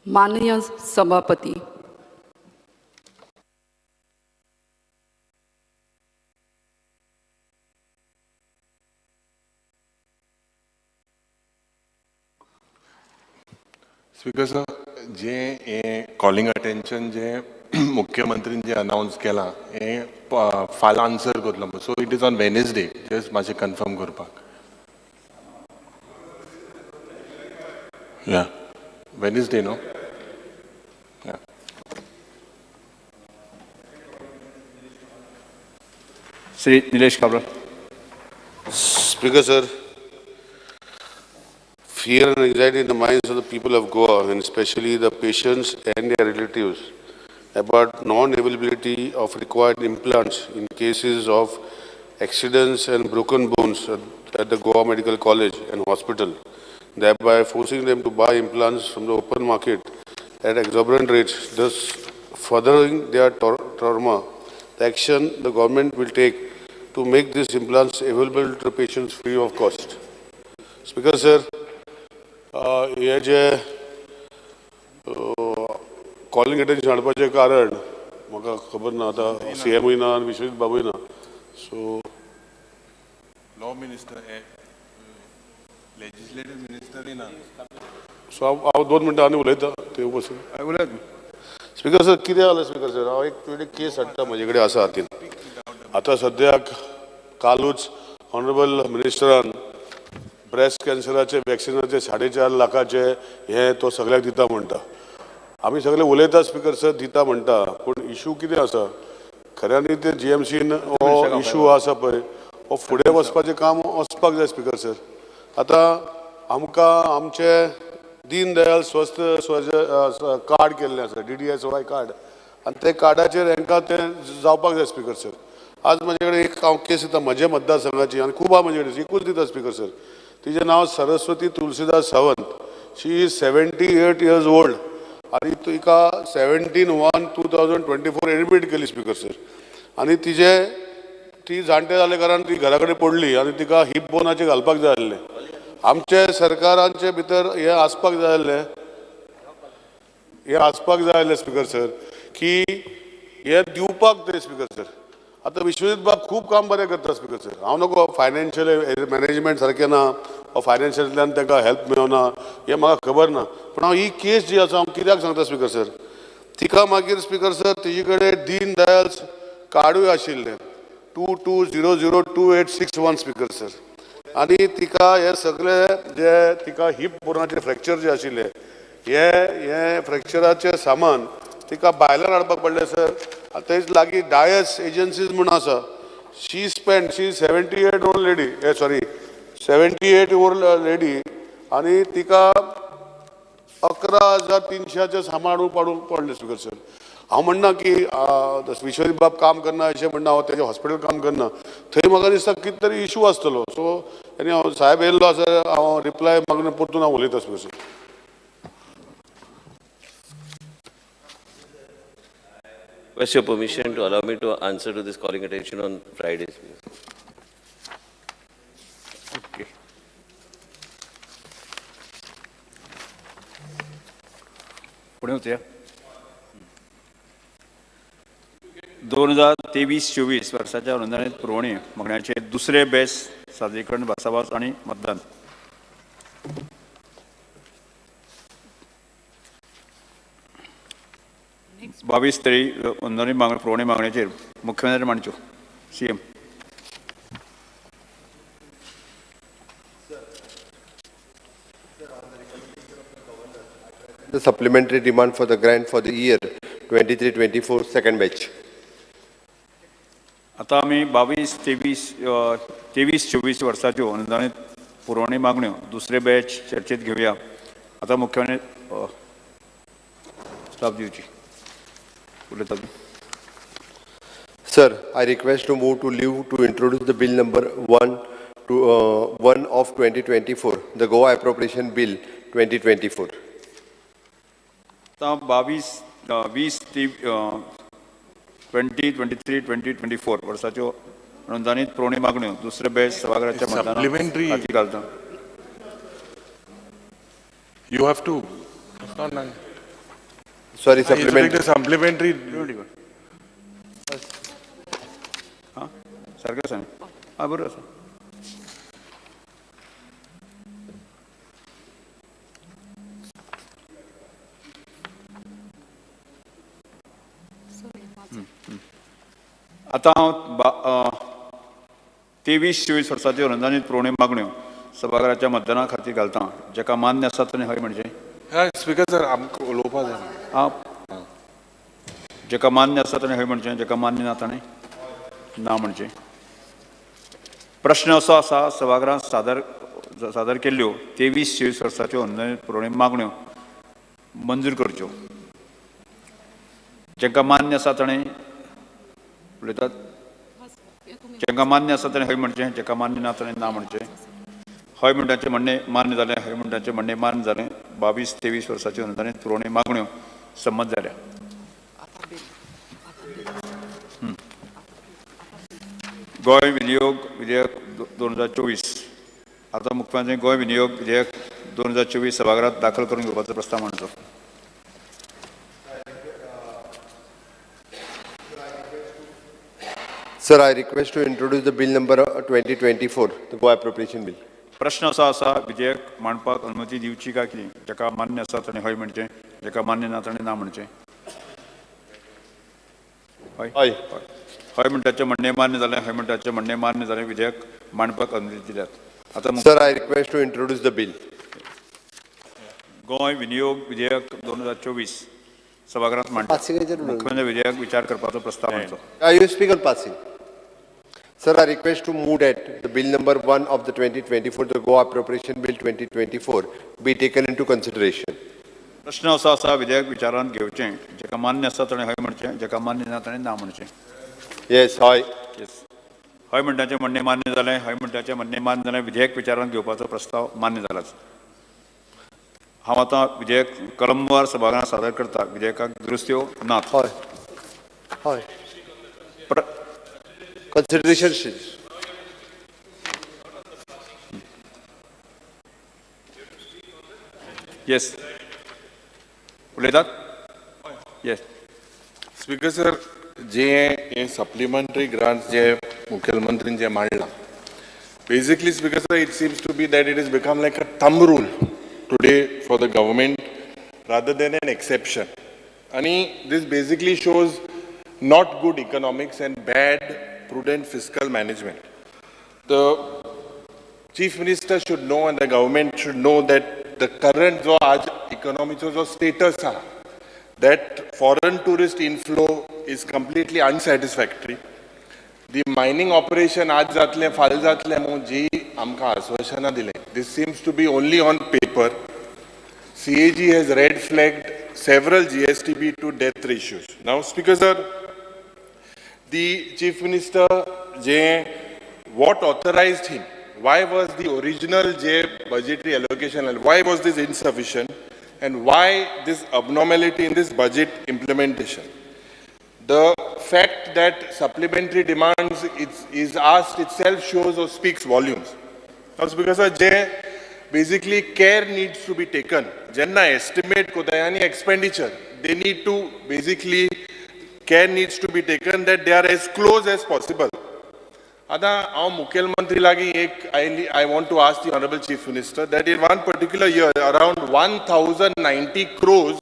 माननीय सभापती, speaker sir, जे कॉलिंग अटेंशन जे मुख्यमंत्रीन जे अनाउंस केला हे फाल आन्सर करतलो, so it is on Wednesday, just मातशें कन्फर्म करपाक. या वेनसडे न्हू. Shri Nilesh खबरब. Speaker sir, fear and anxiety in the minds of the people of Goa, and especially the patients and their relatives, about non-availability of required implants in cases of accidents and broken bones at the Goa Medical College and Hospital, thereby forcing them to buy implants from the open market at exorbitant rates, thus furthering their trauma. The action the government will take to make these implants available to patients free of cost. Speaker sir, हे जे calling attention हाडपाचें कारण म्हाका खबर ना. आता सीएमूय ना आनी विश्वजीत बाबूय ना. सो लॉ मिनिस्टर लेजिस्लेटिव्ह मिनिस्टरय ना. सो हांव 2 मिनटां आनी उलयतां ते बसून. स्पीकर सर, कितें जालें स्पीकर सर, हांव एक केस हाडटा म्हजे कडेन आसा हातीन. आतां सद्याक कालूच ऑनरेबल मिनिस्टरान ब्रेस्ट कॅन्सराचे वॅक्सिनाचे 4.5 लाखाचे हे तो सगळ्याक दिता म्हणटा. आमी सगळे उलयता स्पीकर सर, दिता म्हणटा, पूण इशू कितें आसा खऱ्यांनी ते जीएमसीन हो इशू आसा पळय हो फुडें वचपाचें काम वचपाक जाय स्पीकर सर. आतां आमकां आमचे दीन दयाल स्वस्थ कार्ड केल्लें आसा, DDSY कार्ड, आनी ते कार्डाचेर हांकां तें जावपाक जाय स्पीकर सर. आज म्हाजे कडेन एक हांव केस दिता म्हज्या मतदारसंघाची, आनी खूब आहा म्हजे कडेन, एकूच दिता स्पीकर सर. तिचें नांव सरस्वती तुलसीदास सावंत. शी इज 78 years old आनी तिका 17/1/2024 एडमीट केली स्पीकर सर. आनी ती जाणटे जाले कारण ती घरा कडेन पडली आनी तिका हिप बोनाचें घालपाक जाय आसलें. आमचे सरकारांचे भितर हे आसपाक जाय आसलें स्पीकर सर, की हे दिवपाक ते स्पीकर सर. आतां विश्वजीत बाब खूब काम बरें करता स्पीकर सर. हांव नको फायनान्शियल मॅनेजमेंट सारकें ना, फायनान्शियलांतल्यान ताका हेल्प मेळना हें म्हाका खबर ना. पूण हांव ही केस जी आसा हांव कित्याक सांगता स्पीकर सर, तिका मागीर स्पीकर सर तेजे कडेन दीन दयाल कार्डूय आशिल्लें 22002861 स्पीकर सर. आनी तिका हे सगळे जे तिका हिप बोनाचे फ्रॅक्चर जे आशिल्ले हे फ्रॅक्चराचें सामान तिका भायल्यान हाडपाक पडलें सर. थंयच लागीं डायस एजन्सीज म्हूण आसा. शी 78 old लेडी, 78 लेडी, आनी तिका 11,300 सामान हाडून पाडून पडलें स्पीकर सर. हांव म्हणना की विश्वजीत बाब काम करना अशें म्हणना, हांव तेजें हॉस्पिटल काम करना. थंय म्हाका दिसता कितें तरी इशू आसतलो. सो आनी हांव साहेब येयल्लो आसा, हांव रिप्लाय मागून परतून हांव उलयतां speaker sir. Request your permission to allow me to answer to this calling attention on Fridays. Okay. पुढे होते 2023-24 वर्षाच्या अनुदानित पुरवणी मागण्याचे दुसरे बेस सादरीकरण भासाभास आणि मतदान. बावीस तरी अनुदानित पुरवणी मागण्याचेर मुख्यमंत्री मांडच्यो. CM. The supplementary demand for the grant for the year 23-24 second batch. आता आम्ही 22-23-24 वर्षाच्यो अनुदानित पुरवणी मागण्यो दुसरे बॅच चर्चेत घेऊया. आता मुख्यमंत्री स्टाफ दिवची. Sir, I request to move to leave to introduce the bill number 1 of 2024, the Goa Appropriation Bill 2024. 2023-2024 वर्षाच्यो अनुदानित पुरवणी मागण्यो दुसरे बॅच सभागृहाच्या मतदानात घालता. You have to. Sorry, You take supplementary. the supplementary. हां सारकें सांग हां बरोबर आसा आतां हांव 23-24 वर्साच्यो अनुदानीत पुरवणी मागण्यो सभाघराच्या मतदाना खातीर घालतां जेका मान्य आसा ताणें हय म्हणजे स्पीकर सर आमकां उलोवपाक जाय. हां जेका मान्य आसा ताणें हय म्हणचें जेका मान्य ना ताणें ना म्हणचें प्रश्न असो आसा सभाघरांत सादर केल्ल्यो 23-24 वर्साच्यो अनुदानीत पुरवणी मागण्यो मंजूर करच्यो जेका मान्य आसा ताणें उलयतात जेका मान्य आसा ताणें हय म्हणचें जेका मान्य ना ताणें ना म्हणचें हय म्हणटाचें म्हणणें मान्य जालें हय म्हणटाचें म्हणणें मान्य जालें 22-23 वर्साच्यो अनुदानीत पुरवणी मागण्यो संमत जाल्या गोंय विनियोग विधेयक 2024 आतां मुख्यमंत्री गोंय विनियोग विधेयक 2024 सभाघरांत दाखल करून घेवपाचो प्रस्ताव मांडचो Sir, I request to introduce the bill number 2024, the Goa appropriation bill. प्रश्न असो आसा विधेयक मांडपाक अनुमती दिवची काय कितें जेका मान्य आसा ताणें हय म्हणचें जेका मान्य ना ताणें ना म्हणचें हय Aye. हय म्हणटाचें म्हणणें मान्य जालें हय म्हणटाचें म्हणणें मान्य जालें विधेयक मांडपाक अनुमती दिल्यात आतां Sir, I request to introduce the bill. Goa विनियोग विधेयक 2024 सभाघरांत मांडटा मुख्यमंत्री विधेयक विचार करपाचो प्रस्ताव मांडचो You speak on passing. Sir, I request to move that the bill number 1 of the 2024, the Goa appropriation bill 2024, be taken into consideration. प्रश्न असो आसा विधेयक विचारांत घेवचें जेका मान्य आसा ताणें हय म्हणचें जेका मान्य ना ताणें ना म्हणचें Yes, aye. येस हय म्हणटाचें म्हणणें मान्य जालें हय म्हणटाचें म्हणणें मान्य जालें विधेयक विचारांत घेवपाचो प्रस्ताव मान्य जालाच हांव आतां विधेयक कलमवार सभाघरांत सादर करता विधेयकाक दुरुस्त्यो नात Aye. Aye. Consideration. येस उलयतात येस स्पीकर सर जे हे सप्लिमेंटरी ग्रांट्स जे मुख्यमंत्रीन जे मांडला basically speaker sir it seems to be that it has become like a thumb rule today for the government rather than an exception and this basically shows not good economics and bad prudent fiscal management. The chief minister should know and the government should know that the current जो आज economy जो status है that foreign tourist inflow is completely unsatisfactory. The mining operation आज जातले फाल जातले मो जी आमका आश्वासना दिले. This seems to be only on paper. CAG has red flagged several GSTB to death ratios. Now, Speaker sir, the Chief Minister J, what authorized him? Why was the original J budgetary allocation? Why was this insufficient? And why this abnormality in this budget implementation? The fact that supplementary demands is asked itself shows or speaks volumes. Now, Speaker sir, J, basically care needs to be taken. Jenna estimate kodayani expenditure. They need to basically care needs to be taken that they are as close as possible. Ada our Mukhyamantri lagi I want to ask the Honorable Chief Minister that in one particular year around 1,090 crores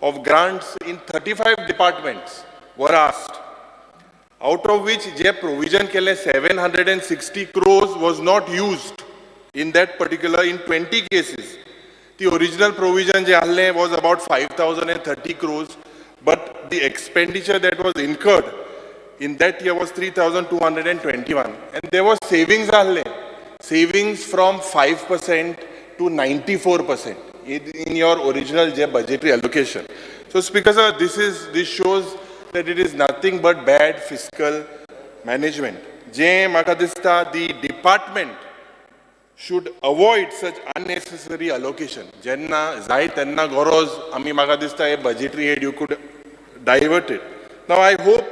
of grants in 35 departments were asked, out of which je provision kele 760 crores was not used in that particular in 20 cases. The original provision je halle was about 5,030 crores, but the expenditure that was incurred in that year was 3,221, and there was savings halle, savings from 5% to 94% in your original je budgetary allocation. So, Speaker sir, this shows that it is nothing but bad fiscal management. Je maka dista the department should avoid such unnecessary allocation. Jenna zai tenna goroz ami maka dista a budgetary aid you could divert it. Now I hope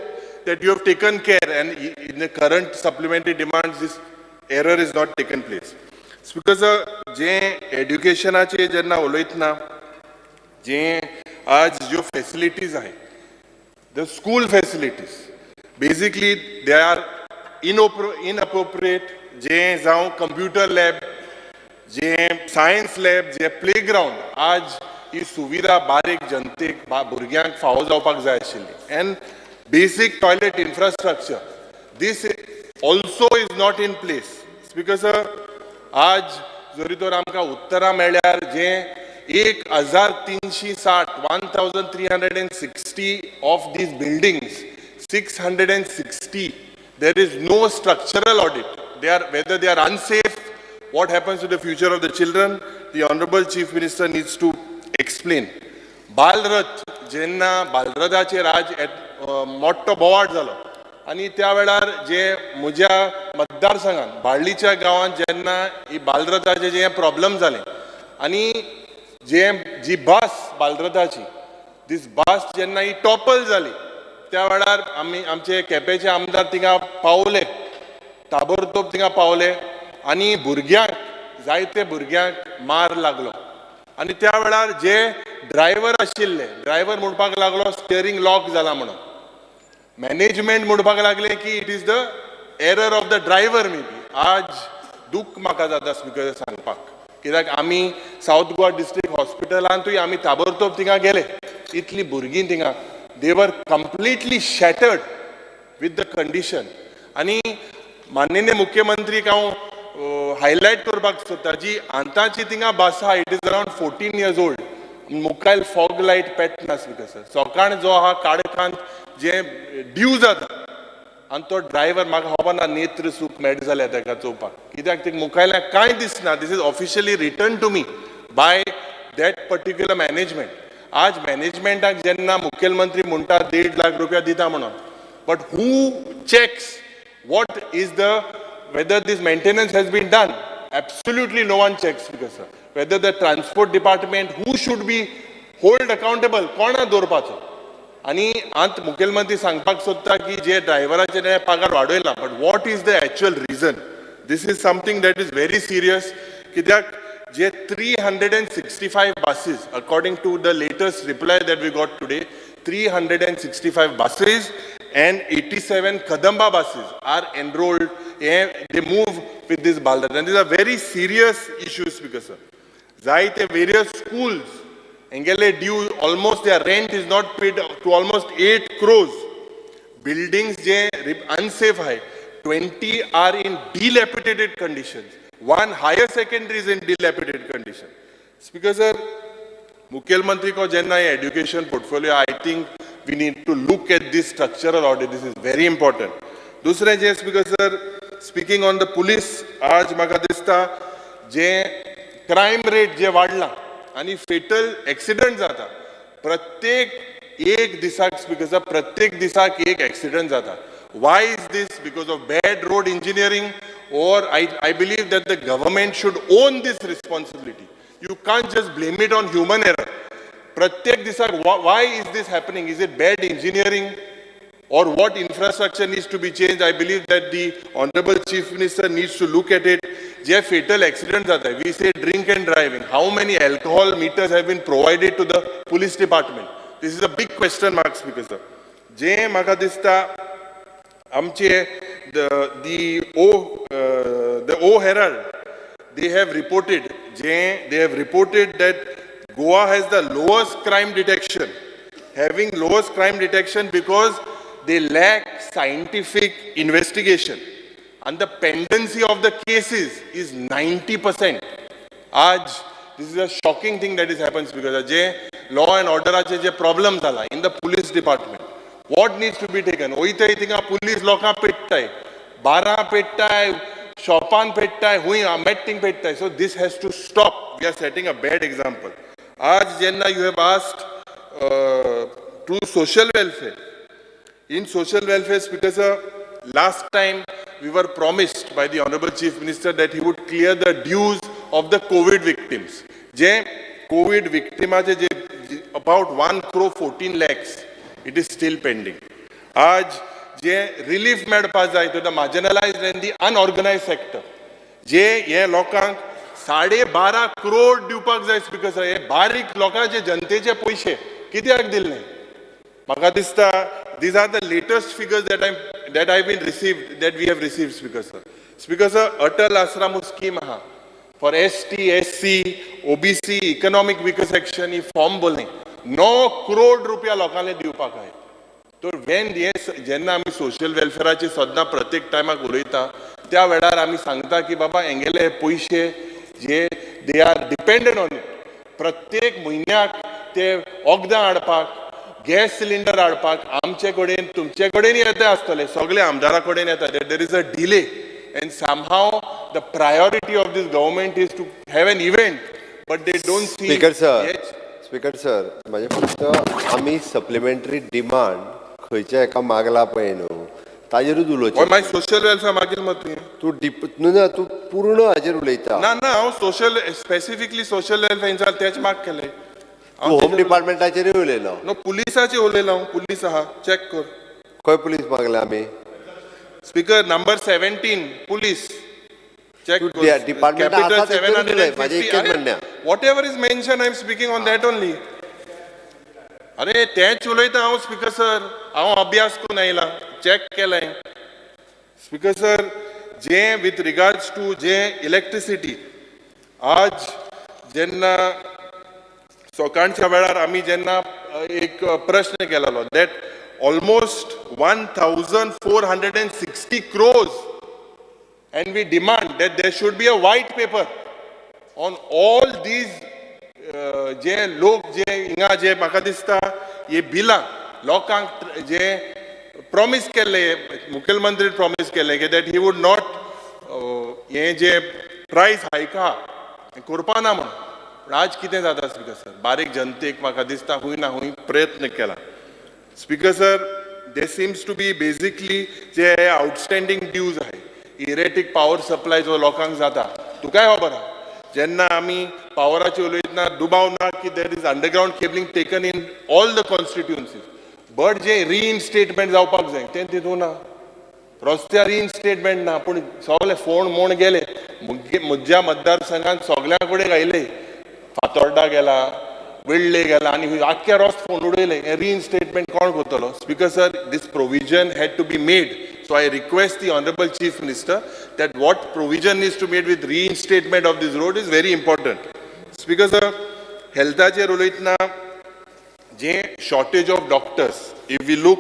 that you have taken care and in the current supplementary demands this error is not taken place. Speaker sir, je education ache jenna oloitna je आज ज्यो facilities आहे, the school facilities basically they are inappropriate, जे जावं computer lab, जे science lab, जे playground, आज ही सुविधा बारीक जनतेक भुरग्यांक फावो जावपाक जाय आशिल्ली. End basic toilet infrastructure, this also is not in place. Because आज जरी तर आमकां उत्तरा मेळ्यार जे 1360 of these buildings, 660, there is no structural audit. Whether they are unsafe, what happens to the future of the children, the Honorable Chief Minister needs to explain. Bal Rath, जेन्ना बालरथाचे राज मोठो बोवाळ जालो आणि त्या वेळार जे म्हज्या मतदारसंघात बाळ्ळीच्या गांवांत जेन्ना ही बालरथाचे जे प्रॉब्लेम जाले आणि जी बस बालरथाची दिस बस जेन्ना ही टॉपल जाली त्या वेळार आमचे केपेंचे आमदार थिंगा पावले, ताबडतोब थिंगा पावले आणि भुरग्यांक जायते भुरग्यांक मार लागलो. आणि त्या वेळार जे ड्रायव्हर आशिल्ले, ड्रायव्हर म्हणपाक लागलो स्टिअरिंग लॉक जाला म्हणून. मॅनेजमेंट म्हणपाक लागले की it is the error of the driver may be. आज दुःख म्हाका जाता स्पीकर सांगपाक, कित्याक आमी साऊथ गोवा डिस्ट्रिक्ट हॉस्पिटलांतूय आमी ताबडतोब थिंगा गेले. इतली भुरगीं थिंगा दे वर completely shattered with the condition. आणि माननीय मुख्यमंत्रीक हांव हायलायट करपाक सोदता, जी आतांची थिंगा बस आहा, it is around 14 years old. मुखायल फॉग लायट पेटना स्पीकर सर. सकाळ जो आहा काळखांत जे ड्यू जाता आनी तो ड्रायव्हर म्हाका खबर नेत्र सूख मेट जाल्या ताका चोवपाक, कित्याक ते मुखायल्याक कांय दिसना. This is officially return to me by that particular management. आज मॅनेजमेंटाक जेन्ना मुखेलमंत्री म्हणटा 1.5 लाख रुपया दिता म्हणून, but who checks what is whether this maintenance has been done? Absolutely no one checks, because whether the transport department, who should be hold accountable, कोणा दवरपाचो. आणि आंत मुखेलमंत्री सांगपाक सोदता की जे ड्रायव्हराचे पगार वाडयला, but what is the actual reason? This is something that is very serious. कित्याक जे 365 buses, according to the latest reply that we got today, 365 buses and 87 Kadamba buses are enrolled. They move with this Balrat, and these are very serious issues, because zaite various schools engele due, almost their rent is not paid to almost 8 crores. Buildings je unsafe hai, 20 are in dilapidated conditions. One higher secondary is in dilapidated condition. Speaker sir, Mukhyamantri ko jenna education portfolio, I think we need to look at this structural audit. This is very important. Dusre je Speaker sir, speaking on the police, आज म्हाका दिसता जे crime rate जे वाडला आणि fatal accident जाता, प्रत्येक एक दिसाक स्पीकर सर, प्रत्येक दिसाक एक एक्सिडेंट जाता. Why is this? Because of bad road engineering, or I believe that the government should own this responsibility. You can't just blame it on human error. प्रत्येक दिसाक why is this happening? Is it bad engineering, or what infrastructure needs to be changed? I believe that the Honorable Chief Minister needs to look at it. जे fatal accidents जाता, we say drink and driving. How many alcohol meters have been provided to the police department? This is a big question mark, Speaker sir. जे म्हाका दिसता आमचे the O Herald, they have reported that Goa has the lowest crime detection, having lowest crime detection because they lack scientific investigation, and the pendency of the cases is 90%. This is a shocking thing that is happens, because law and order je problem zala in the police department. What needs to be taken? Oitay thinga police loka pettay, bara pettay, shopan pettay, hui ametting pettay. So this has to stop. We are setting a bad example. Jenna, you have asked to social welfare. In social welfare, Speaker sir, last time we were promised by the Honorable Chief Minister that he would clear the dues of the COVID victims. COVID victim about 1.14 crore, it is still pending. Relief medpa jai to the marginalized and the unorganized sector. Ye lokank 12.5 crore दिवपाक जाय, Speaker sir. हे बारीक लोकांचे जनतेचे पैसे कित्याक दिल्ले म्हाका दिसता these are the latest figures that I've been received, that we have received, Speaker sir, Atal Asramu scheme aha for ST, SC, OBC, economic weaker section he form बोलने 9 crore रुपया लोकांले दिवपाक आहे तर वेन हे जेन्ना आमी सोशल वेलफेअराची सद्दां प्रत्येक टायमाक उलयता त्या वेळार आमी सांगता की बाबा हेंगेले पयशे जे they are dependent on it प्रत्येक म्हयन्याक ते वखदां हाडपाक गॅस सिलिंडर हाडपाक आमचे कडेन तुमचे कडेन येता आसतले सगळे आमदारा कडेन येता there is a delay and somehow the priority of these government is to have an event but they don't see speaker sir म्हणजे फक्त आमी सप्लिमेंटरी डिमांड खंयच्या एका मागला पळय न्हू ताजेरूच उलोवचें मागीर सोशल वेलफेअर मागीर मत तूं पूर्ण हाजेर उलयता ना ना हांव सोशल स्पेसिफिकली सोशल वेलफेअर तेच माग केले होम डिपार्टमेंटाचेरूय उलयलो नो पुलिसाचे उलयला हांव पुलीस आहा चॅक कर खंय पुलीस मागला आमी speaker number 17 police check department माझे एकच म्हणणें whatever is mentioned I am speaking on that only अरे तेच उलयता हांव स्पीकर सर हांव अभ्यास करून आयला चॅक केलें स्पीकर सर जे विथ रिगार्ड्स टू जे इलेक्ट्रिसिटी आज जेन्ना सकाळच्या वेळार आमी जेन्ना एक प्रश्न केलेलो that almost 1460 crores and we demand that there should be a white paper on all these जे लोक जे हिंगा जे म्हाका दिसता हे बिलां लोकांक जे प्रॉमिस केले मुखेलमंत्री प्रॉमिस केले की दॅट ही वूड नॉट हे जे प्रायस हायक आहा करपा ना म्हणून पण आज कितें जाता स्पीकर सर बारीक जनतेक म्हाका दिसता खूंय ना खूंय प्रयत्न केला speaker sir they seems to be basically जे आउटस्टँडिंग ड्यूज आहे इरेटीक पावर सप्लाय जो लोकांक जाता तुकाय खबर आहा जेन्ना आमी पावराचे उलयतना दुबाव ना की there is underground cabling taken in all the constituencies but जे रिइन्स्टेटमेंट जावपाक जाय तें तितून ना रस्त्यार रिइन्स्टेटमेंट ना पूण सगळे फोण मोण गेले म्हज्या मतदारसंघांत सगळ्यां कडेन आयले फातोर्डा गेला वेळ्ळे गेला आनी आख्या रस्त फोन उडयले हे रिइन्स्टेटमेंट कोण करतलो speaker sir this provision had to be made so I request the honourable chief minister that what provision needs to be made with reinstatement of this road is very important. Speaker sir, healthaचे उलयतना जे shortage of doctors, if we look,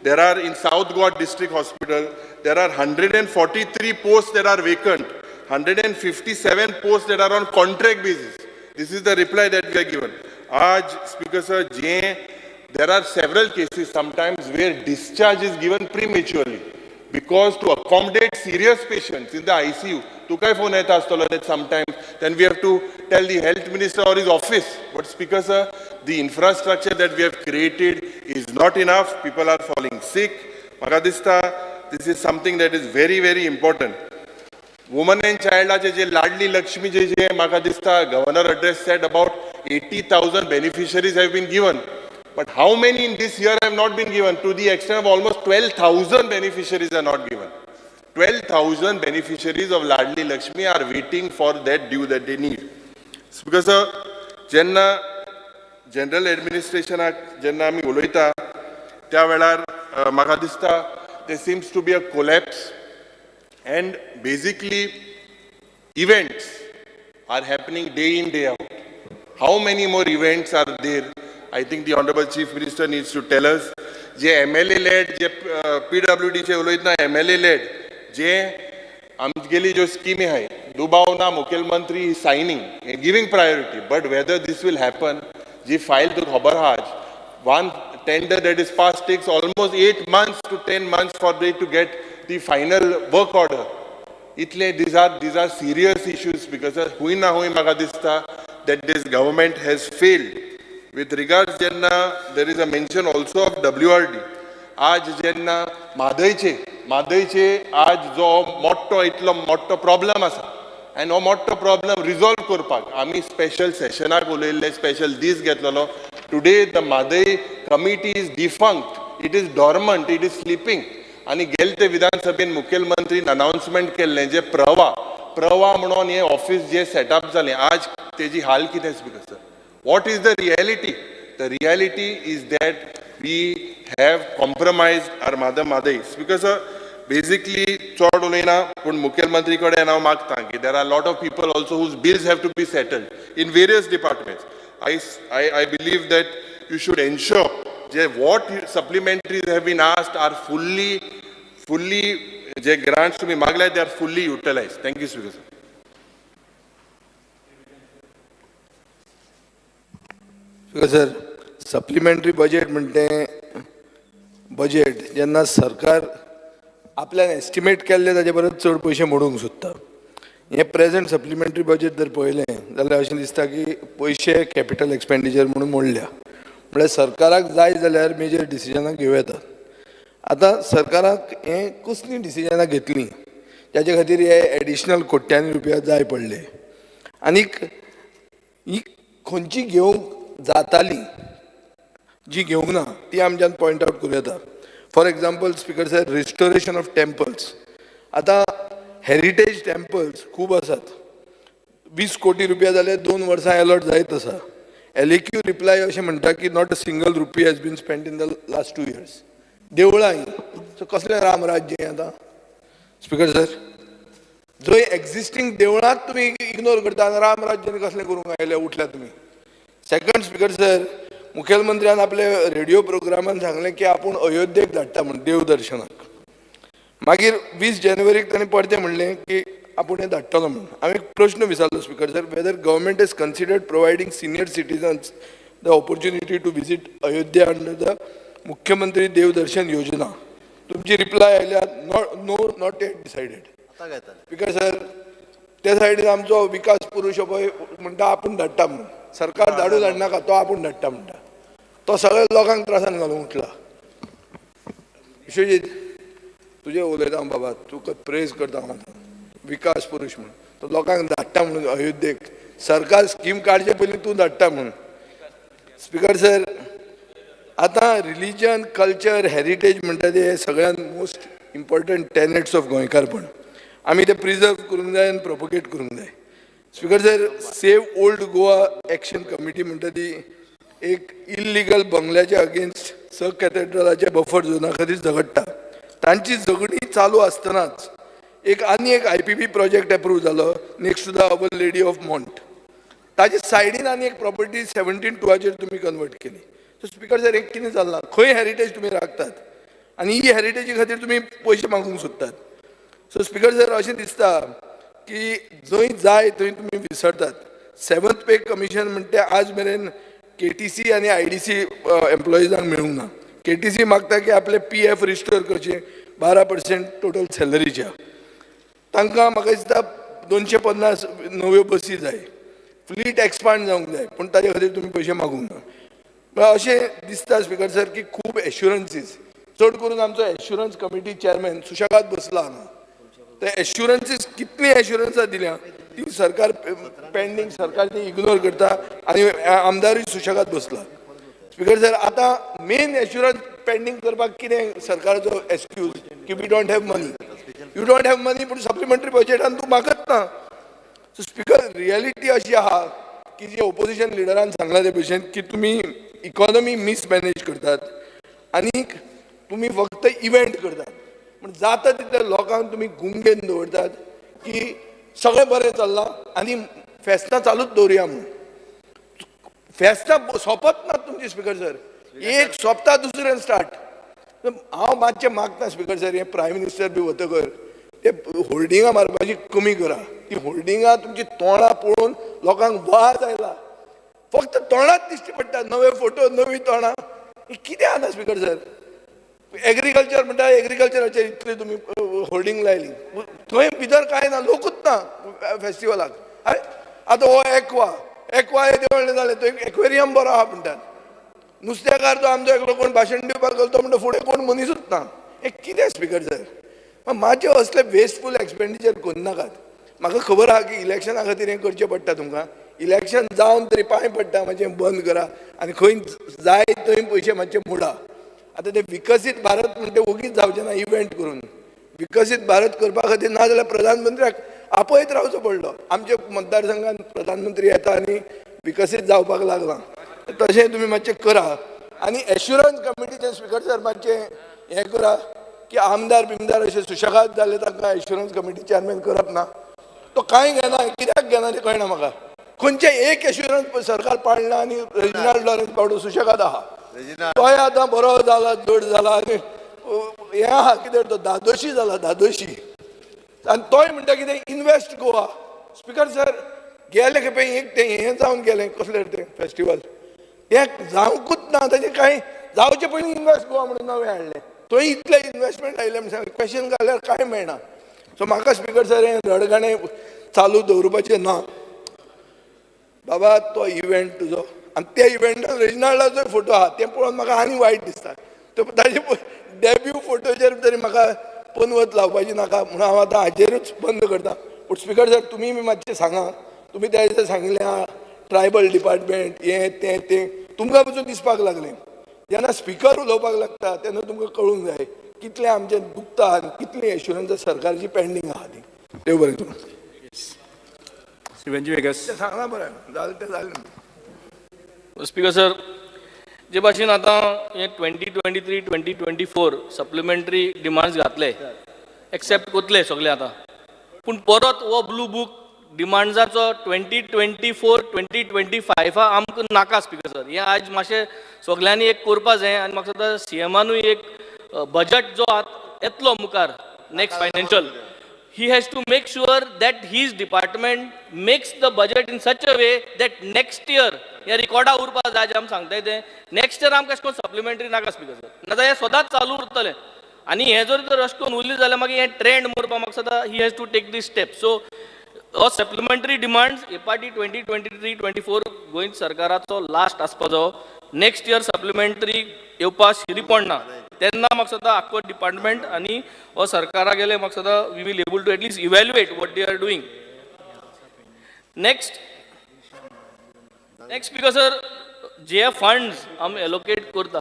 there are in South Goa District Hospital, there are 143 posts that are vacant, 157 posts that are on contract basis. This is the reply that we are given. Aaj, Speaker sir, there are several cases sometimes where discharge is given prematurely. Because to accommodate serious patients in the ICU, tukai phone eta astolo that sometimes then we have to tell the health minister or his office. But Speaker sir, the infrastructure that we have created is not enough. People are falling sick. Magadista, this is something that is very, very important. Women and child je Ladli Lakshmi je Magadista governor address said about 80,000 beneficiaries have been given. But how many in this year have not been given? To the extent of almost 12,000 beneficiaries are not given. 12,000 beneficiaries of Ladli Lakshmi are waiting for that due that they need. Because jenna general administration jenna ami uloita त्या वेळार म्हाका दिसता there seems to be a collapse and basically events are happening day in day out. How many more events are there? I think the Honorable Chief Minister needs to tell us. जे MLA-led, जे PWD चे उलयतना MLA-led, जे आमगेली जो स्कीमी आहे, दुबाव ना मुखेलमंत्री signing, giving priority. But whether this will happen, G file तो खबर आज, one tender that is passed takes almost 8 months to 10 months for they to get the final work order. इतले these are serious issues because हुई ना हुई म्हाका दिसता that this government has failed. With regards jenna, there is a mention also of WRD. आज jenna मादयचे आज जो मोठो इतलो मोठो प्रॉब्लेम आसा आनी हो मोठो प्रॉब्लेम रिजॉल्व करपाक आमी स्पेशल सेशनाक उलयल्ले स्पेशल दीस घेतलेलो today the मादय committee is defunct it is dormant it is sleeping आनी गेले ते विधानसभेन मुखेलमंत्रीन अनाउन्समेंट केल्लें जे प्रवा म्हणून हे ऑफिस जे सेटअप जालें आज तेजी हाल कितें speaker sir What is the reality? The reality is that we have compromised our Madais because basically चोड उलयना पूण मुखेलमंत्री कडेन हांव मागतां की there are a lot of people also whose bills have to be settled in various departments. I believe that you should ensure that what supplementaries have been asked are fully the grants to be magla, they are fully utilized. Thank you, Speaker. Sir supplementary budget म्हणते budget जेन्ना सरकार आपल्यान estimate केल्ले ताचे परस चड पयशे मोडूंक सोदता. हे प्रेझेंट सप्लिमेंटरी बजेट जर पळयलें जाल्यार अशें दिसता की पयशे कॅपिटल एक्सपेंडिचर म्हणून मोडल्या. म्हळ्यार सरकाराक जाय जाल्यार मेजर डिसिजनां घेवं येतात. आतां सरकाराक हे कसलीं डिसिजनां घेतलीं त्याच्या खातीर हे एडिशनल कोट्यांनी रुपया जाय पडले आनीक ही खंयची घेवंक जाताली जी घेवंक ना ती आमच्यान पॉयंट आवट करूं येता. For example speaker sir restoration of temples. आतां हेरिटेज टेम्पल्स खूब आसात. 20 कोटी रुपया जाले 2 वर्सां अलॉट जायत आसा. एलएक्यू रिप्लाय अशें म्हणटा की not a single rupee has been spend in the last 2 years. देवळां ही सो कसलें रामराज्य हें आतां स्पीकर सर. जंय एक्झिस्टींग देवळांच तुमी इग्नोर करता आनी रामराज्यान कसलें करूंक आयले उठल्या तुमी. सेकंड स्पीकर सर मुखेलमंत्र्यान आपल्या रेडिओ प्रोग्रामान सांगलें की आपूण अयोध्येक धाडटा म्हण देव दर्शनाक. मागीर 20 जानेवारीक ताणें परतें म्हणलें की आपूण हें धाडटलो म्हण. हांवें एक प्रश्न विचारलो speaker sir whether government is considered providing senior citizens the opportunity to visit Ayodhya under the Mukhyamantri Dev Darshan Yojana. तुमची रिप्लाय आयल्या no not yet decided. Speaker sir त्या सायडीन आमचो विकास पुरुश पळय म्हणटा आपूण धाडटा म्हणून. सरकार धाडू धाडनाका तो आपूण धाडटा म्हणटा. तो सगळ्या लोकांक त्रासान घालूंक उठला. विश्वजीत तुजें उलयता बाबा तुका प्रेज करता हांव आतां. विकास पुरुश म्हणून तो लोकांक धाडटा म्हणून अयोध्येक. सरकार स्कीम काडचे पयलीं तूं धाडटा म्हणून. स्पीकर सर आतां रिलीजन कल्चर हेरिटेज म्हणटा ते सगळ्यान मोस्ट इम्पॉर्टंट टेनेट्स ऑफ गोंयकारपण. आमी ते प्रिजर्व करूंक जाय आनी प्रोपोगेट करूंक जाय. Speaker sir save old Goa action committee म्हणटा ती एक इल्लिगल बंगल्याच्या अगेन्स्ट स कॅथेड्रलाच्या बफर झोना खातीर झगडटा. तांची झगडी चालू आसतनाच आनी एक IPP प्रोजेक्ट अप्रूव जालो next to the our lady of Mount. ताजे सायडीन आनी एक प्रॉपर्टी 17/2 तुमी कन्वर्ट केली. सो स्पीकर सर एक कितें चल्लां खंय हेरिटेज तुमी राखतात आनी ही हेरिटेजी खातीर तुमी पयशे मागूंक सोदतात. सो स्पीकर सर अशें दिसता की जंय जाय थंय तुमी विसरतात. 7th पे कमिशन म्हणटे आज मेरेन KTC आनी IDC एम्प्लॉइजांक मेळूंक ना. KTC मागता की आपले PF रिस्टोर करचे 12% टोटल सॅलरीच्या. तांकां म्हाका दिसता 250 नव्यो बसी जाय. फ्लीट एक्सपांड जावंक जाय पूण ताजे खातीर तुमी पयशे मागूंक ना. अशें दिसता स्पीकर सर की खूब एश्युरन्सीस चड करून आमचो एश्युरन्स कमिटी चेअरमॅन सुशेगाद बसला हांगा. ते एश्युरन्सीस कितली एश्युरन्सां दिल्या ती सरकार पेंडींग सरकार ती इग्नोर करता आनी आमदारूय सुशेगाद बसला. स्पीकर सर आतां मेन एश्युरन्स पेंडींग करपाक कितें सरकाराचो एक्सक्यूज की we don't have money. You don't have money पूण सप्लिमेंटरी बजेटान तूं मागत ना. सो स्पीकर रियलिटी अशी आहा की जी ऑपोजिशन लिडरान सांगला ते भशेन की तुमी इकॉनॉमी मिसमॅनेज करतात आनी तुमी फक्त इव्हेंट करतात. पूण जाता तितल्या लोकांक तुमी गुंगेन दवरतात की सगळें बरें चल्लां आनी फेस्तां चालूच दवरया म्हणून. फेस्तां सोंपत नात तुमची स्पीकर सर. एक सोंपता दुसरें स्टार्ट. हांव मातशें मागता स्पीकर सर हे प्रायम मिनिस्टर बी वतकर ते होल्डिंगां मारपाची कमी करा. ती होल्डिंगां तुमची तोंडां पळोवन लोकांक वाज आयला. फक्त तोंडात दिश्टी पडटा नवे फोटो नवी तोंडां. कितें आसा स्पीकर सर. एग्रीकल्चर म्हणटा एग्रीकल्चराचेर इतली तुमी होल्डिंग लायली. थंय भितर कांय ना लोकूच ना फेस्टिवलाक. आतां हो एक्वा हे देवळ्ळें जालें तो एक्वेरियम बरो आहा म्हणटात. नुस्तेकार तो आमचो एकलो कोण भाशण दिवपाक गेलो तो म्हणटा फुडें कोण मनीसूच ना. हे कितें स्पीकर सर. म्हाजे असले वेस्टफूल एक्सपेंडिचर करनाकात. म्हाका खबर आहा की इलेक्शना खातीर हें करचें पडटा तुमकां. इलेक्शन जावन तरी पांय पडटा मातशें बंद करा आनी खंय जाय थंय पयशे मातशे मोडा. आतां ते विकसीत भारत म्हणटे ओगीच जावचें ना इव्हेंट करून. विकसीत भारत करपा खातीर ना जाल्यार प्रधानमंत्र्याक आपयत रावचो पडलो. आमच्या मतदारसंघात प्रधानमंत्री येता आनी विकसीत जावपाक लागला. तशें तुमी मातशें करा आनी एश्युरन्स कमिटीचे स्पीकर सर मातशें हें करा की आमदार बिमदार अशें सुशेगाद जाले तांकां एश्युरन्स कमिटी चेअरमॅन करप ना तो कांय घेना कित्याक घेना तें कळना म्हाका खंयचे एक एश्युरन्स सरकार पाळना आनी रेजिनाल्ड लॉरेन्स पावडो सुशेगाद आहा तोय आतां बरो जाला जड जाला आनी हें आहा कितें तो धादोशी जाला धादोशी आनी तोय म्हणटा कितें इन्वेस्ट गोवा स्पीकर सर गेले खेपे एक तें हें जावन गेलें कसलें तें फेस्टिवल हें जावंकूच ना ताजें कांय जावचे पयलीं इन्वेस्ट गोवा म्हणून नवें हाडलें थंय इतलें इन्वेस्टमेंट आयलें म्हणून सांग क्वेश्चन घाल्यार कांय मेळना सो म्हाका स्पीकर सर हें रडगाणें चालू दवरपाचें ना बाबा तो इव्हेंट तुजो आनी त्या इव्हेंटान रेजिनाल्डाचोय फोटो आहा तें पळोवन म्हाका आनी वायट दिसता तो ताजे डेब्यू फोटोचेर तरी म्हाका पनवत लावपाची नाका म्हणून हांव आतां हाजेरूच बंद करता पूण स्पीकर सर तुमी मातशें सांगा तुमी त्या दिसा सांगिल्लें ट्रायबल डिपार्टमेंट हें तें तुमकां पसून दिसपाक लागलें जेन्ना स्पीकर उलोवपाक लागता तेन्ना तुमकां कळूंक जाय कितलें आमचें दुखता आनी कितलीं एश्युरन्स सरकारची पेंडींग आहा ती देव बरें करूं सांगना बरें जालें तें जालें स्पीकर सर जे भाशेन आतां हे 2023-2024 सप्लिमेंटरी डिमांड्स घातले एक्सेप्ट कोतले सगळे आतां पूण परत हो ब्लू बूक डिमांड्साचो 2024-2025 आमकां नाका स्पीकर सर हें आज मातशें सगळ्यांनी एक करपा जाय आनी म्हाका दिसता सीएमानूय एक बजट जो येतलो मुखार next financial he has to make sure that his department makes the budget in such a way that next year या रिकॉर्डा उरपा जाय आमी सांगताय ते नेक्स्ट इयर आमकां अशें सप्लिमेंटरी नाका स्पीकर सर नाजाल्यार हें सदांच चालू उरतलें आनी हें जर अशें करून उरलें जाल्यार मागीर हें ट्रेंड मोरपा म्हाका सदां he has to take this step so हो सप्लिमेंटरी डिमांड्स हे पाटी 2023-24 गोंय सरकाराचो लास्ट आसपाचो नेक्स्ट इयर सप्लिमेंटरी येवपा शिरी पडना तेन्ना म्हाका सदां आख्खो डिपार्टमेंट आनी हो सरकारा गेले म्हाका सदां we will able to at least evaluate what they are doing next speaker sir जे फंड्स आमी एलोकेट करता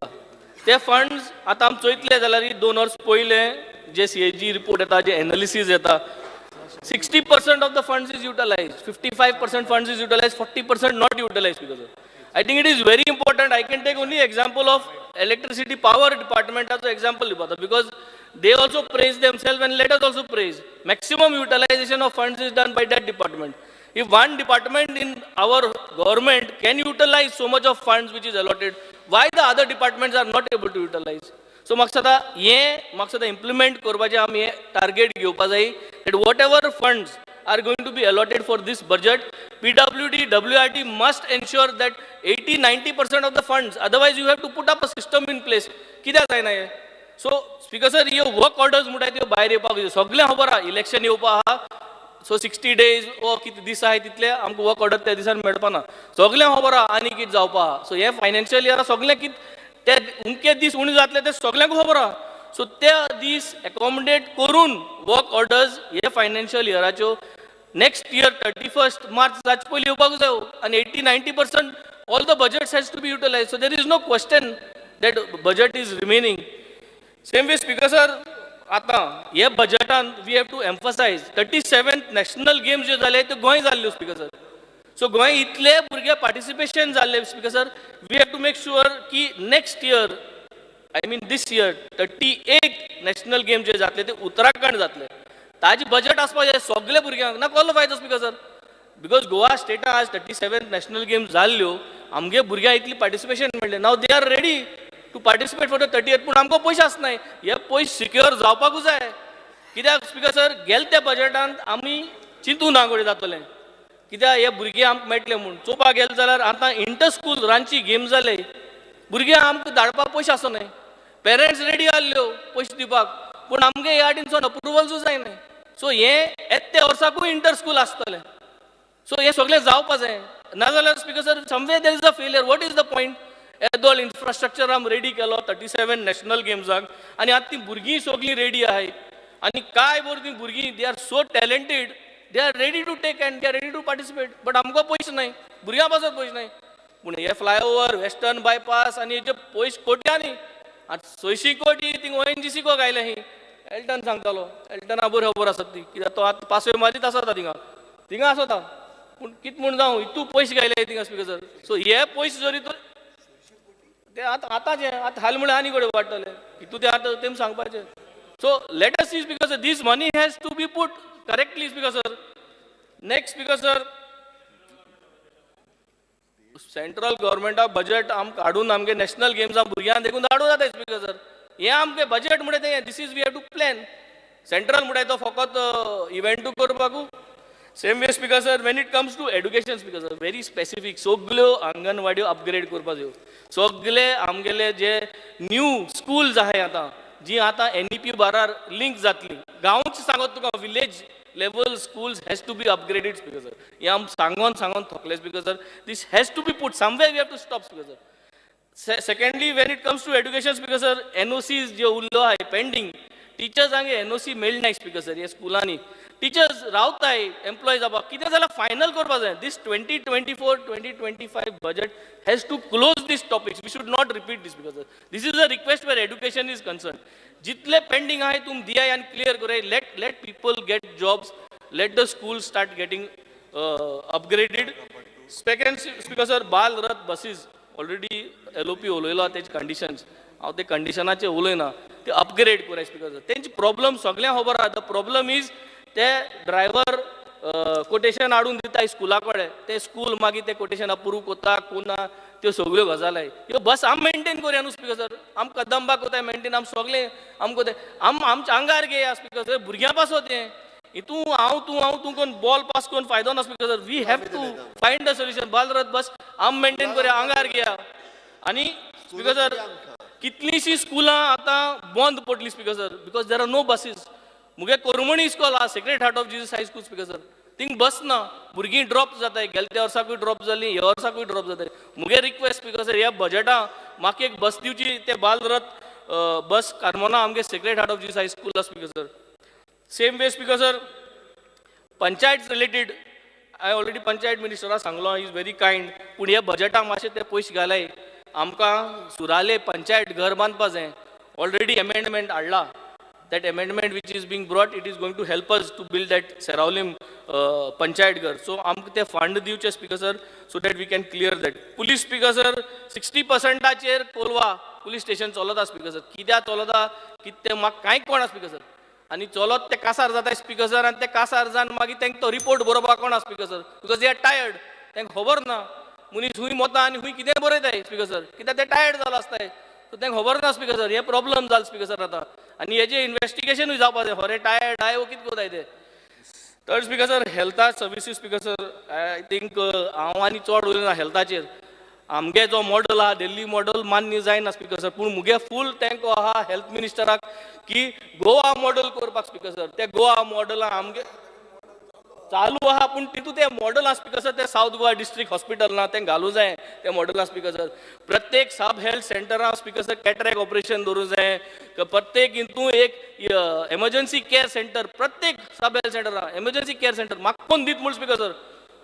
ते फंड्स आतां आमी चोयतले जाल्यार 2 वर्स पयले जे CAG रिपोर्ट येता जे एनालिसीस येता 60% of the funds is utilized, 55% funds is utilized, 40% not utilized because of. I think it is very important. I can take only example of electricity power department as an example because they also praise themselves and let us also praise. Maximum utilization of funds is done by that department. If one department in our government can utilize so much of funds which is allotted, why the other departments are not able to utilize? So maksada implement korbache आमी target घेवपा जाय that whatever funds are going to be allotted for this budget, PWD, WRT must ensure that 80-90% of the funds, otherwise you have to put up a system in place. कित्याक जायना हे? So speaker sir, ये work orders मुटाय त्यो भायर येवपाक जाय सगळें खबर आहा इलेक्शन येवपा आहा सो 60 days ओ कितें दीस आहाय तितले आमकां वर्क ऑर्डर त्या दिसान मेळपाना सगळें खबर आहा आनी कितें जावपा आहा सो हे फायनान्शियल इयरा सगळें कितें ते उमके दीस उणी जातले ते सगळ्यांक खबर आहा सो त्या दीस एकोमोडेट करून वर्क ऑर्डर्स हे फायनान्शियल इयराच्यो नेक्स्ट इयर 31st मार्च जाचे पयलीं येवपाक जाय आनी 80-90% all the budgets has to be utilise so there is no question that budget is remaining same way speaker sir आतां हे बजेटान we have to emphasise 37th national games ज्यो जाले त्यो गोंय जाल्ल्यो स्पीकर सर सो गोंय इतले भुरगे पार्टिसिपेशन जाल्ले speaker sir we have to make sure की next year I mean this year 38 national game जे जातले ते उत्तराखंड जातले ताजी बजेट आसपाक जाय सगळे भुरग्यांक ना कसलो फायदो स्पीकर सर बिकॉज गोवा स्टेटान आज 37th नॅशनल गेम्स जाल्ल्यो आमगे भुरग्यांक इतली पार्टिसिपेशन मेळ्ळें नाव they are ready to participate for the 38th पूण आमकां पयशे आसनाय हे पयशे सिक्युअर जावपाकूच जाय कित्याक स्पीकर सर गेले त्या बजेटांत आमी चिंतूं ना कडेन जातलें कित्याक हे भुरगे आमकां मेळटले म्हूण चोवपाक गेले जाल्यार आतां इंटर स्कूल रांची गेम जाले भुरग्यांक आमकां धाडपाक पयशे आसनाय पेरंट्स रेडी आसल्यो पयशे दिवपाक पूण आमगे ह्या वाटेनसून अप्रुवल्सूच जायनाय सो हे येत्या वर्साकूय इंटर स्कूल आसतलें सो हे सगळें जावपाक जाय नाजाल्यार speaker sir somewhere there is a failure what is the point येदोळ इन्फ्रास्ट्रक्चर आमी रेडी केलो 37 नॅशनल गेम्साक आनी आतां ती भुरगीं सगळीं रेडी आहाय आनी काय बरो ती भुरगीं they are so talented they are ready to take and they are ready to participate but आमकां पयशे नाय भुरग्यां पासत पयशे नाय पूण हे फ्लायओवर वेस्टर्न बायपास आनी हेचे पयशे कोट्यांनी आतां 600 कोटी थिंग ONGC को गायले ही एल्टन सांगतालो एल्टना बरी खबर आसत ती कित्याक तो आतां पासवे मारीत आसता थिंगा आसता पूण कितें म्हूण जावं इतू पयशे गायले थिंगा स्पीकर सर सो हे पयशे जरी ते आतांचे आतां हाल म्हळ्यार आनी कडेन वाडटले तूं ते आतां तेम सांगपाचें so let us see speaker sir this money has to be put correctly speaker sir next speaker sir central गव्हर्मेंटा बजेट काडून आमगे नॅशनल गेम्सां भुरग्यांक देखून धाडूं जाता स्पीकर सर हे आमगे बजेट म्हणटा तें this is we have to plan central म्हणटा तो फकत इव्हेंटू करपाकू same way speaker sir when it comes to education speaker sir very specific सगल्यो अंगणवाड्यो अपग्रेड करपाक जायो सगळे आमगेले जे न्यू स्कूल्स आहाय आतां जी आतां NEP बारार लिंक जातली गांवच सांगत तुका village level schools has to be upgraded speaker sir हे आम सांगोन थकले speaker sir this has to be put somewhere we have to stop speaker sir secondly when it comes to education speaker sir NOCs जे उरलो आहे pending teachers हांगे NOC मेळ नाय speaker sir हे स्कुलांनी teachers रावताय एम्प्लॉय जावपाक कितें जाल्यार फायनल करपाक जाय this 2024-2025 budget has to close these topics we should not repeat this speaker sir this is a request where education is concerned जितले पेंडिंग आहे तुम दिया आणि क्लियर करे let people get jobs let the school start getting upgraded second speaker sir बाल रथ buses already LOP उलयलो तेज conditions हांव ते कंडिशनाचे उलयना ते अपग्रेड कराय स्पीकर सर तेंची प्रॉब्लम सगळ्यांक खबर आहा द प्रॉब्लम इज ते ड्रायव्हर कोटेशन हाडून दिता स्कुला कडेन ते स्कूल मागीर ते कोटेशन अप्रूव कोता कोना त्यो सगळ्यो गजाल आहाय ह्यो बस आम मेंटेन करूया न्हू स्पीकर सर आम कदंबा कोताय मेंटेन आम सगळे आम कोताय आमच्या आंगार घेया स्पीकर सर भुरग्यां पासो तें हितू हांव कोण बॉल पास करून फायदो ना speaker sir we have to find a solution Balrath bus आम मेंटेन करूया आंगार घेया आनी स्पीकर सर कितलींशीं स्कुलां आतां बंद पडली speaker sir because there are no buses मुगे कोरमणी इस्कॉल आहा Sacred heart of Jesus high school speaker sir थिंग बस ना भुरगीं ड्रॉप जाताय गेल्या वर्साकूय ड्रॉप जाली ह्या वर्साकूय ड्रॉप जाताय मुगे रिक्वेस्ट स्पीकर सर ह्या बजेटा म्हाका एक बस दिवची ते बालरथ बस कार्मोना आमगे sacred heart of Jesus high school speaker sir same way speaker sir panchayat related हांवें ऑलरेडी पंचायत मिनिस्टराक सांगलो इज व्हेरी कायंड पूण ह्या बजेटाक मातशे ते पयशे घालाय आमकां सुराले पंचायत घर बांदपा जाय ऑलरेडी अमेंडमेंट हाडला that amendment which is being brought it is going to help us to build that Saravlim panchayat घर so आमकां ते फंड दिवचे speaker sir so that we can clear that police speaker sir 60% चेर Colva police station चलता speaker sir कित्याक चलता कितें म्हाका कांय कोणा स्पीकर सर आनी चलत ते कासार जाता स्पीकर सर आनी ते कासार जावन मागीर तांकां तो रिपोर्ट बरोवपाक कोणा speaker sir because they are tired तांकां खबर ना मनीस खूंय मोता आनी खूंय कितें बरयताय स्पीकर सर कित्याक ते टायर्ड जाला आसताय सो तांकां खबर ना स्पीकर सर हे प्रॉब्लम जाला स्पीकर सर आतां आनी हेजे इन्वेस्टिगेशनूय जावपाक जाय खरें टायर्ड आय वो कितें कोताय ते थर्ड स्पीकर सर हेल्था services speaker sir I think हांव आनी चड उलयना हेल्थाचेर आमगे जो मॉडल आहा दिल्ली मॉडल मान्य जायना स्पीकर सर पूण मुगे फूल थँक आहा हेल्थ मिनिस्टराक की गोवा मॉडल करपाक स्पीकर सर ते गोवा मॉडला आमगे चालू आहा पूण तितू ते मॉडल आहा स्पीकर सर ते साउथ गोवा डिस्ट्रिक्ट हॉस्पिटल ना ते घालूं जाय ते मॉडल आहा स्पीकर सर प्रत्येक सब हेल्थ सेंटरा स्पीकर सर कॅटरॅक्ट ऑपरेशन दवरूं जाय प्रत्येक हितू एक एमर्जन्सी केअर सेंटर प्रत्येक सब हेल्थ सेंटरा एमर्जन्सी केअर सेंटर म्हाका कोण दीत म्हूण स्पीकर सर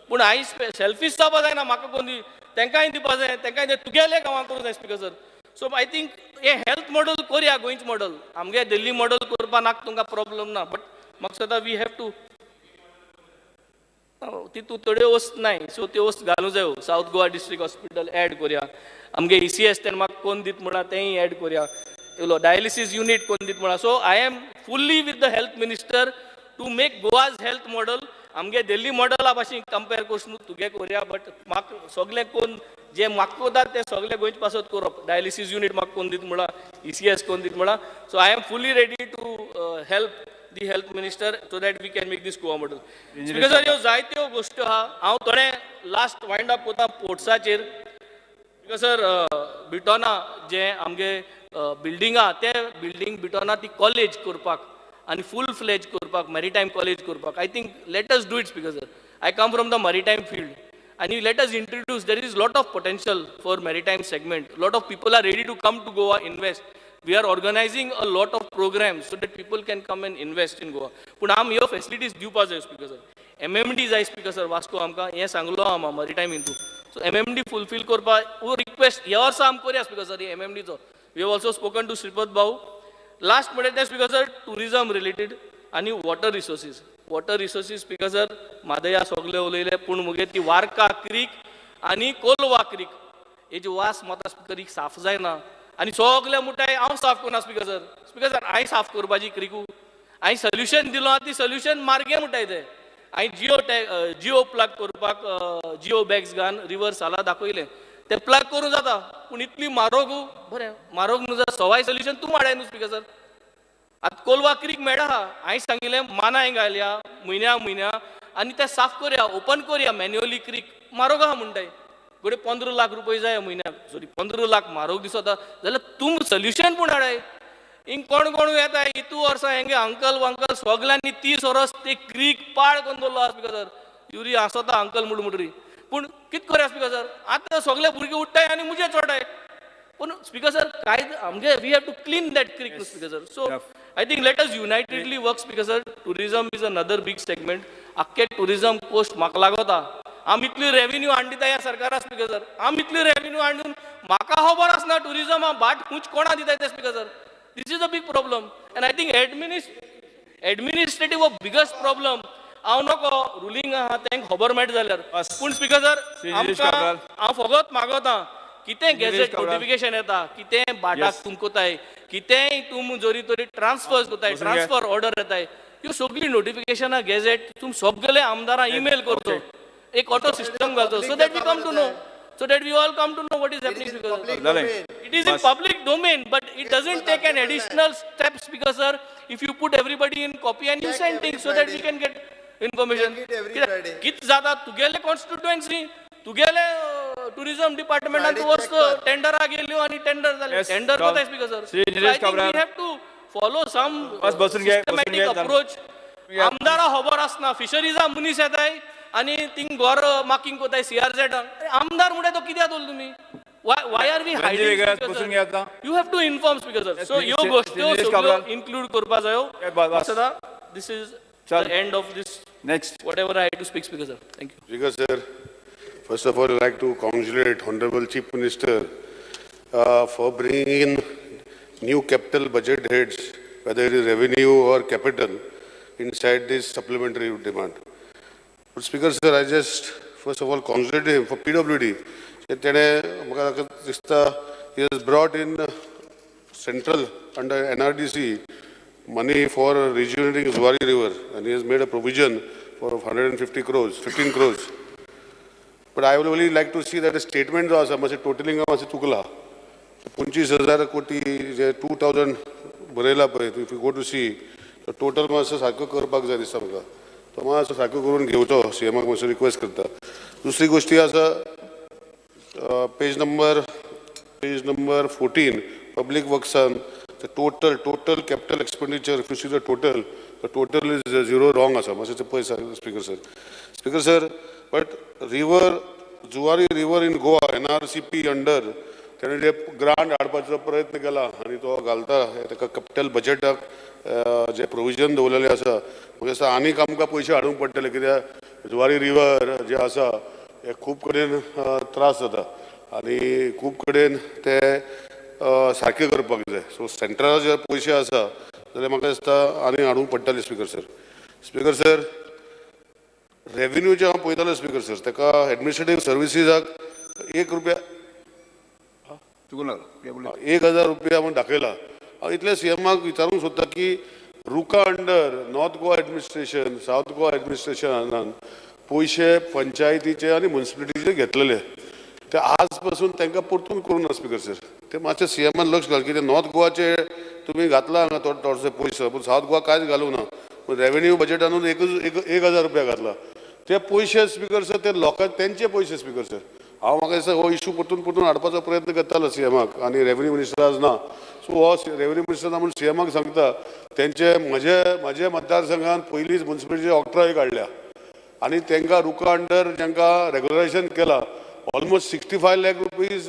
पूण हांवें सेल्फीश जावपा जायना म्हाका कोण दी तांकांय दिवपा जाय तांकांय तुगेले गांवांक करूं जाय speaker sir so I think हे हेल्थ मॉडल करया गोंयच मॉडल आमगे दिल्ली मॉडल करपा नाका तुमकां प्रॉब्लम ना बट म्हाका सदां वी हॅव टू तितू थोड्यो वस्त नाय सो त्यो वस्त घालूं जायो south Goa district hospital add करूया आमगे ECS तेन्ना म्हाका कोण दीत म्हणा तेंय एड करूया येलो डायलिसीस युनिट कोण दीत म्हणा so I am fully with the health minister to make Goa's health model आमगे दिल्ली मॉडला भाशेन कंपेर करसून तुगे करूया बट म्हाका सगळे कोण जे म्हाका कोतात ते सगळे गोंयचे पासत करप डायलिसीस युनिट म्हाका कोण दीत म्हणा ECS कोण दीत म्हणा so I am fully ready to help the health minister so that we can make this Goa model. Because ह्यो जायत्यो गोश्टी आहा हांव थोडे लास्ट वाइंड अप कोता पोर्ट्साचेर बिकॉज सर बिटोना जे आमगे बिल्डिंग आहा ते बिल्डिंग बिटोना ती कॉलेज करपाक आनी फूल फ्लेज करपाक मॅरिटायम कॉलेज करपाक I think let us do it speaker sir I come from the maritime field and let us introduce there is lot of potential for maritime segment lot of people are ready to come to Goa invest we are organizing a lot of programs so that people can come and invest in Goa पण आम ह्यो facilities दिवपा जाय speaker sir MMD जाय speaker sir Vasco आमकां हें सांगलो आम मॅरिटायम हितू सो MMD फुलफील करपाक वो रिक्वेस्ट ह्या वर्सा आम करया स्पीकर सर MMD चो we have also spoken to Shripad Bhau last म्हणटा ते स्पीकर सर टुरिजम रिलेटेड आनी वॉटर रिसोर्सीस स्पीकर सर म्हादया सगळे उलयले पूण मुगे ती वार्का क्रीक आनी कोलवा क्रीक हेजी वास मतां स्पिकरीक साफ जायना आनी सगळे मुठाय हांव साफ करना स्पिकर सर हांवें साफ करपाची क्रिकू हांवें सोल्युशन दिलो ती सोल्युशन मार्गे मुठाय ते हांवें जिओ प्लग करपाक जिओ बॅग्स घान रिवर्स आला दाखयलें ते प्लग करूं जाता पूण इतली म्हारग बरें म्हारग न्हू जाल्यार सवाय सोल्युशन तूं हाडाय न्हू स्पिकर सर आतां कोलवा क्रीक मेळा हांवें सांगिल्लें मानाय घालया म्हयन्या आनी ते साफ करया ओपन करया मॅन्युअली क्रीक म्हारग आहा म्हणटाय घोडे 15 लाख रुपये जाय म्हयन्याक सॉरी 15 लाख म्हारग दिसता जाल्यार तूं सोल्युशन पूण हाडाय हिंग कोण येता इतू वर्सां हेंगे अंकल वंकल सगळ्यांनी 30 वर्स ते क्रीक पाड करून दवरलो आहा स्पिकर सर युरी आसता अंकल म्हणटरी पूण कित करया स्पिकर सर आतां सगळे भुरगे उठ्ठाय आनी मुजे चोटाय पूण स्पिकर सर काय आमगे we have to clean that creek speaker sir so I think let us unitedly work speaker sir tourism is another big segment आख्खे टुरिजम कोस्ट म्हाका लागता आम इतली रेव्हेन्यू हाड दिता ह्या सरकारा स्पिकर सर आम इतली रेव्हेन्यू हाडून म्हाका खबर आसना टुरिजमा बाट खूंच कोणा दिताय ते speaker sir this is a big problem and I think administrative biggest problem हांव नको रुलींग आहा तेंक खबर मेळटा जाल्यार पूण स्पिकर सर हांव फकत मागता कितें गॅजेट नोटिफिकेशन येता कितें बाटाक तुमकोताय कितेंय तुम जोरी तोरी ट्रान्सफर कोताय ट्रान्सफर ऑर्डर येताय ह्यो सगळी नोटिफिकेशनां गॅजेट तुम सगळे आमदारां ईमेल करचो एक ऑटो सिस्टम घालचो so that we come to know so that we all come to know what is happening because it is in public domain but it doesn't take an additional steps because sir if you put everybody in copy and you send things so that we can get information kit zada tugele constituency tugele tourism department and was tender a gelyo ani tender zale tender kota speaker sir so I think we have to follow some systematic approach amdara hobar asna fisheries a munis yetai आणि thing गोर marking कोताय CRZ आमदार म्हणटा तो कित्याक दवरलो तुमी why are we hiding you have to inform speaker sir so ह्यो गोष्टी सगळ्यो include करपा जायो this is the end of this next whatever I had to speak speaker sir thank you speaker sir first of all I'd like to congratulate honorable chief minister for bringing in new capital budget heads whether it is revenue or capital inside this supplementary demand. But Speaker sir, I just first of all congratulate him for PWD. He has brought in central under NRDC money for rejuvenating Zuari River and he has made a provision for 150 crores, 15 crores. But I would really like to see that a statement was totaling tukla. 25,000 koti 2,000 barela pai. If you go to see the total was sarko करपाक जाय दिसता म्हाका. तो मात असो सारको करून घेवचो सीएमाक मातसो रिक्वेस्ट करता दुसरी गोष्टी आसा पेज नंबर 14 पब्लीक वर्क्सान total capital expenditure if you see the total is zero wrong आसा मातशें ते पळय speaker sir but river Zuari river in Goa NRCP under तेणें जे ग्रांट हाडपाचो प्रयत्न केला आनी तो घालता ताका कॅपिटल बजेटाक जे प्रोविजन दवरलेले आसा म्हाका दिसता आनीक आमकां पयशे हाडूंक पडटले कित्याक जुवारी रिवर जे आसा हे खूब कडेन त्रास जाता आनी खूब कडेन ते सारके करपाक जाय सो सेंट्रल जे पयशे आसा जाल्यार म्हाका दिसता आनी हाडूंक पडटले स्पीकर सर रेव्हेन्यू जे हांव पळयतालो स्पीकर सर ताका एडमिनिस्ट्रेटीव सर्विसीसाक 1 रुपया 1,000 रुपया म्हणून दाखयला हांव इतले सीएमाक विचारूंक सोदता की रुका under north Goa administration south Goa एडमिनिस्ट्रेशनान पयशे पंचायतीचे आनी म्युनिसिपालिटीचे घेतलेले ते आज पासून तांकां परतून करूं ना स्पीकर सर ते मातशें सीएमान लक्ष घाल कित्याक नॉर्थ गोवाचे तुमी घातला हांगा थोडेसे पयशे पूण साउथ गोवा कांयच घालूंक ना पूण रेव्हेन्यू बजेटानूच 1,000 रुपया घातला ते पयशे स्पीकर सर ते लोकांक तेंचे पयशे स्पीकर सर हांव म्हाका दिसता हो इशू परतून हाडपाचो प्रयत्न करतालो सीएमाक आनी रेव्हेन्यू मिनिस्टर आज ना सो हो रेव्हेन्यू मिनिस्टर ना म्हणून सीएमाक सांगता तेंचे म्हजे मतदारसंघान पयलींच म्युनिसिपालिटीचे ऑक्ट्राय काडल्या आनी तांकां रुका अंडर जांकां रेग्युलरायझेशन केलां ऑलमोस्ट 65 लाख रुपीज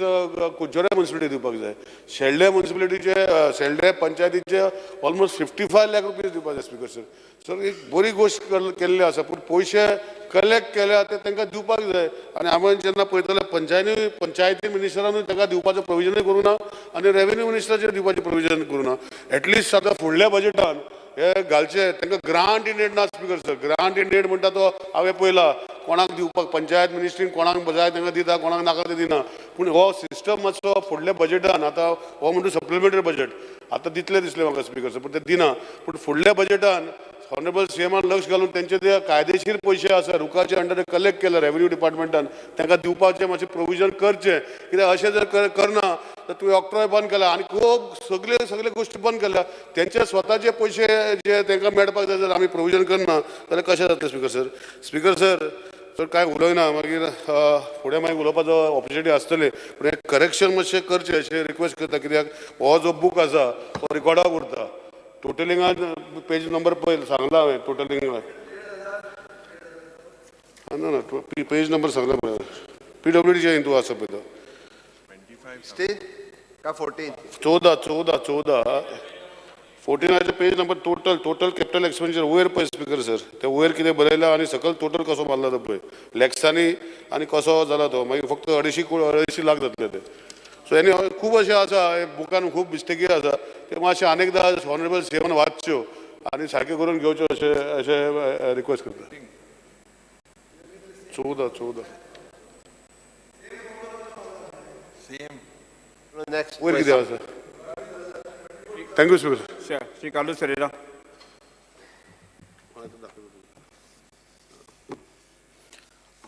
कुज्जोऱ्या म्युनिसिपालिटी दिवपाक जाय शेल्डे म्युनिसिपालिटीचे शेल्डे पंचायतीचे ऑलमोस्ट 55 लाख रुपीज दिवपाक जाय स्पीकर सर एक बरी गोष्ट केल्ली आसा पूण पयशे कलेक्ट केल्या ते तांकां दिवपाक जाय आनी हांवें जेन्ना पळयताले पंचायती मिनिस्टरानूय तांकां दिवपाचो प्रोविजनूय करूं ना आनी रेव्हेन्यू मिनिस्टराचेर दिवपाचें प्रोविजन करूं ना एटलिस्ट आतां फुडल्या बजेटान हे घालचे तांकां ग्रांट इन एड ना speaker sir. Grant in aid म्हणटा तो हांवें पळयला कोणाक दिवपाक पंचायत मिनिस्ट्रीन कोणाक जाय तांकां दिता कोणाक नाका ते दिना. पूण हो सिस्टम मातसो फुडल्या बजेटान आतां हो म्हणटा सप्लिमेंटरी बजेट आतां दितले दिसले म्हाका स्पीकर सर पूण ते दिना. पूण फुडल्या बजेटान ऑनरेबल सीएमान लक्ष घालून त्यांचे जे कायदेशीर पैसे आसा रुखाचे अंडर कलेक्ट केले रेव्हेन्यू डिपार्टमेंटान तांकां दिवपाचें मातशें प्रोविजन करचें. कित्याक अशें जर करना तर तुवें ऑक्ट्रॉय बंद केला आनी खूब सगळे गोश्टी बंद केल्या. त्यांचे स्वताचे पैसे जे तांकां मेळपाक जाय जर आमी प्रोविजन करना जाल्यार कशें जातलें स्पीकर सर. स्पीकर सर चड कांय उलयना मागीर फुडें मागीर उलोवपाचो ऑपॉर्च्युनिटी आसतली पूण हें करेक्शन मातशें करचें अशें रिक्वेस्ट करता. कित्याक हो जो बूक आसा तो रिकॉर्डाक उरता. टोटलिंगान पेज नंबर पळय सांगला हांवें टोटलिंगान ना पेज नंबर सांगला पळय PWDच्या हितून आसा पळय तो 14 page number total capital expenditure वयर पळय स्पीकर सर. ते वयर कितें बरयला आनी सकयल टोटल कसो मारला तो पळय लॅक्सांनी आनी कसो जाला तो मागीर फक्त 250 लाख जातले ते. सो एनी खूब अशें आसा बुकान खूब मिस्टेकी आसा ते मातशें अनेकदां ऑनरेबल सीएमान वाचच्यो आनी सारके करून घेवच्यो अशें रिक्वेस्ट करता. 14 वयर कितें आसा. Thank you speaker. Shri Carlos Ferreira.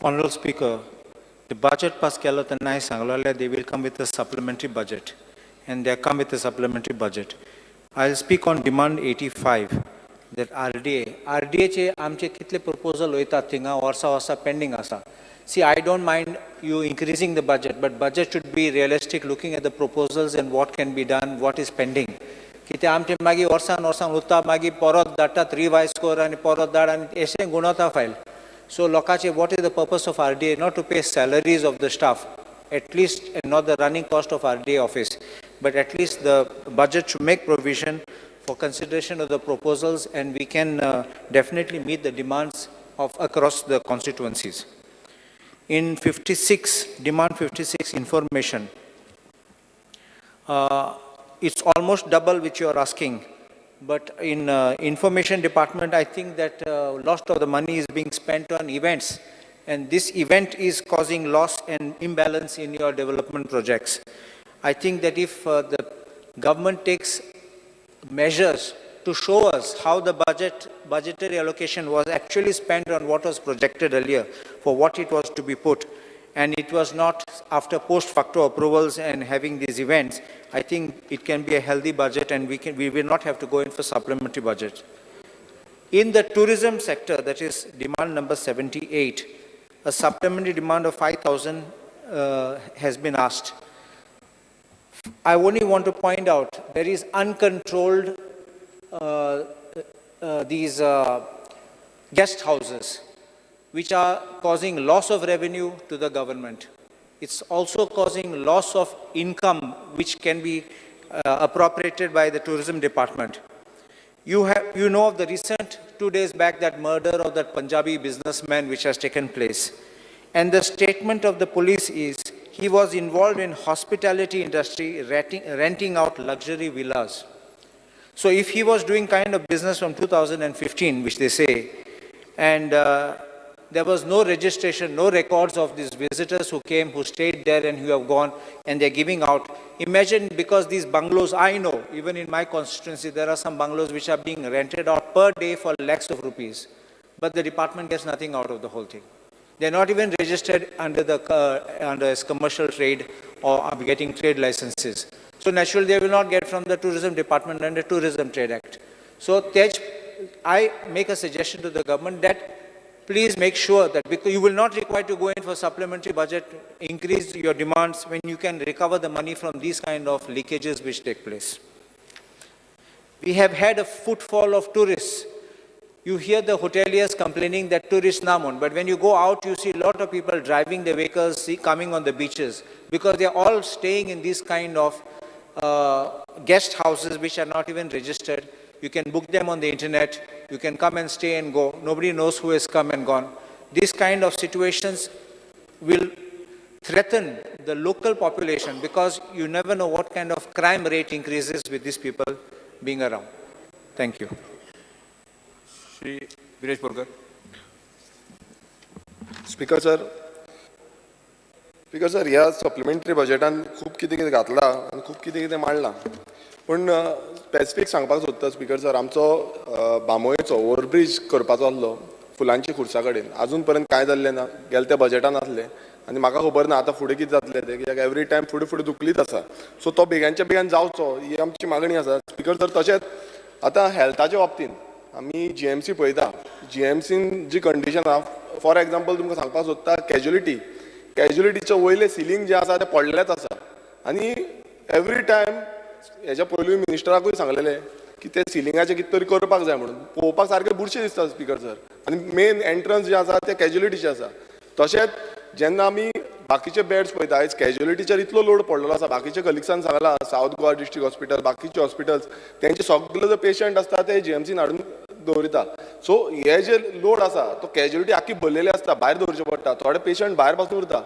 Honorable Speaker, the budget pass केलो तेन्ना हांवें सांगलेलें they will come with a supplementary budget and they come with a supplementary budget. I'll speak on demand 85 that RDA चे आमचे कितले proposal वयतात थिंगा वर्सा pending आसा. See, I don't mind you increasing the budget, but budget should be realistic, looking at the proposals and what can be done, what is pending. कित्याक आमचे मागीर वर्सान उरता मागीर परत धाडटात रिवायज कर आनी परत धाड आनी अशें गुणवता file. So, lokache, what is the purpose of RDA? Not to pay salaries of the staff, at least, and not the running cost of RDA office, but at least the budget should make provision for consideration of the proposals, and we can definitely meet the demands of across the constituencies. In 56, demand 56 information, it's almost double which you are asking. But in information department, I think that lot of the money is being spent on events, and this event is causing loss and imbalance in your development projects. I think that if the government takes measures to show us how the budgetary allocation was actually spent on what was projected earlier for what it was to be put, and it was not after post facto approvals and having these events, I think it can be a healthy budget and we will not have to go in for supplementary budget. In the tourism sector, that is demand number 78, a supplementary demand of 5,000 has been asked. I only want to point out there is uncontrolled these guest houses, which are causing loss of revenue to the government. It's also causing loss of income, which can be appropriated by the tourism department. You know of the recent 2 days back that murder of that Punjabi businessman which has taken place. And the statement of the police is he was involved in hospitality industry, renting out luxury villas. So if he was doing kind of business from 2015, which they say, and there was no registration, no records of these visitors who came, who stayed there and who have gone, and they're giving out. Imagine, because these bungalows, I know, even in my constituency, there are some bungalows which are being rented out per day for lakhs of rupees. But the department gets nothing out of the whole thing. They're not even registered under as commercial trade or are getting trade licenses. So naturally, they will not get from the tourism department under Tourism Trade Act. So Tej, I make a suggestion to the government that please make sure that, because you will not require to go in for supplementary budget, increase your demands when you can recover the money from these kind of leakages which take place. We have had a footfall of tourists. You hear the hoteliers complaining that tourists namun, but when you go out, you see a lot of people driving their vehicles, coming on the beaches, because they are all staying in these kind of guest houses which are not even registered. You can book them on the internet. You can come and stay and go. Nobody knows who has come and gone. These kind of situations will threaten the local population because you never know what kind of crime rate increases with these people being around. Thank you. Shri Viresh Borkar. Speaker sir, ह्या supplementary बजेटान खूब कितें कितें घातलां आनी खूब कितें कितें मांडलां, पूण स्पेसिफीक सांगपाक सोदता स्पीकर सर, आमचो बांबोळेचो ओवरब्रीज करपाचो आसलो फुलांची खुर्सा कडेन, आजून पर्यंत कांय जाल्लें ना. गेल्या त्या बजेटान आसलें आनी म्हाका खबर ना आतां फुडें कितें जातलें तें, कित्याक एवरी टायम फुडें फुडें दुखलीत आसा. सो तो बेगानच्या बेगान जावचो ही आमची मागणी आसा. स्पीकर सर, तशेंच आतां हेल्थाच्या बाबतींत आमी GMC पळयता, GMCन जी कंडिशन आहा, फॉर एग्जाम्पल तुमकां सांगपाक सोदता, कॅज्युलिटीचे वयले सिलींग जे आसा ते पडलेलेच आसा. आनी एवरी टायम हेच्या पयलीं मिनिस्टराकूय सांगलेलें की ते सिलिंगाचे कितें तरी करपाक जाय म्हणून. पळोवपाक सारकें बुरशें दिसता स्पीकर सर. आनी मेन एंट्रन्स जे आसा ते कॅज्युलिटीचे आसा. तशेंच जेन्ना आमी बाकीचे बेड्स पळयता, आयज कॅज्युलिटीचेर इतलो लोड पडलेलो आसा. बाकीच्या कलिग्सान सांगलां सावथ गोवा डिस्ट्रिक्ट हॉस्पिटल, बाकीचे हॉस्पिटल्स, तेंचे सगळे जो पेशंट आसता ते GMCन हाडून दवरिता. सो हे जे लोड आसा तो कॅज्युलिटी आख्खी भरलेली आसता, भायर दवरचें पडटा. थोडे पेशंट भायर पासून उरता.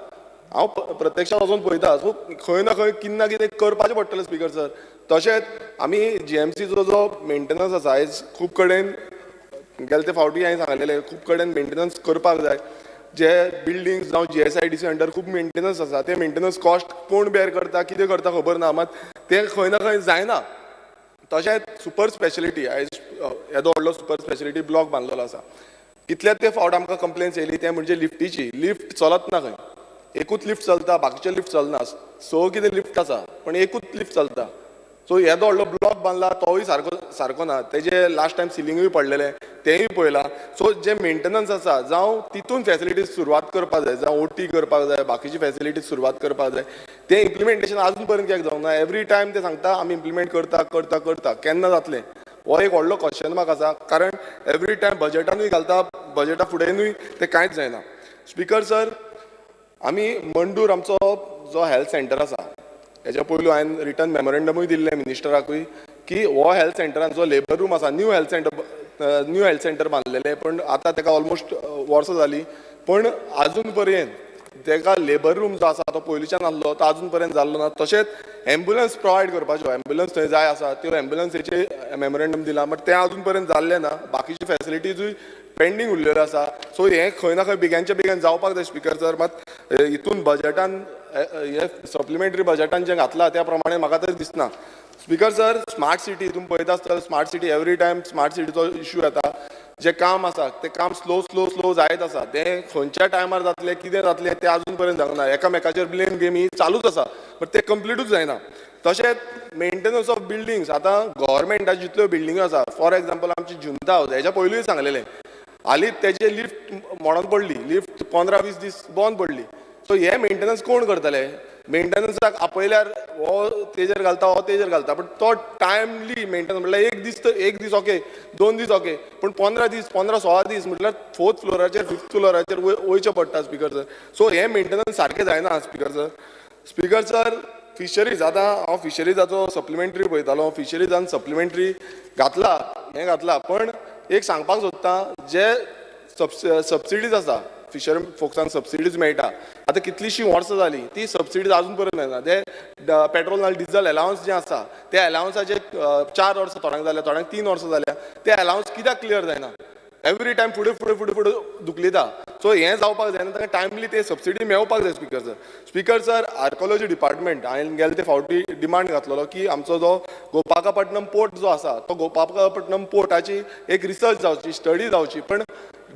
हांव प्रत्यक्षांत वचून पळयता. सो खंय ना खंय कितें ना कितें करपाचें पडटलें स्पीकर सर. तशेंच आमी GMCचो जो मेंटेनन्स आसा, आयज खूब कडेन गेले ते फावटी हांवें सांगलेलें, खूब कडेन मेंटेनन्स करपाक जाय. जे बिल्डिंग्स जावं GSIDC अंडर खूब मेंटेनन्स आसा, ते मेंटेनन्स कॉस्ट कोण बेर करता, कितें करता खबर ना, मात तें खंय ना खंय जायना. तशेंच सुपर स्पेशलिटी, आयज येदो व्हडलो सुपर स्पेशलिटी ब्लॉक बांदलेलो आसा. कितलेच ते फावट आमकां कंप्लेन्स येयली, ते म्हणजे लिफ्टीची. लिफ्ट चलत ना खंय, एकूच लिफ्ट चलता, बाकीचे लिफ्ट चलना. कितें लिफ्ट आसा पण एकूच लिफ्ट चलता. सो येदो व्हडलो ब्लॉक बांदला तोय सारको ना. तेजे लास्ट टायम सिलिंगूय पडलेलें तेंय पळयलां. सो जे मेंटेनन्स आसा, जावं तितून फॅसिलिटीज सुरवात करपाक जाय, जावं OT करपाक जाय, बाकीची फॅसिलिटीज सुरवात करपाक जाय, तें इम्प्लिमेंटेशन आजून पर्यंत कित्याक जावंक ना. एवरी टायम ते सांगता आमी इम्प्लिमेंट करता, केन्ना जातलें हो एक व्हडलो क्वेश्चन मार्क आसा. कारण एवरी टायम बजेटानूय घालता, बजेटा फुडेंनूय तें कांयच जायना. स्पीकर सर, आमी मंडूर आमचो जो हेल्थ सेंटर आसा, हेच्या पयलू हांवें रिटर्न मेमोरेंडमूय दिल्लें मिनिस्टराकूय की हो हेल्थ सेंटरान जो लेबर रूम आसा, न्यू हेल्थ सेंटर बांदलेलें, पण आतां ताका ऑलमोस्ट वर्सां जालीं, पण आजून पर्यंत ताका लेबर रूम जो आसा तो पयलींच्यान आसलो तो आजून पर्यंत जाल्लो ना. तशेंच एम्ब्युलन्स प्रोवायड करपाच्यो, एम्ब्युलन्स थंय जाय आसा, त्यो एम्ब्युलन्सीचे मेमोरेंडम दिला, बट तें आजून पर्यंत जाल्लें ना. बाकीची फॅसिलिटीजूय पेंडींग उरलेल्यो आसा. सो हें खंय ना खंय बेगानच्या बेगान जावपाक जाय स्पीकर सर. मात हितून बजेटान हे सप्लिमेंटरी बजेटान जें घातलां त्या प्रमाणे म्हाका तर दिसना. स्पीकर सर, स्मार्ट सिटी तुमी पळयता आसतना smart city every time smart सिटीचो इश्यू येता. जे काम आसा तें काम स्लो जायत आसा. तें खंयच्या टायमार जातलें, कितें जातलें तें आजून पर्यंत जावना. एकामेकाचेर ब्लेम गेम ही चालूच आसा, बट तें कंप्लीटूच जायना. तशेंच मेंटेनन्स ऑफ बिल्डिंग्स, आतां गव्हर्मेंटाच्यो जितल्यो बिल्डिंग्यो आसा, फॉर एग्जाम्पल आमची जुंता हावस, हेच्या पयलींय सांगलेलें, हालींच तेजे लिफ्ट मोडोन पडली, लिफ्ट 15-20 दीस बंद पडली. सो हे मेंटेनन्स कोण करतले? मेंटेनन्साक आपयल्यार हो तेजेर घालता, हो तेजेर घालता, बट तो टायमली मेंटेनन्स म्हटल्यार एक दीस ओके, 2 दीस ओके, पण 15 दीस, 15-16 दीस म्हटल्यार 4th फ्लोराचेर 5th फ्लोराचेर वयचें पडटा स्पीकर सर. सो हे मेंटेनन्स सारकें जायना speaker sir. Speaker sir, fisheries, आतां हांव फिशरीजाचो सप्लिमेंटरी पळयतालो, फिशरीजान सप्लिमेंटरी घातला, पण एक सांगपाक सोदता, जे सबसिडीज आसा, फिशर फोक्सांक सबसिडीज मेळटा, आतां कितलींशीं वर्सां जालीं ती सबसिडीज आजून पर्यंत मेळना. ते पेट्रोल नाल्यार डिझल अलावन्स जे आसा त्या अलावन्साचे 4 वर्सां थोड्यांक जाल्या, थोड्यांक 3 वर्सां जाल्या, ते अलावन्स कित्याक क्लियर जायना? एवरी टायम फुडें दुखलिता. सो हें जावपाक जायना, ताका टायमली ते सबसिडी मेळपाक जाय speaker sir. Speaker sir, archaeology department हांवें गेले ते फावटी डिमांड घातलेलो की आमचो जो गोपाकापट्टणम पोर्ट जो आसा, तो गोपाकापट्टणम पोर्टाची एक रिसर्च जावची, स्टडी जावची, पण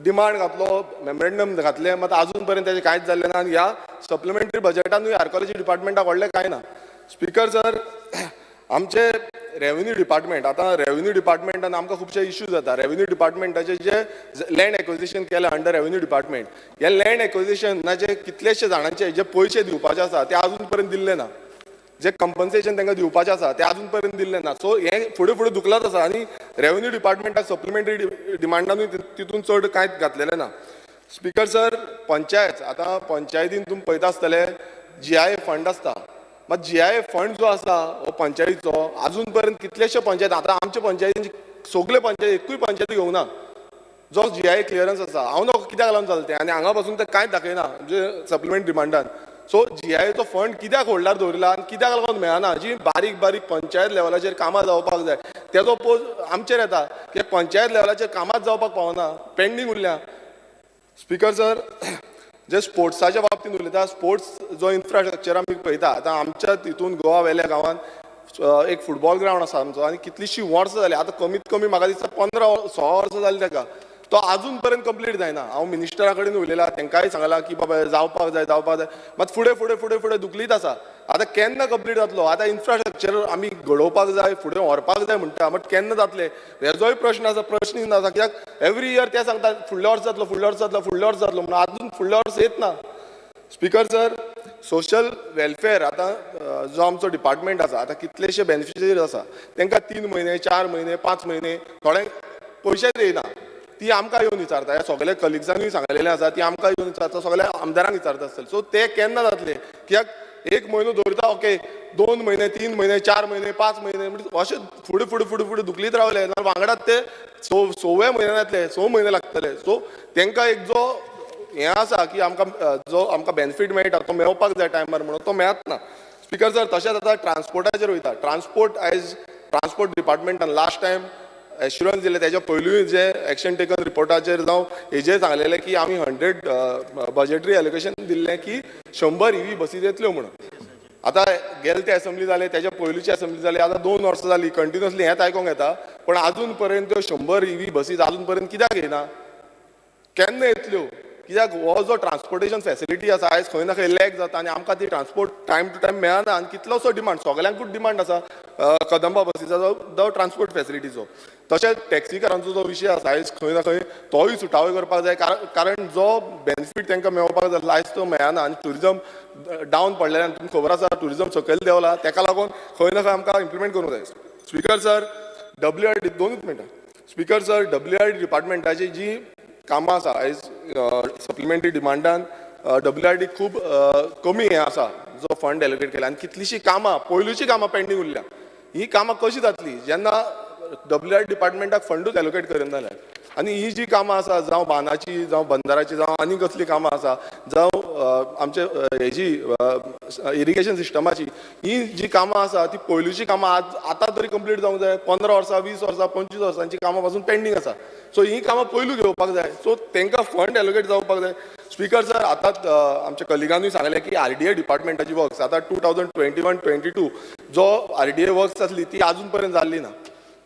डिमांड घातलो, मेमोरेंडम घातले, मात आजून पर्यंत तेजें कांयच जाल्लें ना. आनी ह्या सप्लिमेंटरी बजेटानूय आर्कोलॉजी डिपार्टमेंटाक व्हडलें कांय ना. स्पीकर सर, आमचे रेव्हेन्यू डिपार्टमेंट, आतां रेव्हेन्यू डिपार्टमेंटान आमकां खुबशे इश्यूज जाता. रेव्हेन्यू डिपार्टमेंटाचे जे लँड एक्विजिशन केल्या अंडर रेव्हेन्यू डिपार्टमेंट, हे लँड एक्विजिशनाचे कितलेशे जाणांचे जे पयशे दिवपाचे आसा ते आजून पर्यंत दिल्ले ना. जे कंपन्सेशन तांकां दिवपाचें आसा ते आजून पर्यंत दिल्लें ना. सो हें फुडें दुखलाच आसा. आनी रेव्हेन्यू डिपार्टमेंटाक सप्लिमेंटरी डिमांडानूय तितून चड कांयच घातलेलें ना. स्पीकर सर, पंचायत, आतां पंचायतीन तुमी पळयता आसतले GIA फंड आसता, मात GIA फंड जो आसा हो पंचायतीचो आजून पर्यंत कितलेशे पंचायत, आतां आमचे पंचायतीन सगळे पंचायत एकूय पंचायती घेवंक ना जो GIA क्लियरन्स आसा. हांव नको कित्याक लागून जालें तें, आनी हांगा पासून तें कांयच दाखयना म्हणजे सप्लिमेंट डिमांडान. सो GIAचो फंड कित्याक होल्डार दवरला आनी कित्याक लागून मेळना? जी बारीक बारीक पंचायत लेवलाचेर कामां जावपाक जाय तेजो पोज आमचेर येता की पंचायत लेवलाचेर कामांच जावपाक पावना, पेंडींग उरल्या. स्पीकर सर, जे स्पोर्ट्साच्या बाबतींत उलयता, स्पोर्ट्स जो इन्फ्रास्ट्रक्चर आमी पळयता, आतां आमच्या तितून गोवा वेल्या गांवांत एक फुटबॉल ग्रावंड आसा आमचो आनी कितलींशीं वर्सां जालीं, आतां कमीत कमी म्हाका दिसता 15-16 वर्सां जालीं ताका. तो अजून पर्यंत कंप्लीट जायना. हांव मिनिस्टरा कडेन उलयलां, तांकांय सांगलां की बाबा जावपाक जाय मात फुडें फुडें फुडें फुडें दुखलीत आसा. आतां केन्ना कंप्लीट जातलो? आतां इन्फ्रास्ट्रक्चर आमी घडोवपाक जाय, फुडें व्हरपाक जाय म्हणटा, बट केन्ना जातले? हेजोय प्रश्न आसा, प्रश्न आसा. कित्याक एवरी इयर ते सांगतात फुडल्या वर्स जातलो, फुडल्या वर्स जातलो, फुडल्या वर्स जातलो म्हणून अजून फुडल्या वर्स येत ना. स्पीकर सर, सोशल वेलफेअर आतां जो आमचो डिपार्टमेंट आसा, आतां कितलेशे बेनिफिशरीज आसा तांकां 3 म्हयने 4 म्हयने 5 म्हयने थोडे पयशेच येयना. ती आमकां येवन विचारता, ह्या सगळ्या कलिग्सांनी सांगलेलें आसा, ती आमकां येवन विचारता, सगळ्या आमदारांक विचारता आसतले. सो ते केन्ना जातले? कित्याक 1 म्हयनो दवरता, ओके 2 म्हयने 3 म्हयने 4 म्हयने 5 म्हयने म्हणजे अशें फुडें फुडें फुडें फुडें दुखलीत रावले ना, वांगडाच ते 6व्या म्हयन्यान येतले, 6 म्हयने लागतले. सो तांकां एक जो हें आसा की आमकां बेनिफीट मेळटा तो मेळपाक जाय टायमार म्हणून, तो मेळच ना. स्पीकर सर, तशेंच आतां ट्रान्सपोर्टाचेर वयता. ट्रान्सपोर्ट डिपार्टमेंटान लास्ट टायम एश्युरन्स दिले, तेच्या पयलींय जे एक्शन टेकन रिपोर्टाचेर जावं हेजेर सांगलेलें की आमी 100 बजेटरी एलोकेशन दिल्लें की 100 EV बसीज येतल्यो म्हणून. आतां गेले ते असेंब्ली जाले, तेच्या पयलींची असेंब्ली जाली, आतां 2 वर्सां जालीं, कंटिन्युअसली हेंच आयकोंक येता, पण अजून पर्यंत त्यो 100 EV बसीज अजून पर्यंत कित्याक येना? केन्ना येतल्यो? कित्याक हो जो ट्रान्सपोर्टेशन फॅसिलिटी आसा आयज खंय ना खंय लॅक जाता आनी आमकां ती ट्रान्सपोर्ट टायम टू टायम मेळना. आनी कितलोसो डिमांड, सगळ्यांकूच डिमांड आसा कदंबा बसीचो जो ट्रान्सपोर्ट फॅसिलिटीचो. तशेंच टॅक्सीकारांचो जो विशय आसा आयज खंय ना खंय तोय सुटावो करपाक जाय, कारण जो बेनिफीट तांकां मेळपाक जाय आयज तो मेळना. आनी ट्युरिजम डावन पडलेल्यान तुमकां खबर आसा ट्युरिजम सकयल देंवला, ताका लागून खंय ना खंय आमकां इम्प्लिमेंट करूंक जाय. स्पीकर सर, WRD 2 मिनटां. स्पीकर सर, WRD डिपार्टमेंटाची जी कामां आसा आयज सप्लिमेंटरी डिमांडान WRD खूब कमी हें आसा जो फंड एलोकेट केला, आनी कितलींशीं कामां पयलींची कामां पेंडींग उरल्या. ही कामां कशी जातली जेन्ना WRD डिपार्टमेंटाक फंडूच एलोकेट करिना जाल्यार? आनी ही जी कामां आसा, जावं बांदाची, जावं बंदराची, जावं आनी कसली कामां आसा, जावं आमचे हेजी इरिगेशन सिस्टमाची, ही जी कामां आसा ती पयलींची कामां आतां तरी कंप्लीट जावंक जाय. 15 वर्सां 20 वर्सां 25 वर्सांची कामां पासून पेंडींग आसा. सो ही कामां पयलू घेवपाक जाय. सो तांकां फंड एलोकेट जावपाक जाय. स्पीकर सर, आतांच आमच्या कलिगांनी सांगलें की RDA डिपार्टमेंटाची वर्क्स आतां 2021-22 जो RDA वर्क्स आसली ती अजून पर्यंत जाल्ली ना.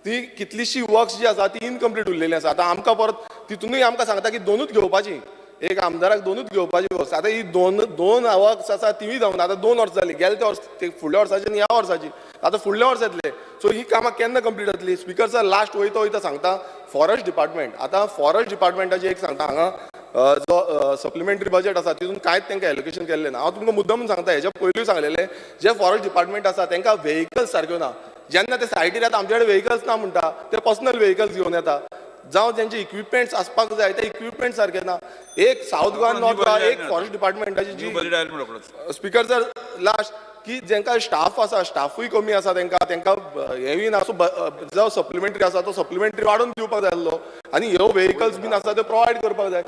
ती कितलीशीं वर्क्स जी आसा ती इनकम्प्लीट उरलेली आसा. आतां आमकां परत तितूनय आमकां सांगता की 2च घेवपाची, एक आमदाराक 2च घेवपाची वर्क्स. आतां ही दोन वर्क्स आसा तीय जावना. आतां 2 वर्सां जालीं, गेले ते फुडल्या वर्साची आनी ह्या वर्साची. आतां फुडल्या वर्स येतले. सो ही कामां केन्ना कंप्लीट जातली? स्पीकर सर, लास्ट वयता वयता सांगता फॉरेस्ट डिपार्टमेंट. आतां फॉरेस्ट डिपार्टमेंटाची एक सांगता, हांगा जो सप्लिमेंटरी बजेट आसा तितून कांयच तांकां एलोकेशन केल्लें ना. हांव तुमकां मुद्दम सांगता, हेच्या पयलीं सांगलेलें जे फॉरेस्ट डिपार्टमेंट आसा तांकां व्हेकल्स सारक्यो ना. जेन्ना ते सायटीर येता आमचे कडेन व्हेकल्स ना म्हणटा, ते पर्सनल व्हेकल्स घेवन येता. जावं तेंचे इक्विपमेंट्स आसपाक जाय ते इक्विपमेंट सारके ना. एक साऊथ गोवा, नॉर्थ गोवा, एक फॉरेस्ट डिपार्टमेंटाची जी स्पीकर सर लास्ट की जेंकां स्टाफ आसा, स्टाफूय कमी आसा, तांकां हेंय ना. सो जो सप्लिमेंटरी आसा तो सप्लिमेंटरी वाडोवन दिवपाक जाय आसलो. आनी ह्यो व्हेकल्स बीन आसा ते प्रोवायड करपाक जाय.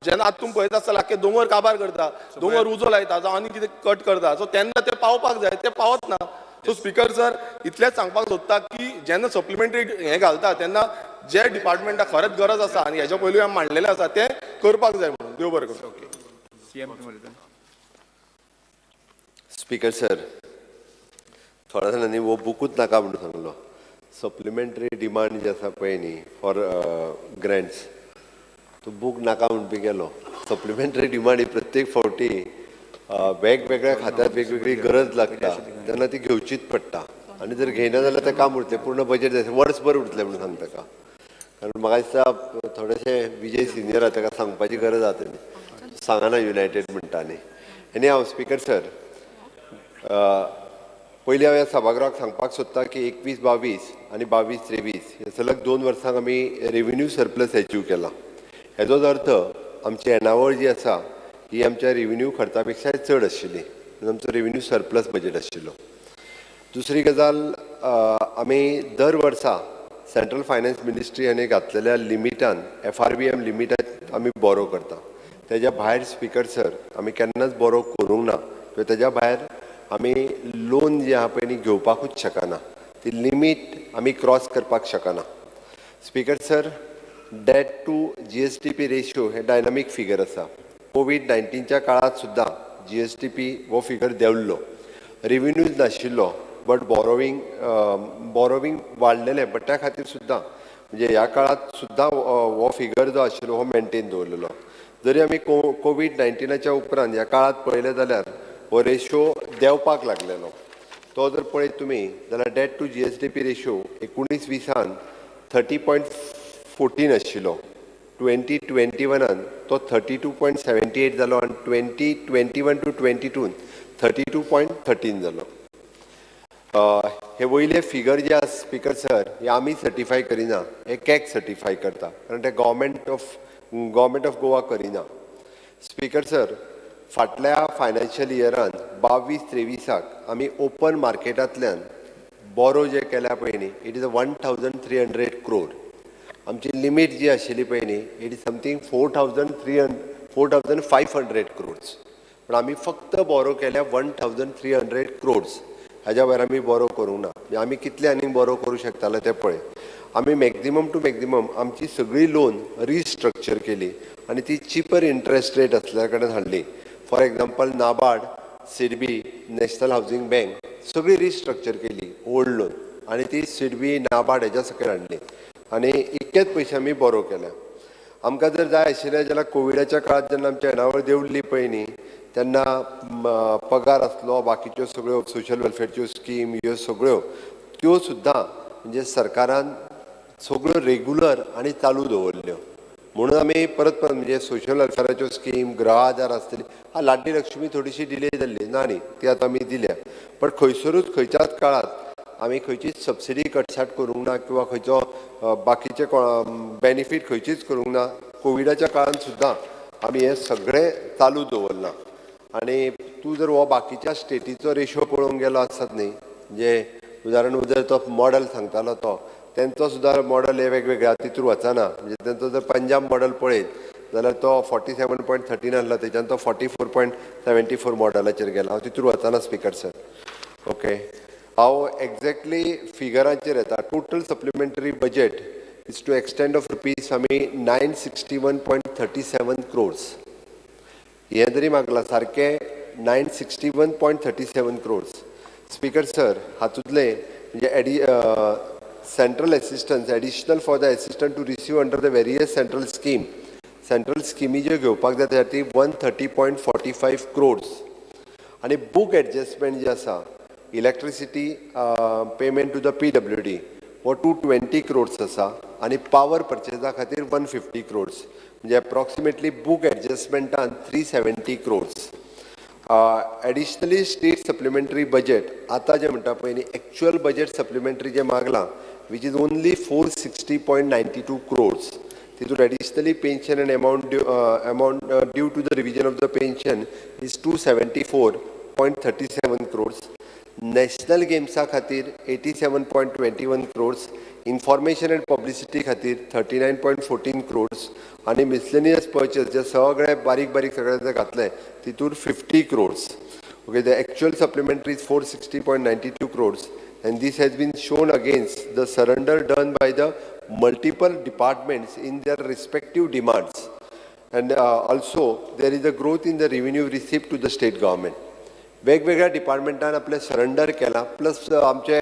जेन्ना आतां तुमी पळयता आसतलें आख्खे दोंगर काबार करता, दोंगर उजो लायता, जावं आनी कितें कट करता, सो तेन्ना ते पावपाक जाय, ते पावत ना. सो स्पीकर सर, इतलेंच सांगपाक सोदता की जेन्ना सप्लिमेंटरी हें घालता तेन्ना जे डिपार्टमेंटाक खरेंच गरज आसा आनी हेच्या पयलीं हांवें मांडलेलें आसा तें करपाक जाय म्हणून. देव बरें करूं. स्पीकर सर, थोड्या जाणांनी हो बुकूच नाका म्हणून सांगलो. सप्लिमेंटरी डिमांड जी आसा पळय न्ही फॉर ग्रँट्स, तो बूक नाका म्हणून बी गेलो. सप्लिमेंटरी डिमांड ही प्रत्येक फावटी वेगवेगळ्या खात्यात वेगवेगळी गरज लागता तेन्ना ती घेवचीच पडटा. आनी जर घेयना जाल्यार तें काम उरतलें, पूर्ण बजेट जाय वर्सभर उरतलें म्हणून सांगता ताका. कारण म्हाका दिसता थोडेशे विजय सिनियर आहा ताका सांगपाची गरज आसा न्ही, सांगना युनायटेड म्हणटा न्ही. आनी हांव स्पीकर सर पयलीं हांव ह्या सभागृहाक सांगपाक सोदता की 21-22 आनी 22-23 हे सलग 2 वर्सांक आमी रेव्हेन्यू सरप्लस अचीव केला. हेजोच अर्थ आमची येणावळ जी आसा ही आमच्या रेव्हेन्यू खर्चा पेक्षा चड आशिल्ली, आमचो रेव्हेन्यू सरप्लस बजेट आशिल्लो. दुसरी गजाल, आमी दर वर्सा सेंट्रल फायनान्स मिनिस्ट्री हांणी घातलेल्या लिमिटान FRBM लिमिटान आमी बोरो करता. तेज्या भायर स्पीकर सर आमी केन्नाच बोरो करूंक ना किंवां तेज्या भायर आमी लोन जे आहा पळय न्ही घेवपाकूच शकना ती लिमीट आमी क्रॉस करपाक शकना speaker sir debt to GSDP ratio हे डायनामीक फिगर आसा कोविड-19च्या काळात सुद्दां GSDP हो फिगर देंवल्लो रेव्हेन्यूज नाशिल्लो बट बॉरोवींग वाडलेलें बट त्या खातीर सुद्दां म्हणजे ह्या काळात सुद्दां हो फिगर जो आशिल्लो हो मेनटेन दवरलेलो जरी आमी कोविड-19च्या उपरांत ह्या काळात पळयलें जाल्यार हो रेशियो देंवपाक लागलेलो तो जर पळयत तुमी जाल्यार डेट टू GSDP रेशियो 19-20 30.14 आशिल्लो 2021 तो 32.78 जालो आनी 2021 to 22 32.13 जालो हे वयले फिगर जे आसा स्पीकर सर हे आमी सर्टिफाय करिना हे कॅग सर्टिफाय करता कारण ते गव्हर्मेंट ऑफ गोवा करिना स्पीकर सर फाटल्या फायनान्शियल इयरान 22-23 आमी ओपन मार्केटांतल्यान बोरो जे केल्या पळय न्ही इट इज 1300 crore आमची लिमीट जी आशिल्ली पळय न्ही इट इज समथींग 4500 crores पण आमी फक्त बोरो केल्या 1300 crores हाज्या भायर आमी बोरो करूंक ना म्हणजे आमी कितले आनीक बोरो करूं शकताले ते पळय आमी मॅक्झिमम टू मॅक्झिमम आमची सगळी लोन रिस्ट्रक्चर केली आनी ती चिपर इंट्रस्ट रेट आसल्या कडेन हाडली for example NABARD SIDBI national housing bank सगळी रिस्ट्रक्चर केली ओल्ड लोन आनी ती सिडबी नाबार्ड हेज्या सकयल हाडली आनी इतकेच पयशे आमी बोरो केल्या आमकां जर जाय आशिल्लें जाल्यार कोविडाच्या काळात जेन्ना आमची येणावळ देंवल्ली पळय न्ही तेन्ना पगार आसलो बाकीच्यो सगळ्यो सोशल वेलफेअरच्यो स्कीम ह्यो सगळ्यो त्यो सुद्दां म्हणजे सरकारान सगळ्यो रेग्युलर आनी चालू दवरल्यो म्हणून आमी परत म्हणजे सोशल वेलफेअराच्यो स्कीम गृह आधार आसतली लाडली लक्ष्मी थोडीशी डिले जाल्ली ना न्ही ती आतां आमी दिल्या पण खंयसरूच खंयच्याच काळात आमी खंयचीच सबसिडी कटसाट करूंक ना किंवा खंयचो बाकीचे बेनिफीट खंयचीच करूंक ना कोविडाच्या काळान सुद्दां आमी हे सगळें चालू दवरलां आनी तूं जर हो बाकीच्या स्टेटीचो रेशियो पळोवंक गेलो आसत न्ही म्हणजे उदाहरण जर तो मॉडल सांगतालो तो तेंचो सुद्दां मॉडल हे वेगवेगळ्या तितूर वचना म्हणजे तेंचो जर पंजाब मॉडल पळयत जाल्यार तो 47.13 आहलो तेच्यान तो 44.74 मॉडलाचेर गेला हांव तितूर वचना स्पीकर सर ओके हांव एक्झॅक्टली फिगरांचेर येता total supplementary budget is to extend of rupees आमी 961.37 crores हे जरी मागला सारके 961.37 crores स्पीकर सर हातूंतले म्हणजे central assistance additional for the assistant to receive under the various central स्किमी ज्यो घेवपाक जाय ती 130.45 crores आनी बूक एडजस्टमेंट जी आसा electricity payment to the PWD वो 220 crores आसा आनी पावर परचेजा खातीर 150 crores म्हणजे अप्रॉक्सिमेटली बूक एडजस्टमेंटान 370 crores additionally state supplementary budget आतां जें म्हणटा पळय न्ही एक्चुअल बजेट सप्लिमेंटरी जें मागलां वीच इज ओनली 460.92 crores तितूर additionally pension and amount due to the revision of the pension is 274.37 crores national गेम्सा खातीर 87.21 crores इन्फॉर्मेशन एंड पब्लिसिटी खातीर 39.14 crores आनी मिसलेनियस पर्चेस जे सगळे बारीक सगळे जे घातले तितूर 50 crores okay the actual supplementary is 460.92 crores and this has been shown against the surrender done by the multiple departments in their respective demands and also there is a growth in the revenue received to the state government वेगवेगळ्या डिपार्टमेंटान आपले surrender केला plus आमचे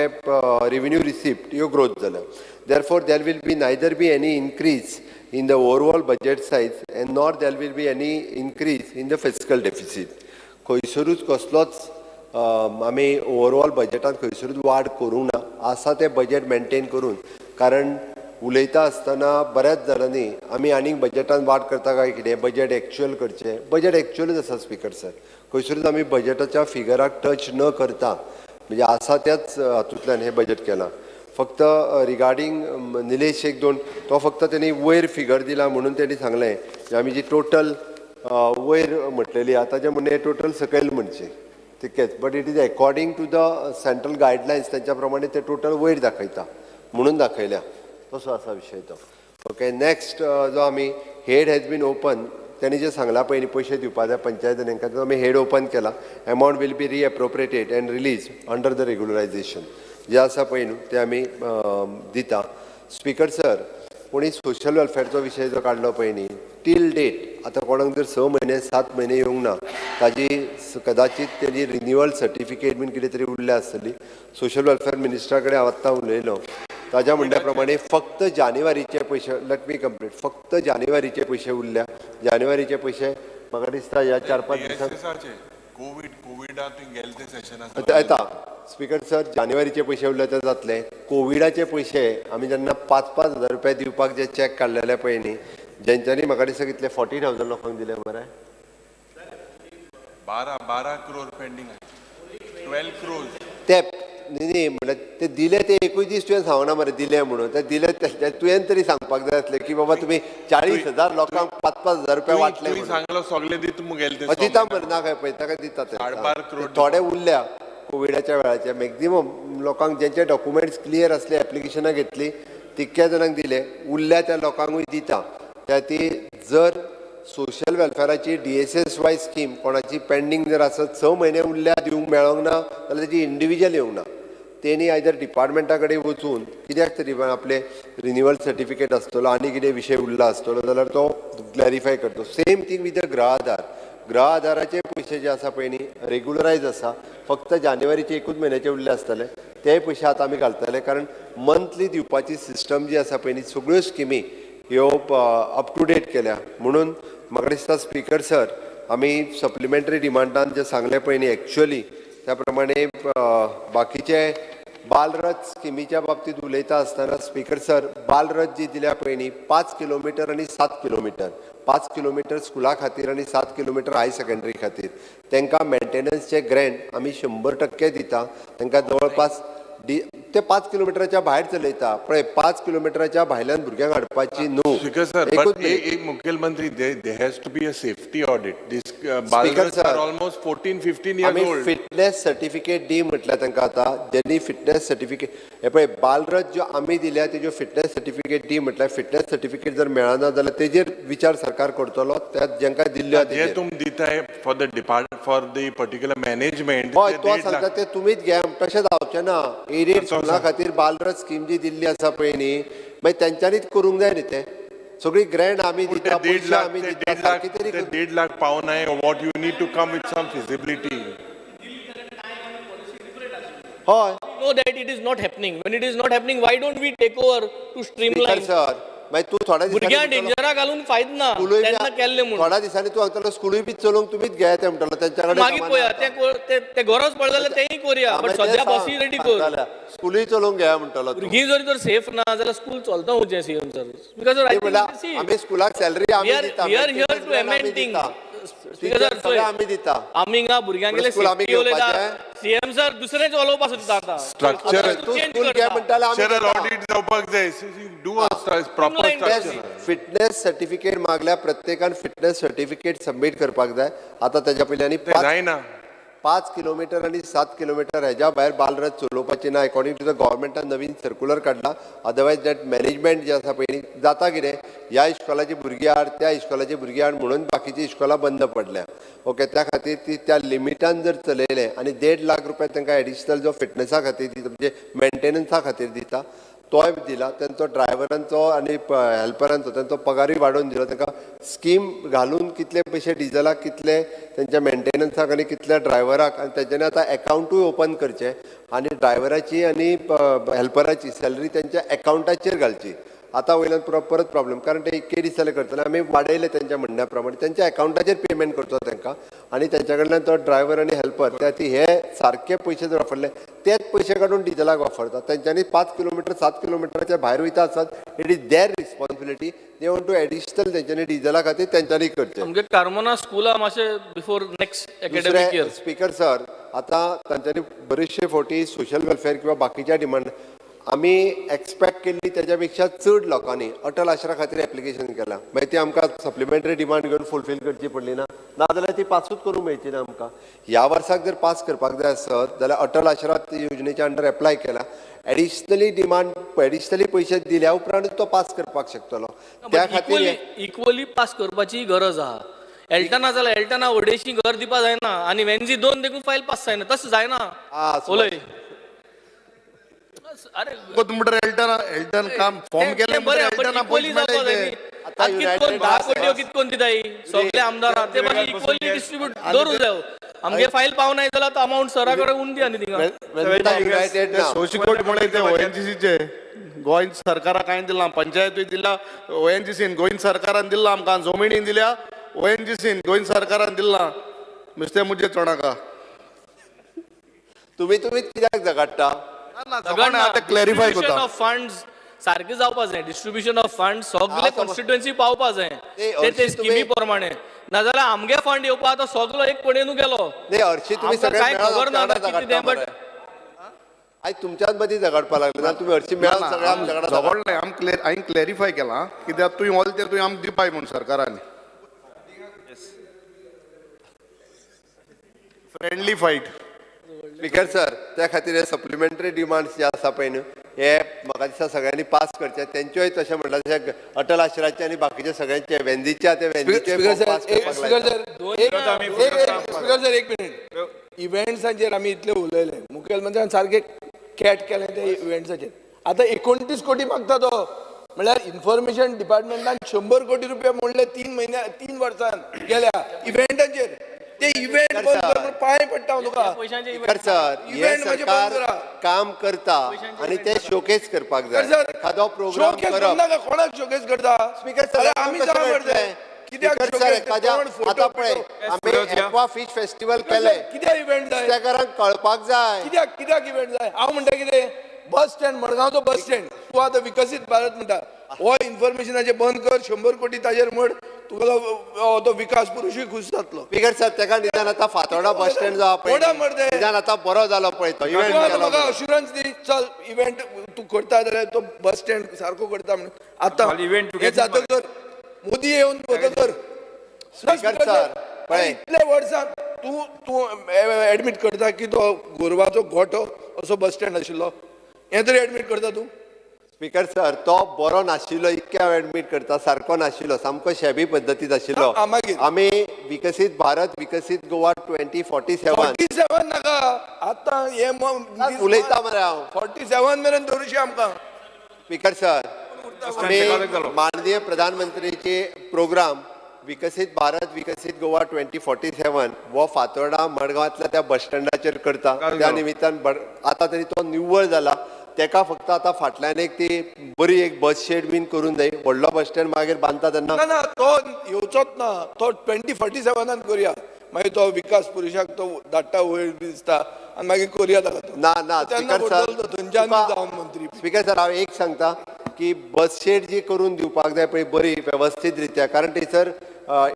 revenue receipt ह्यो growth जाल्या therefore there will be neither be any increase in the overall budget size and nor there will be any increase in the fiscal deficit खंयसरूच कसलोच आमी overall बजेटांत खंयसरूच वाड करूंक ना आसा ते बजेट मेनटेन करून कारण उलयता आसतना बऱ्याच जाणांनी आमी आनीक बजेटांत वाड करता काय कितें बजेट एक्चुअल करचें बजेट एक्चुअलूच आसा स्पीकर सर खंयसरूच आमी बजेटाच्या फिगराक टच न करता म्हणजे आसा त्याच हातूंतल्यान हें बजेट केलां फक्त रिगार्डींग निलेश एक दोन तो फक्त तेणी वयर फिगर दिला म्हणून तेणी सांगलें की आमी जी टोटल वयर म्हटलेली आतां जें म्हणलें टोटल सकयल म्हणचें तितकेंच but it is according to the central guidelines तेंच्या प्रमाणे ते टोटल वयर दाखयता म्हणून दाखयल्या तसो आसा विशय तो ओके नेक्स्ट जो आमी हेड हॅज बीन ओपन त्यांनी जे सांगला पयलीं पयशे दिवपा जाय पंचायतींक तो आमी हेड ओपन केला. Amount will be reappropriated and release under the regularisation जे आसा पळय न्हू ते आमी दिता. स्पीकर सर, कोणी सोशल वेलफेअरचो विशय जो काडलो पळय न्ही टील डेट आतां कोणाक जर 6 म्हयने 7 म्हयने येवंक ना ताजी कदाचित तेजी रिन्युअल सर्टिफिकेट बीन कितें तरी उरल्या आसतली. सोशल वेलफेअर मिनिस्टरा कडेन हांव आत्तां उलयलो ताज्या म्हणल्या प्रमाणे फक्त जानेवारीचे पयशे लेट मी कंप्लीट फक्त जानेवारीचे पयशे उरल्या. जानेवारीचे पयशे म्हाका दिसता ह्या 4-5 दिसांत येता. स्पीकर सर, जानेवारीचे पयशे उरले ते जातले. कोविडाचे पयशे आमी जेन्ना 5-5 हजार रुपया दिवपाक जे चॅक काडलेले पळय न्ही जेंच्यांनी म्हाका दिसता कितले 40,000 लोकांक दिले मरे 12 करोड पेंडिंग 12 करोड ते न्ही म्हणल्यार ते दिले ते एकूय दीस तुवें सांगना मरे दिले म्हणून. ते दिले तुवें तरी सांगपाक जाय आसलें की बाबा तुमी 40,000 लोकांक 5-5 हजार रुपया वाटले सांगलो सगळे दिता मुगेले दिता मरे ना काय पळय ताका दिता ते 12 करोड थोडे उरल्या कोविडाच्या वेळाचे मॅक्झिमम लोकांक जेंचे डॉक्युमेंट्स क्लियर असले एप्लिकेशनां घेतली तितक्या जाणांक दिले. उरल्या त्या लोकांकूय दिता. त्या ती जर सोशल वेलफेअराची DSS-वाय स्कीम कोणाची पेंडींग जर आसत 6 म्हयने उरल्या दिवंक मेळोंक ना जाल्यार तेजी इंडिविज्युअल येवंक ना. तेणी आयदर डिपार्टमेंटा कडेन वचून कित्याक तरी आपले रिन्युअल सर्टिफिकेट आसतलो आनी कितें विशय उरला आसतलो जाल्यार तो क्लॅरिफाय करतो. सेम थिंग विथ द गृह आधार. गृह आधाराचे पयशे जे आसा पळय न्ही रेग्युलरायज आसा. फक्त जानेवारीचे एकूच म्हयन्याचे उरले आसतले ते पयशे आतां आमी घालतले कारण मंथली दिवपाची सिस्टम जी आसा पळय न्ही सगळ्यो स्किमी ह्यो अप टू डेट केल्या. म्हणून म्हाका दिसता स्पीकर सर आमी सप्लिमेंटरी डिमांडान जे सांगले पळय न्ही एक्चुअली त्या प्रमाणे बाकीचे बालरथ स्किमीच्या बाबतीत उलयता आसतना स्पीकर सर बालरथ जी दिल्या पळय न्ही 5 किलोमिटर आणि 7 किलोमिटर 5 किलोमिटर स्कुला खातीर आणि 7 किलोमिटर हाय सेकंडरी खातीर तांकां मेंटेनन्सचे ग्रँट आमी 100% दिता. तांकां जवळपास ते 5 किलोमिटराच्या भायर चलयता पळय 5 किलोमिटराच्या भायल्यान भुरग्यांक हाडपाची न्हू. मुखेलमंत्री there has to be a safety audit. This balrats are almost 14-15 years old. Fitness certificate दी म्हटल्यार तांकां आतां ज्यांनी फिटनेस सर्टिफिकेट हे पळय बालरथ ज्यो आमी दिल्या तेज्यो फिटनेस सर्टिफिकेट दी म्हटल्यार फिटनेस सर्टिफिकेट जर मेळना जाल्यार तेजेर विचार सरकार करतलो. त्या जेंकां दिल्ल्या जे तुमी दिताय for the department for the particular management हय तो सांगता ते तुमीच घे तशें जावचें ना. एडेड स्कुला खातीर बालरथ स्कीम जी दिल्ली आसा पळय न्ही मागीर तेंच्यांनीच करूंक जाय न्ही ते सगळी ग्रँट आमी दिता पयशे आमी दिता सारकी तरी 1.5 लाख पावनाय what you need to come with some feasibility. हय know that it is not happening. When it is not happening, why don't we take over to streamline? Sir मागीर तूं थोड्या भुरग्यांक डेंजरा घालून फायदो ना तेन्ना केल्ले म्हणून थोड्या दिसांनी तूं सांगतलो स्कुलूय बी चलोवंक तुमीच घे ते म्हणटलो तेंच्या कडेन मागीर पळया ते गरज पडले जाल्यार तेंय करुया बट सद्या बसी रेडी कर. स्कुलूय चलोवंक घे म्हणटलो भुरगीं जर तर सेफ ना जाल्यार स्कूल चलता उरचें सीएम सर. बिकॉज आमी स्कुलाक सॅलरी आमी दिता we are here to amend things. आमी दिता आमी हिंगा भुरग्यांक गेले सेफ्टी उलयता. सीएम सर दुसरेच उलोवपाक सोदता आतां स्ट्रक्चर तूं स्कूल घे म्हणटालो आमी ऑडिट जावपाक जाय. Do a proper structure. Fitness certificate मागल्या प्रत्येकान फिटनेस सर्टिफिकेट सबमीट करपाक जाय. आतां तेज्या पयलीं 5 किलोमिटर आणि 7 किलोमिटर हेज्या भायर बालरथ चलोवपाची ना. अकॉर्डिंग टू द गव्हर्मेंटान नवीन सर्क्युलर काडला. अदरवायज दॅट मॅनेजमेंट जे आसा पळय जाता कितें ह्या इश्कॉलाची भुरगीं हाड त्या इश्कॉलाची भुरगीं हाड म्हणून बाकीची इश्कॉला बंद पडल्या. ओके त्या खातीर ती त्या लिमिटान जर चलयले आनी 1.5 लाख रुपया तांकां एडिशनल जो फिटनेसा खातीर दिता म्हणजे मेंटेनन्सा खातीर दिता तोय दिला. तांचो ड्रायव्हरांचो आनी हेल्परांचो तांचो पगारूय वाडोवन दिलो. तांकां स्कीम घालून कितले पयशे डिझलाक कितले तेंच्या मेंटेनन्साक आनी कितले ड्रायव्हराक आनी तेच्यांनी आतां एकावंटूय ओपन करचें आनी ड्रायव्हराची आनी हेल्पराची सॅलरी तेंच्या एकावंटाचेर घालची. आतां वयल्यान परत प्रॉब्लेम कारण ते इतके दीस जाले करतले आमी वाडयले तेंच्या म्हणण्या प्रमाणे त्यांच्या अकाउंटाचेर पेमेंट करचो तांकां आनी तेंच्या कडल्यान तो ड्रायव्हर आनी हेल्पर त्या ती हे सारके पयशे जर वापरले तेच पयशे काडून डिझलाक वापरतात. तेंच्यांनी 5 किलोमिटर 7 किलोमिटराच्या भायर वयता आसत it is their responsibility. They want to additional तेंच्यांनी डिझला खातीर तेंच्यांनी करचें. आमगे कार्मोना स्कुला मातशें before next academic year. Speaker sir आतां तांच्यांनी बरेचशे फावटी सोशल वेलफेअर किंवा बाकीच्या डिमांड आमी एक्सपेक्ट केल्ली तेच्या पेक्षा चड लोकांनी अटल आश्रा खातीर एप्लिकेशन केलां. मागीर ती आमकां सप्लिमेंटरी डिमांड घेवन फुलफील करची पडली ना नाजाल्यार ती पासूच करूंक मेळची ना आमकां. ह्या वर्साक जर पास करपाक जाय आसत जाल्यार अटल आश्रा योजनेच्या अंडर एप्लाय केला. एडिशनली पैसे दिल्या उपरांत तो पास करपाक शकतलो त्या खातीर इक्वली पास करपाची गरज आहा एल्टना जाल्यार एल्टना अडेचशीं घर दिवपा जायना आनी वेन्जी 2 देखून फायल पास जायना तशें जायना उलय अरे म्हणटर एल्टन काम फॉर्म केले एल्टना पयलीं जावपा जाय कितकोन 10 कोटी कितकोन दिताय सगळे आमदार ते मागीर इक्वली डिस्ट्रीब्यूट दवरूं जाय आमगे फायल पावनाय जाल्यार तो अमाउंट सरा कडेन उंदी आनी थिंगा 100 कोटी म्हणून ते ओएनजीसीचे गोंय सरकाराक कांय दिला पंचायतूय दिला ओएनजीसीन गोंय सरकारान दिला आमकां जमिनीन दिल्या ओएनजीसीन गोंय सरकारान दिला नुस्तें मुजे चोणाका तुम्ही कित्याक झगडटा क्लॅरिफाय डिस्ट्रीब्युशन ऑफ फंड्स सारखे जावपा जाय डिस्ट्रीब्युशन ऑफ फंड सगळे कॉन्स्टिट्युएन्सी पावपा जाय ते स्किमी प्रमाणे नाजाल्यार आमगे फंड येवपा आतां सगळो एक कडेनू गेलो कांय खबर ना कितें तें बट आयज तुमच्याच मदीं झगडपा लागले ना तुम्ही हरशी मेळून सगळ्यांक झगडले हांवें क्लॅरिफाय केलां कित्याक तुवें ऑल ते तुवें आमकां दिवपाय म्हूण सरकारान फ्रेंडली फायट स्पीकर सर त्या खातीर हे सप्लिमेंटरी डिमांड्स जे आसा पळय न्हू हे म्हाका दिसता सगळ्यांनी पास करचे तेंच्योय तशें म्हणटा तशें अटल आश्राचे आनी बाकीचे सगळ्यांचे वेंदीच्या ते वेंदीचे पास स्पीकर सर एक मिनिट इव्हेंट्सांचेर आमी इतले उलयले मुखेलमंत्र्यान सारके कॅट केले ते इव्हेंट्साचेर आतां 29 कोटी मागता तो म्हळ्यार इन्फॉर्मेशन डिपार्टमेंटान 100 कोटी रुपया म्हणले 3 वर्सान गेल्या इव्हेंटाचेर ते इव्हेंट बंद करून पांय पडटा तुका सर हे सरकार काम करता आणि ते शोकेस करपाक जाय एखादो प्रोग्राम करप कोणाक शोकेस करता स्पीकर सर आमी कित्याक सर एखाद्या आतां पळय आमी एक्वा फिश फेस्टिवल केले कित्याक इव्हेंट जाय त्याकारांक कळपाक जाय कित्याक इव्हेंट जाय हांव म्हणटा कितें बस स्टँड मडगांवचो बस स्टँड तूं आतां विकसीत भारत म्हणटा हो इन्फॉर्मेशनाचे बंद कर 100 कोटी ताजेर म्हण तुका तो विकास पुरुशूय खुश जातलो स्पीकर सर तेका निदान आतां फातोर्डा बस स्टँड जो आहा पळय निदान आतां बरो जालो पळय तो इव्हेंट म्हाका अश्युरन्स दी चल इव्हेंट तूं करता जाल्यार तो बस स्टँड सारको करता म्हणून आतां हे जातकर मोदी येवन वतकर स्पीकर सर पळय इतले वर्सां तूं एडमीट करता की तो गोरवाचो गोठो असो बस स्टँड आशिल्लो हें तरी एडमीट करता तूं स्पीकर सर तो बरो नाशिल्लो इतक्या एडमीट करता सारको नाशिल्लो सामको शेबी पद्दतीत आशिल्लो आमी विकसीत भारत विकसीत गोवा 2047 नाका आतां हे उलयता मरे हांव 47 मेरेन दवरशी आमकां स्पीकर सर माननीय प्रधानमंत्रीचे प्रोग्राम विकसीत भारत विकसीत गोवा 2047 वो फातोर्डा मडगांवांतल्या त्या बस स्टँडाचेर करता त्या निमित्तान आतां तरी तो निव्वळ जाला तेका फक्त आतां फाटल्यान एक ती बरी एक बस शेड बीन करून जाय व्हडलो बस स्टँड मागीर बांदता तेन्ना ना तो येवचोच ना तो 2047 करुया मागीर तो विकास पुरुशाक तो धाडटा वयर दिसता आनी मागीर करुया ताका ना स्पीकर सर मंत्री स्पीकर सर हांव एक सांगता की बस शेड जी करून दिवपाक जाय पळय बरी वेवस्थीत रित्या कारण थंयसर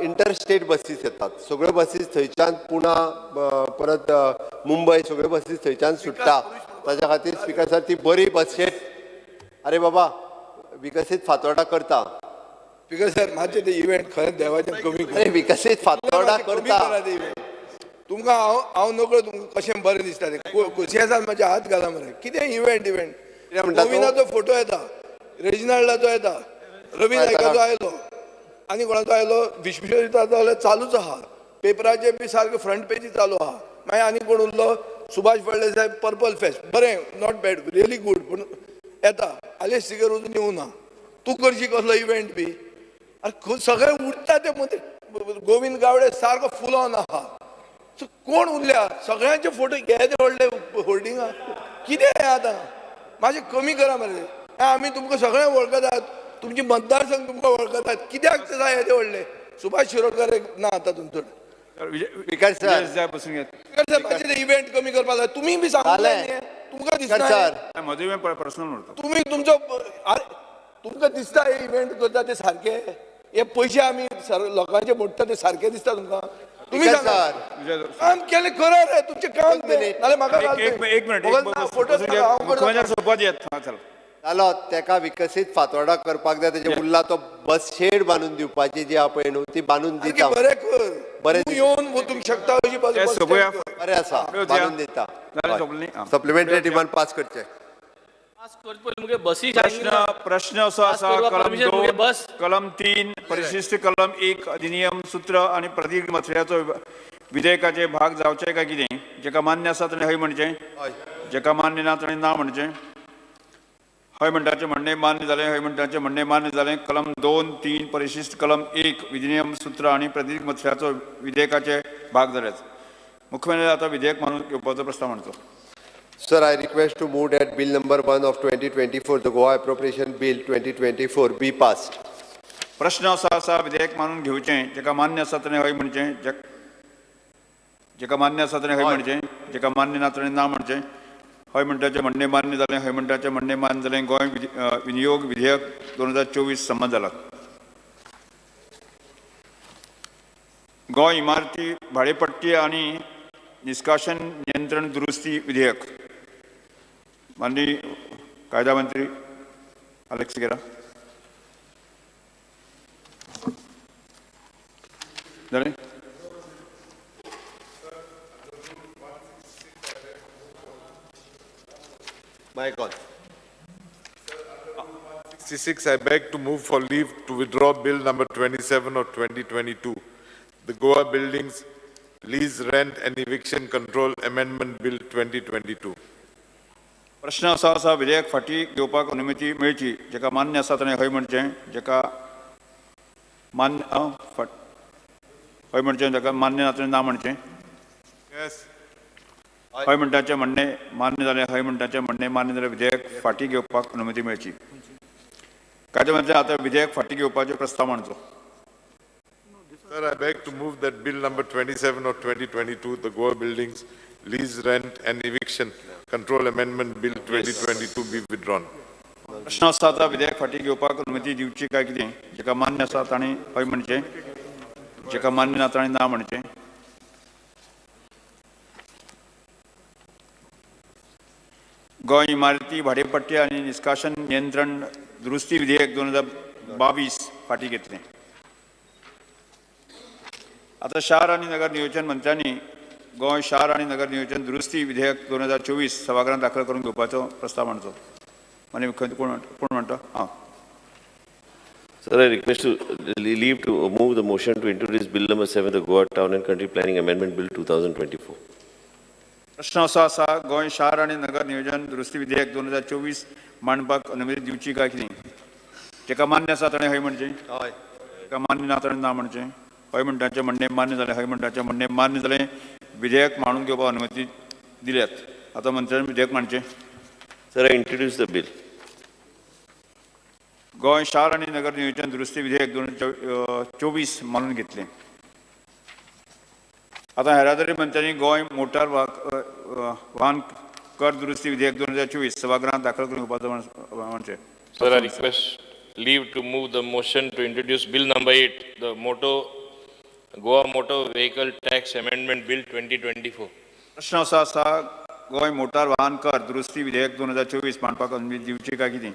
इंटरस्टेट बसीस येतात सगळ्यो बसीस थंयच्यान पुणा परत मुंबय सगळ्यो बसीस थंयच्यान सुट्टा ताच्या खातीर स्पीकर सर ती बरी बस शेड अरे बाबा विकसीत फातोर्डा करता स्पीकर सर मातशें ते इव्हेंट खरेंच देवाचें कमी विकसीत फातोर्डा करता तुमकां हांव नकळो तुमकां कशें बरें दिसता तें खोशयेसान म्हाजे हात घाला मरे कितें इव्हेंट गोविंदाचो फोटो येता रेजिनाल्डाचो येता रवी नायकाचो आयलो आनी कोणाचो आयलो विश्वेश्वराचो जाल्यार चालूच आहा पेपराचेर बी सारके फ्रंट पेजी चालू आहा मागीर आनी कोण उरलो सुभाष फळदेसाय साहेब पर्पल फेस्ट बरें नॉट बॅड रियली गूड पूण येता आलेश सिगर अजून येवना तूं करशी कसलो इव्हेंट बी अरे सगळे उठता ते मदीं गोविंद गावडे सारको फुल ऑन आहा सो कोण उरल्या सगळ्यांचे फोटो घे ते व्हडले होल्डिंगा कितें हें आतां मातशें कमी करा मरे आमी तुमकां सगळें वळखतात तुमची मतदारसंघ तुमकां वळखतात कित्याक जाय ते व्हडले सुभाष शिरोडकर ना आतां तुमचो मातशें इव्हेंट कमी करपाक जाय तुमी बी सांगलें तुमकां दिसता तुमी तुमचो तुमकां दिसता हे इव्हेंट करता ते सारके हे पयशे आमी लोकांचे मोडटा ते सारके दिसता तुमकां तुम्ही काम केले खरं रे तुमचे काम नाल्यार म्हाका एक मिनिट जालो तेका विकसीत फातोर्डा करपाक जाय तेजे उरला तो बस शेड बांदून दिवपाची जी आहा पळय न्हू ती बांदून दिता बरें कर बरें येवन वचूंक शकता अशी बरें आसा बांदून दिता सप्लिमेंटरी डिमांड पास करचे मुगे बसी प्रश्न असो आसा कलम 3 परिशिष्ट कलम 1 अधिनियम सूत्र आणि प्रतीक मथळ्याचो विधेयकाचे भाग जावचे काय कितें जेका मान्य आसा ताणें हय म्हणचें जेका मान्य ना ताणें ना म्हणचें हय म्हणटाचें म्हणणें मान्य जालें हय म्हणटाचें म्हणणें मान्य जालें कलम 2, 3 परिशिष्ट कलम 1 विधिनियम सूत्र आणि प्रतीक मथळ्याचो विधेयकाचे भाग जाल्यात मुख्यमंत्री आता विधेयक मानून घेवपाचो प्रस्ताव मांडचो. Sir, I request to move that Bill number 1 of 2024, the Goa Appropriation Bill 2024, be passed. प्रश्न असो आसा विधेयक मानून घेवचें जेका मान्य आसा ताणें हय म्हणचें जेका मान्य आसा ताणें हय म्हणचें जेका मान्य ना ताणें ना म्हणचें हय म्हणटाचें म्हणणें मान्य जालें हय म्हणटाचें म्हणणें मान्य जालें गोंय विनियोग विधेयक 2024 संमत जालां. गोंय इमारती भाडेपट्टी आणि निष्कासन नियंत्रण दुरुस्ती विधेयक माननीय कायदा मंत्री अलेक्स गेरा जालें. Mic on. 66, I beg to move for leave to withdraw Bill number 27 of 2022, the Goa Buildings Lease, Rent and Eviction Control Amendment Bill 2022. प्रश्न असा आसा विधेयक फाटी घेवपाक अनुमती मेळची जेका मान्य आसा ताणें हय म्हणचें जेका मान्य हय म्हणचें जेका मान्य ना ताणें ना म्हणचें हय म्हणटाचें म्हणणें मान्य जालें हय म्हणटाचें म्हणणें मान्य जालें विधेयक फाटी घेवपाक अनुमती मेळची. कायदे मंत्री आतां विधेयक फाटी घेवपाचो प्रस्ताव मांडचो. Sir, I beg to move that Bill number 27 of 2022, the Goa Buildings Lease, Rent and Eviction Control Amendment Bill 2022 be withdrawn. प्रश्न आसा आतां विधेयक फाटी घेवपाक अनुमती दिवची काय कितें जेका मान्य आसा ताणें हय म्हणचें जेका मान्य ना ताणें ना म्हणचें. गोंय इमारती भाडेपट्टी आणि निष्कासन नियंत्रण दुरुस्ती विधेयक 2022 फाटी घेतलें. आता शार आणि नगर नियोजन मंत्र्यांनी गोंय शार आणि नगर नियोजन दुरुस्ती विधेयक 2024 सभागृहात दाखल करून घेवपाचो प्रस्ताव मांडचो. माननीय मुख्यमंत्री कोण म्हणटा? हां. Sir, I request to leave to move the motion to introduce Bill number 7, the Goa Town and Country Planning Amendment Bill 2024. प्रश्न असो आसा गोंय शार आणि नगर नियोजन दुरुस्ती विधेयक 2024 मांडपाक अनुमती दिवची काय कितें जेका मान्य आसा ताणें हय म्हणचें जेका मान्य ना ताणें ना म्हणचें हय म्हणटाचें म्हणणें मान्य जालें हय म्हणटाचें म्हणणें मान्य जालें विधेयक मांडून घेवपाक अनुमती दिल्यात. आता मंत्र्यांनी विधेयक मांडचें. Sir, I introduce the bill. Goa शार आणि नगर नियोजन दुरुस्ती विधेयक 2024 मानून घेतलें. आता येरादारी मंत्र्यांनी गोंय मोटार वाहन कर दुरुस्ती विधेयक 2024 सभागृहात दाखल करून घेवपाचो म्हणचें. Sir, I request leave to move the motion to introduce Bill number 8, the Goa Motor Vehicle Tax Amendment Bill 2024. प्रश्न असो आसा गोंय मोटार वाहन कर दुरुस्ती विधेयक 2024 मांडपाक अनुमती दिवची काय कितें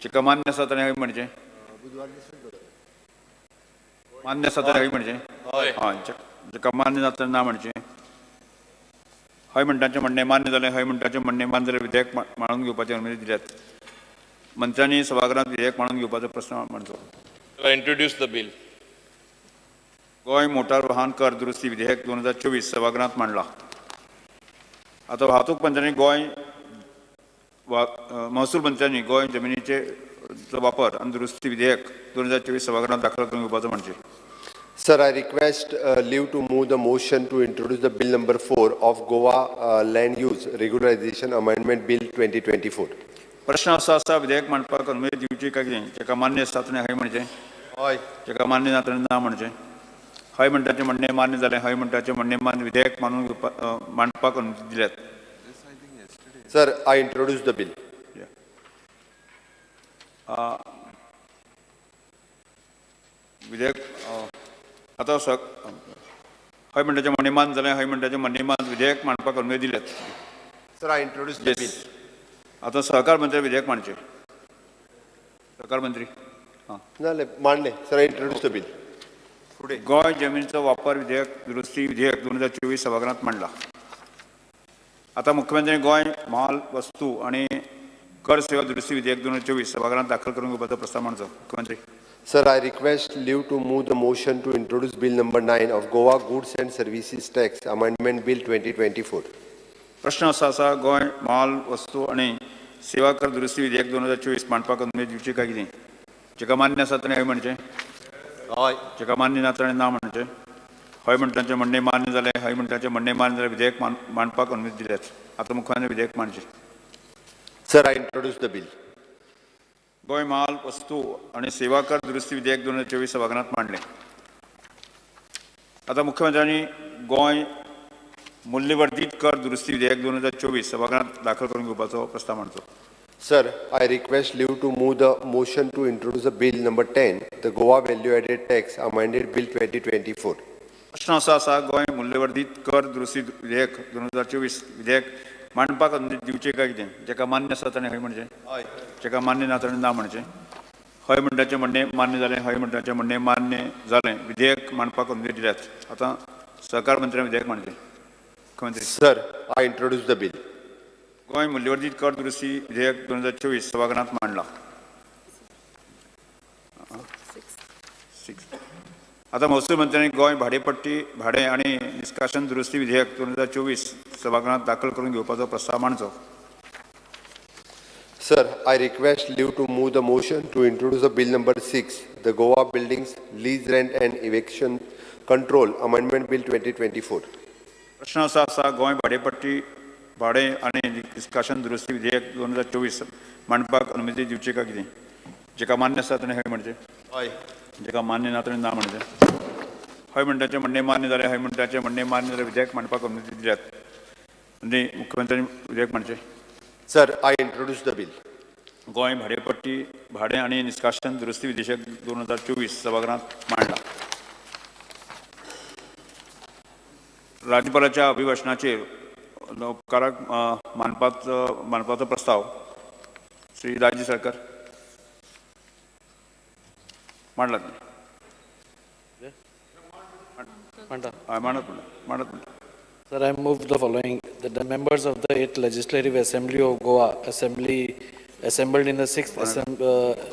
जेका मान्य आसा ताणें हय म्हणचें मान्य आसा ताणें हय म्हणचें हय जेका मान्य ना ताणें ना म्हणचें हय म्हणटाचें म्हणणें मान्य जालें हय म्हणटाचें म्हणणें मान्य जालें विधेयक मांडून घेवपाची अनुमती दिल्यात. मंत्र्यांनी सभागृहात विधेयक मांडून घेवपाचो प्रस्न मांडचो. I introduce the bill. Goa motor वाहन कर दुरुस्ती विधेयक 2024 सभागृहात मांडला. आता वाहतूक मंत्र्यांनी गोंय महसूल मंत्र्यांनी गोंय जमिनीचे वापर आणि दुरुस्ती विधेयक 2024 सभागृहात दाखल करून घेवपाचो म्हणचें. Sir, I request leave to move the motion to introduce the Bill number 4 of Goa Land Use Regularization Amendment Bill 2024. प्रश्न असो आसा विधेयक मांडपाक अनुमती दिवची काय कितें जेका मान्य आसा ताणें हय म्हणचें हय जेका मान्य ना ताणें ना म्हणचें हय म्हणटाचें म्हणणें मान्य जालें हय म्हणटाचें म्हणणें मान्य विधेयक मांडपाक अनुमती दिल्यात. Sir, I introduce the bill. विधेयक आता हय म्हणटाचें म्हणणें मान्य जालें हय म्हणटाचें म्हणणें मान्य विधेयक मांडपाक अनुमती दिल्यात. Sir, I introduce the bill. आता सहकार मंत्री विधेयक मांडचें. सहकार मंत्री नाले मांडले. Sir, I introduce the bill. Goa जमिनीचो वापर विधेयक दुरुस्ती विधेयक 2024 सभागृहात मांडला. आता मुख्यमंत्र्यांनी गोंय म्हाल वस्तू आणि कर सेवा दुरुस्ती विधेयक 2024 सभागृहात दाखल करून घेवपाचो प्रस्ताव मांडचो. मुख्यमंत्री. Sir, I request leave to move the motion to introduce Bill number 9 of Goa Goods and Services Tax Amendment Bill 2024. प्रश्न असा आसा गोंय माल वस्तू आणि सेवा कर दुरुस्ती विधेयक 2024 मांडपाक अनुमती दिवची काय कितें? जेका मान्य आसा ताणें हय म्हणचें. हय. जेका मान्य ना ताणें ना म्हणचें. हय म्हणटाचें म्हणणें मान्य जालें, हय म्हणटाचें म्हणणें मान्य जालें, विधेयक मांडपाक अनुमती दिल्यात. आतां मुख्यमंत्री विधेयक मांडचें. Sir, I introduce the bill. Goa माल वस्तू आणि सेवा कर दुरुस्ती विधेयक 2024 सभागृहात मांडलें. आता मुख्यमंत्र्यांनी गोंय मूल्यवर्धित कर दुरुस्ती विधेयक 2024 सभागृहात दाखल करून घेवपाचो प्रस्ताव मांडचो. Sir, I request leave to move the motion to introduce the bill number 10, the Goa Value Added Tax Amended Bill 2024. प्रश्न असो आसा गोंय मूल्यवर्धित कर दुरुस्ती विधेयक 2024 विधेयक मांडपाक अनुमती दिवचें काय कितें? जेका मान्य आसा ताणें हय म्हणचें. हय. जेका मान्य ना ताणें ना म्हणचें. हय म्हणटाचें म्हणणें मान्य जालें, हय म्हणटाचें म्हणणें मान्य जालें, विधेयक मांडपाक अनुमती दिल्यात. आतां सहकार मंत्र्यान विधेयक मांडचें. मुख्यमंत्री. Sir, I introduce the bill. Goa मूल्यवर्धित कर दुरुस्ती विधेयक 2024 सभागृहात मांडला. आता महसूल मंत्र्यांनी गोंय भाडेपट्टी भाडे आणि निष्कासन दुरुस्ती विधेयक 2024 सभागृहात दाखल करून घेवपाचो प्रस्ताव मांडचो. Sir, I request leave to move the motion to introduce the bill number 6, the Goa Buildings Lease Rent and Eviction Control Amendment Bill 2024. प्रश्न असा आसा गोंय भाडेपट्टी भाडे आणि निष्कासन दुरुस्ती विधेयक 2024 मांडपाक अनुमती दिवची काय कितें? जेका मान्य आसा ताणें हय म्हणचें. हय. जेका मान्य ना ताणें ना म्हणचें. हय म्हणटाचें म्हणणें मान्य जालें, हय म्हणटाचें म्हणणें मान्य जालें, विधेयक मांडपाक अनुमती दिल्यात. म्हणजे मुख्यमंत्र्यांनी विधेयक मांडचें. Sir, I introduce the bill. Goa भाडेपट्टी भाडे आणि निष्कासन दुरुस्ती विधेयक 2024 सभागृहात मांडला. राज्यपालाच्या अभिभाषणाचेर उपकाराक मानपाचो प्रस्ताव श्री राज्य सरकार मांडला. मांडत. Sir, I move the following, that the members of the 8th Legislative Assembly of Goa assembled in the 6th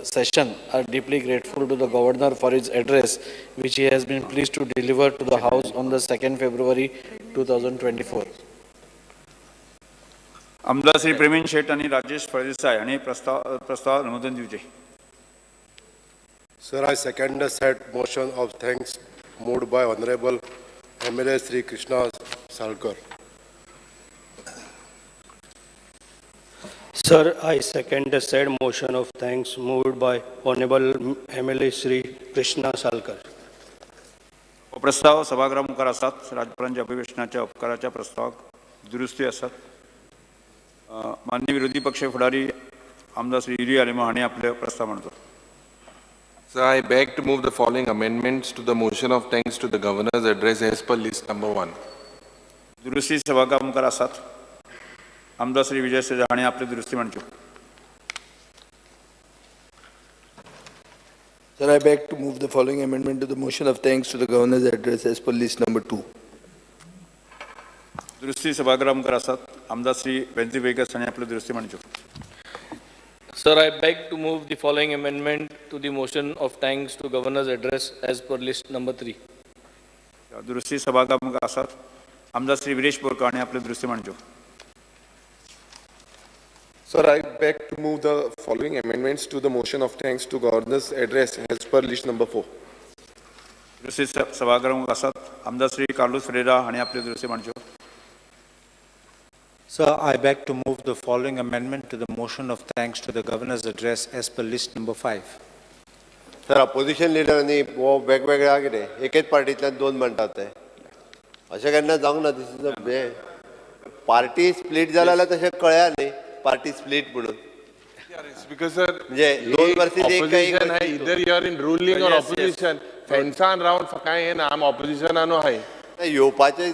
session are deeply grateful to the Governor for his address, which he has been pleased to deliver to the House on the 2nd February 2024. आमदार श्री प्रवीण शेट आणि राजेश फळदेसाय आणि प्रस्ताव अनुमोदन दिवचे. Sir, I second the said motion of thanks moved by Honorable MLA Sri Krishna Salkar. Sir, I second the said motion of thanks moved by Honorable MLA Sri Krishna Salkar. प्रस्ताव सभागृहा मुखार आसात. राज्यपालांच्या अभिभाषणाच्या उपकाराच्या प्रस्तावाक दुरुस्ती आसात. मान्य विरोधी पक्ष फुडारी आमदार श्री युरी आलेमा हांणी आपले प्रस्ताव मांडचो. So I beg to move the following amendments to the motion of thanks to the Governor's address as per list number 1. दुरुस्ती सभागृहा मुखार आसात. आमदार श्री विजय सेजा हांणी आपली दुरुस्ती मांडच्यो. Sir, I beg to move the following amendment to the motion of thanks to the Governor's address as per list number 2. दुरुस्ती सभागृहा मुखार आसात. आमदार श्री बेंजी वेगस हांणी आपली दुरुस्ती मांडच्यो. Sir, I beg to move the following amendment to the motion of thanks to Governor's address as per list number 3. दुरुस्ती सभागृहा मुखार आसात. आमदार श्री विरेश बोरकर हांणी आपली दुरुस्ती मांडच्यो. Sir, I beg to move the following amendments to the motion of thanks to Governor's address as per list number 4. दुरुस्ती सभागृहा मुखार आसात. आमदार श्री कार्लोस फेरेरा हांणी आपली दुरुस्ती मांडच्यो. Sir, I beg to move the following amendment to the motion of thanks to the Governor's address as per list number 5. Sir, opposition leaderनी वो वेगवेगळ्या कितें एकेच पार्टींतल्यान दोन म्हणटात ते अशें केन्ना जावंक ना. दिस इज अ पार्टी स्प्लीट जाला जाल्यार तशें कळ्या न्ही पार्टी स्प्लीट म्हणून. Because sir, म्हणजे 2 वर्सांची एक opposition hai, either you are in ruling or opposition. Fensan round फकाय हे ना, आम opposition आनो हाय. येवपाचे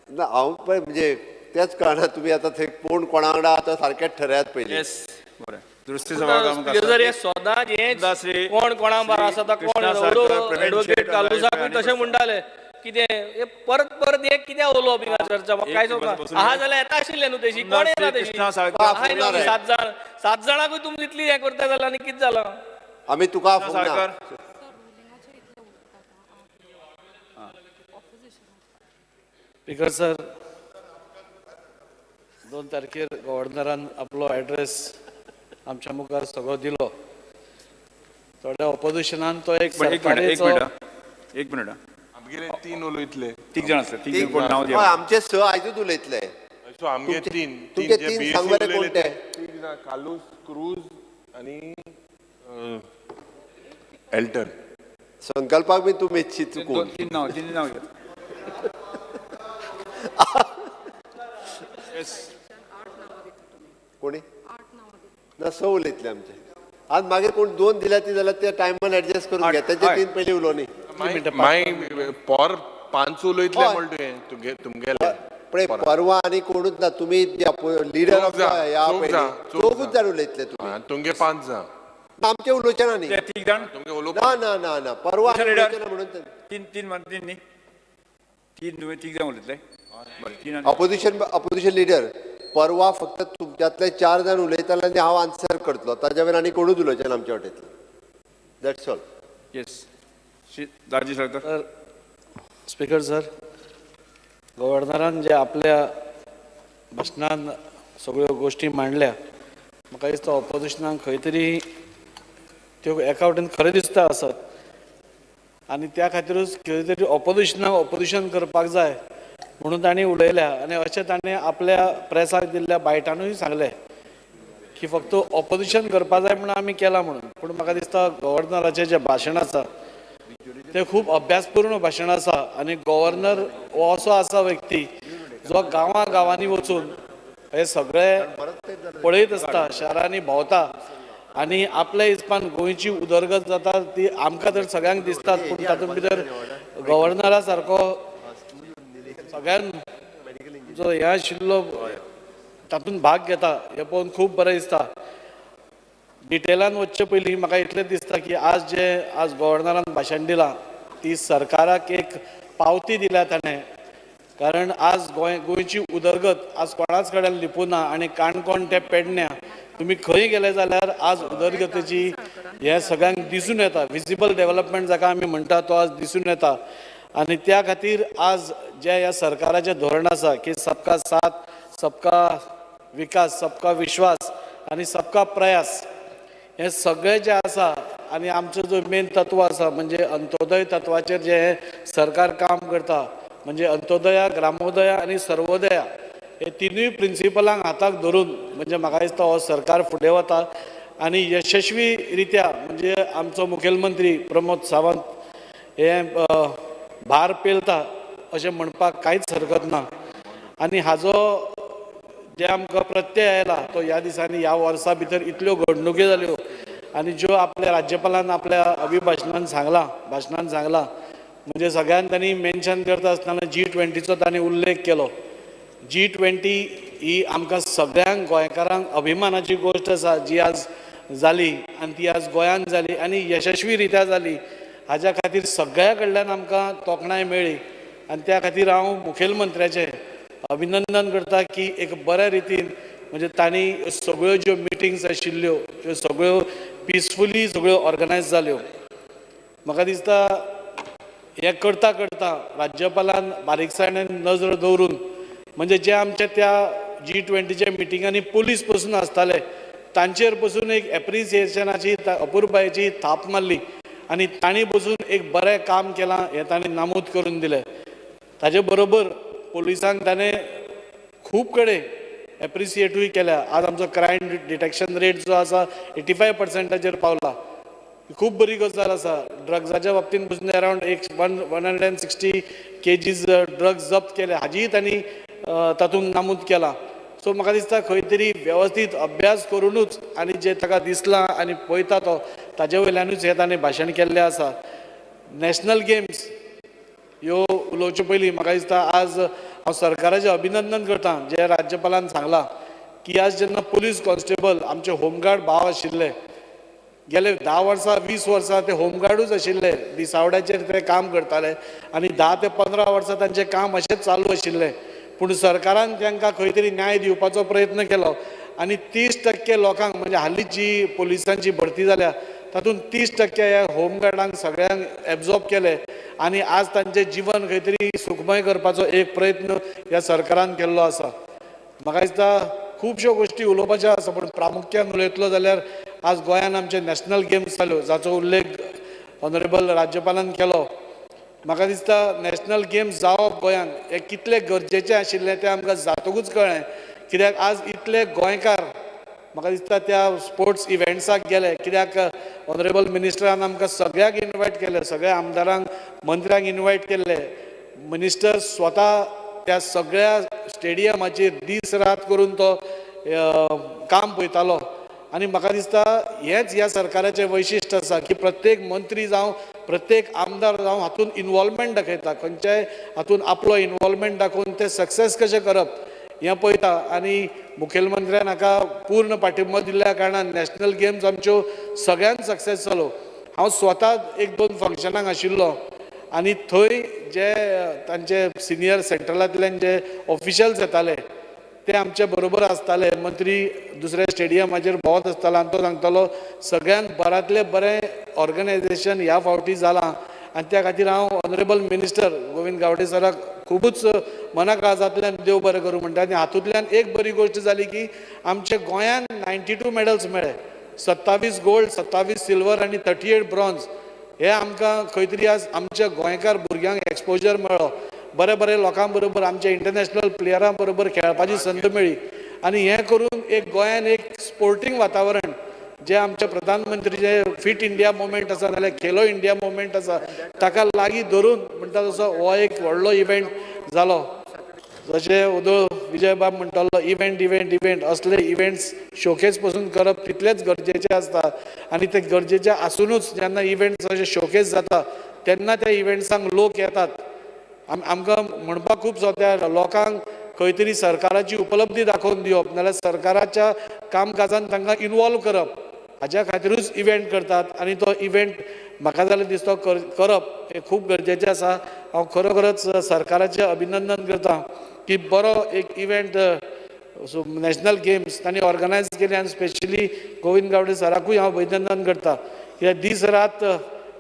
ना हांव पळय म्हणजे त्याच कारणात तुम्ही आता थंय कोण कोणा वांगडा आता सारकेच ठरयात पयलीं. येस बरें. दुरुस्ती सभागृहा मुखार आसात. जर हे सदांच हेच कोण कोणा बारा आसा कोण एडवोकेट कालुसाक तशें म्हणटाले कितें परत परत एक कित्याक उलोवप बिंगा चर्चा म्हाका काय सांगता आहा जाल्यार येता आशिल्ले न्हू तेशी कोण येना तेशी आहाय न्हू आमी 7 जाणांकूय तुमी इतली हें करता जाल्यार आनी कितें जालां आमी तुका स्पीकर सर 2 तारखेर गव्हर्नरान आपलो एड्रेस आमच्या मुखार सगळो दिलो थोड्या ऑपोजिशनान तो एक मिनिट आमगेले 3 उलयतले 3 जाण आसले 3 कोण नांव दिया आमचे 6 आयजूच उलयतले सो आमगे 3 तुमचे 3 सांग बरे कोण ते कालूस क्रूज आणि एल्टन संकल्पाक बी तूं मेच्ची चुकून 3 नांव कोणी ना 6 उलयतले आमचे आज मागीर कोण 2 दिल्या ती जाल्यार त्या टायमान एडजस्ट करून घे तेचे 3 पयलीं उलो न्ही माय पर 5 उलयतले म्हणले तुमगेले पळय परवा आनी कोणूच ना तुमी लिडर ऑफ ह्या चौगूच जाण उलयतले तुमी तुमगे 5 जाण आमचे उलोवचे ना न्ही ना ना ना ना परवा म्हणून 3 जाण उलयतले ऑपोजिशन लिडर परवा फक्त तुमच्यातले 4 जाण उलयताले आनी हांव आन्सर करतलो ताच्या वयर आनी कोणूच उलोवचे ना आमच्या वाटेंतलो that's all yes Daji sir speaker sir गव्हर्नरान जे आपल्या भाशणान सगळ्यो गोश्टी मांडल्या म्हाका दिसता ऑपोजिशनाक खंय तरी त्यो एका वटेन खरें दिसता आसत आनी त्या खातीरूच खंय तरी ऑपोजिशन करपाक जाय म्हणून तांणी उलयल्या आनी अशें ताणें आपल्या प्रेसाक दिल्ल्या बायटानूय सांगलें की फक्त ऑपोजिशन करपा जाय म्हणून आमी केलां म्हणून पूण म्हाका दिसता गव्हर्नराचें जें भाशण आसा तें खूब अभ्यासपूर्ण भाशण आसा आनी गव्हर्नर हो असो आसा व्यक्ती जो गांवांनी वचून हे सगळे पळयत आसता शारांनी भोंवता आनी आपल्या हिसपान गोंयची उदरगत जाता ती आमकां तर सगळ्यांक दिसतात पूण तातूंत भितर गव्हर्नरा सारको सगळ्यान जो हे आशिल्लो तातूंत भाग घेता हें पळोवन खूब बरें दिसता डिटेलान वचचे पयलीं म्हाका इतलें दिसता की आज गव्हर्नरान भाशण दिलां ती सरकाराक एक पावती दिल्या ताणें कारण आज गोंयची उदरगत आज कोणाच कडेन लिपूना आनी काणकोण ते पेडण्या तुमी खंय गेले जाल्यार आज उदरगतीची हे सगळ्यांक दिसून येता विजिबल डेव्हलपमेंट जाका आमी म्हणटा तो आज दिसून येता आनी त्या खातीर आज जे ह्या सरकाराचें धोरण आसा की सबका साथ सबका विकास सबका विश्वास आनी सबका प्रयास हे सगळे जे आसा आनी आमचो जो मेन तत्व आसा म्हणजे अंत्योदय तत्वाचेर जे सरकार काम करता म्हणजे अंत्योदया ग्रामोदया आनी सर्वोदया हे तिनूय प्रिंसिपलांक हाताक धरून म्हणजे म्हाका दिसता हो सरकार फुडें वता आनी यशस्वी रित्या म्हणजे आमचो मुखेलमंत्री प्रमोद सावंत हे भार पेलता अशें म्हणपाक कांयच हरकत ना आनी हाजो जे आमकां प्रत्यय आयला तो ह्या दिसांनी ह्या वर्सा भितर इतल्यो घडणुकी जाल्यो आनी ज्यो आपल्या राज्यपालान आपल्या अभिभाशणान सांगला म्हणजे सगळ्यान तांणी मेन्शन करता आसतना G20चो तांणी उल्लेख केलो G20 ही आमकां सगळ्यांक गोंयकारांक अभिमानाची गोश्ट आसा जी आज जाली आनी ती आज गोंयांत जाली आनी यशस्वी रित्या जाली हाज्या खातीर सगळ्या कडल्यान आमकां तोखणाय मेळ्ळी आनी त्या खातीर हांव मुखेलमंत्र्याचें अभिनंदन करता की एक बऱ्या रितीन म्हणजे तांणी सगळ्यो ज्यो मिटिंग्स आशिल्ल्यो त्यो सगळ्यो पिसफुली सगळ्यो ऑर्गनायज जाल्यो म्हाका दिसता हे करता करता राज्यपालान बारीकसाणेन नजर दवरून म्हणजे जे आमच्या त्या G20च्या मिटिंगांनी पुलीस पसून आसताले तांचेर पसून एक एप्रिसिएशनाची अपुरबायेची थाप मारली आनी तांणी बसून एक बरें काम केलां हें तांणी नमूद करून दिलें ताचे बरोबर पुलिसांक ताणें खूब कडेन एप्रिसिएटूय केल्या आज आमचो क्रायम डिटेक्शन रेट जो आसा 85%चेर पावला खूब बरी गजाल आसा ड्रग्साच्या बाबतींत पसून अरावंड 160 kgs ड्रग्स जप्त केले हाजीय तांणी तातूंत नमूद केलां सो म्हाका दिसता खंय तरी वेवस्थीत अभ्यास करूनच आनी जे ताका दिसलां आनी पळयता तो ताजे वयल्यानूच हें ताणें भाशण केल्लें आसा नॅशनल गेम्स ह्यो उलोवचे पयलीं म्हाका दिसता आज हांव सरकाराचें अभिनंदन करता जे राज्यपालान सांगलां की आज जेन्ना पुलीस कॉन्स्टेबल आमचे होमगार्ड भाव आशिल्ले गेले 10 वर्सां 20 वर्सां ते होमगार्डूच आशिल्ले, दिसावड्याचेर ते काम करताले आनी 10 ते 15 वर्सां तांचें काम अशेंच चालू आशिल्लें. पूण सरकारान तांकां खंय तरी न्याय दिवपाचो प्रयत्न केलो आनी 30% लोकांक म्हणजे हालीं जी पुलिसांची भरती जाल्या तातूंत 30% ह्या होमगार्डांक सगळ्यांक एब्जॉर्ब केले आनी आज तांचें जीवन खंय तरी सुखमय करपाचो एक प्रयत्न ह्या सरकारान केल्लो आसा. म्हाका दिसता खुबश्यो गोश्टी उलोवपाच्यो आसा, पूण प्रामुख्यान उलयतलो जाल्यार आज गोंयान आमचे नॅशनल गेम्स जाल्यो जाचो उल्लेख ऑनरेबल राज्यपालान केलो. म्हाका दिसता नॅशनल गेम्स जावप गोंयान हे कितले गरजेचें आशिल्लें तें आमकां जातकूच कळ्ळें, कित्याक आज इतले गोंयकार म्हाका दिसता त्या स्पोर्ट्स इव्हेंट्साक गेले, कित्याक ऑनरेबल मिनिस्टरान आमकां सगळ्याक इन्वायट केले, सगळ्या आमदारांक मंत्र्यांक इन्वायट केल्ले. मिनिस्टर स्वता त्या सगळ्या स्टेडियमाचेर दीस रात करून तो काम पळयतालो आनी म्हाका दिसता हेंच ह्या सरकाराचें वैशिश्ट आसा की प्रत्येक मंत्री जावं प्रत्येक आमदार जावं हातूंत इनवॉल्वमेंट दाखयता, खंयच्याय हातूंत आपलो इनवॉल्वमेंट दाखोवन ते सक्सेस कशें करप हें पळयता. आनी मुखेलमंत्र्यान हाका पूर्ण पाठिंबो दिल्ल्या कारणान नॅशनल गेम्स आमच्यो सगळ्यांत सक्सेस जालो. हांव स्वता 1-2 फंक्शनाक आशिल्लो आनी थंय जे तांचे सिनियर सेंट्रलांतल्यान जे ऑफिशल्स येताले ते आमचे बरोबर आसताले, मंत्री दुसऱ्या स्टेडियमाचेर भोंवत आसतालो आनी तो सांगतालो सगळ्यांत बऱ्यांतले बरें ऑर्गनायझेशन ह्या फावटी जालां आनी त्या खातीर हांव ऑनरेबल मिनिस्टर गोविंद गावडे सराक खुबूच मनाकाळजांतल्यान देव बरें करूं म्हणटा. आनी हातूंतल्यान एक बरी गोश्ट जाली की आमच्या गोंयान 92 मेडल्स मेळ्ळे, 27 गोल्ड, 27 सिल्वर आनी 38 ब्रॉन्झ. हे आमकां खंय तरी आज आमच्या गोंयकार भुरग्यांक एक्सपोजर मेळ्ळो, बरे बरे लोकां बरोबर आमच्या इंटरनॅशनल प्लेयरां बरोबर खेळपाची संद मेळ्ळी आनी हें करून एक गोंयान एक स्पोर्टींग वातावरण जे आमचे प्रधानमंत्री जे फिट इंडिया मुवमेंट आसा नाल्यार खेलो इंडिया मुवमेंट आसा ताका लागीं धरून म्हणटा तसो हो एक व्हडलो इव्हेंट जालो. जशें उदळ विजयबाब म्हणटालो इव्हेंट असले इव्हेंट्स शोकेस पासून करप तितलेच गरजेचे आसता आनी ते गरजेचे आसुनूच जेन्ना इव्हेंट्स अशे शोकेस जाता तेन्ना त्या इव्हेंट्सांक लोक येतात. आमकां म्हणपाक खूब त्या लोकांक खंय तरी सरकाराची उपलब्धी दाखोवन दिवप नाल्यार सरकाराच्या कामकाजान तांकां इनवॉल्व करप हाज्या खातीरूच इव्हेंट करतात आनी तो इव्हेंट म्हाका जाल्यार दिसता करप हें खूब गरजेचें आसा. हांव खरोखरच सरकाराचें अभिनंदन करतां की बरो एक इव्हेंट नॅशनल गेम्स तांणी ऑर्गनायज केले आनी स्पेशली गोविंद गावडे सराकूय हांव अभिनंदन करतां. हे दीस रात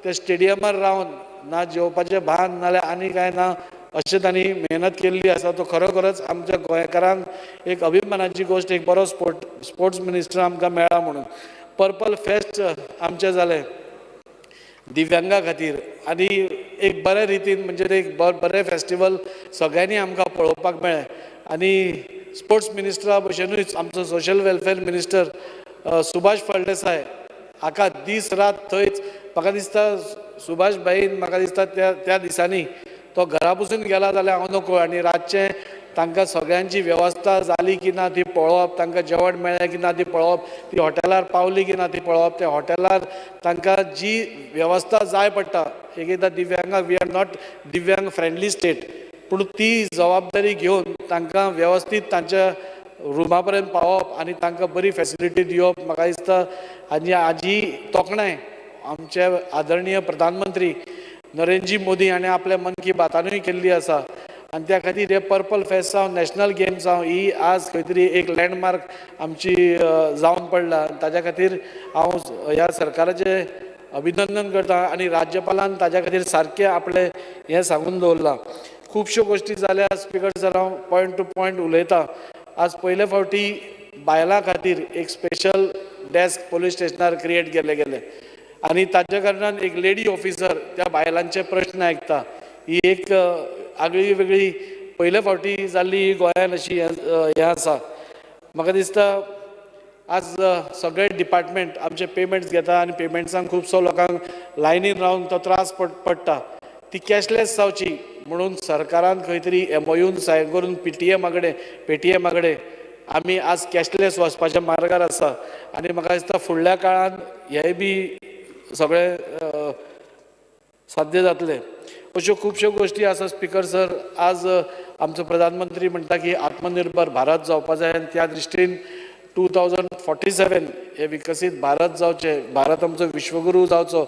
ते स्टेडियमार रावन ना जेवपाचें भान नाल्यार आनी कांय ना अशें तांणी मेहनत केल्ली आसा. तो खरोखरच आमच्या गोंयकारांक एक अभिमानाची गोश्ट, एक बरो स्पोर्ट्स मिनिस्टर आमकां मेळ्ळा म्हणून. पर्पल फेस्ट आमचें जालें दिव्यांगा खातीर आनी एक बरे रितीन म्हणजे एक बरें फेस्टिवल सगळ्यांनी आमकां पळोवपाक मेळ्ळें. आनी स्पोर्ट्स मिनिस्टरा भशेनूच आमचो social welfare minister Subhash Phaldesai हाका दीस रात थंयच म्हाका दिसता सुभाष भाईन म्हाका दिसता त्या दिसांनी तो घरा बसून गेला जाल्यार हांव नकळो आनी रातचें तांकां सगळ्यांची वेवस्था जाली की ना ती पळोवप, तांकां जेवण मेळ्ळें की ना ती पळोवप, ती हॉटेलार पावली की ना ती पळोवप, त्या हॉटेलार तांकां जी वेवस्था जाय पडटा. एकदां दिव्यांगाक वी आर नॉट दिव्यांग फ्रेंडली स्टेट पूण ती जबाबदारी घेवन तांकां वेवस्थीत तांच्या रुमा पर्यंत पावप आनी तांकां बरी फॅसिलिटी दिवप. म्हाका दिसता हाजी तोखणाय आमचे आदरणीय प्रधानमंत्री नरेंद्रजी मोदी हाणें आपल्या मन की बातानूय केल्ली आसा आनी त्या खातीर हे पर्पल फेस्ट जावं नॅशनल गेम्स जावं ही आज खंय तरी एक लँडमार्क आमची जावन पडला. ताज्या खातीर हांव ह्या सरकाराचें अभिनंदन करता आनी राज्यपालान ताज्या खातीर सारकें आपलें हें सांगून दवरलां. खुबश्यो गोश्टी जाल्या स्पिकर सर हांव पॉयंट टू पॉयंट उलयतां. आज पयले फावटी बायलां खातीर एक स्पेशल डेस्क पोलीस स्टेशनार क्रिएट केल्ले गेले आनी ताज्या कारणान एक लेडी ऑफिसर त्या बायलांचे प्रश्न आयकता. ही एक आगळी वेगळी पयले फावटी जाल्ली गोंयान अशी हें आसा. म्हाका दिसता आज सगळे डिपार्टमेंट आमचे पेमेंट्स घेता आनी पेमेंट्सांक खुबसो लोकांक लायनीन रावन तो त्रास पडटा. ती कॅशलेस जावची म्हणून सरकारान खंय तरी MOUन सायन करून पेटीएमा कडेन आमी आज कॅशलेस वचपाच्या मार्गार आसा आनी म्हाका दिसता फुडल्या काळान हेंय बी सगळे साध्य जातले. अश्यो खुबश्यो गोश्टी आसा स्पिकर सर. आज आमचो प्रधानमंत्री म्हणटा की आत्मनिर्भर भारत जावपा जाय आनी त्या दृश्टीन 2047 हे विकसीत भारत जावचे, भारत आमचो विश्वगुरू जावचो,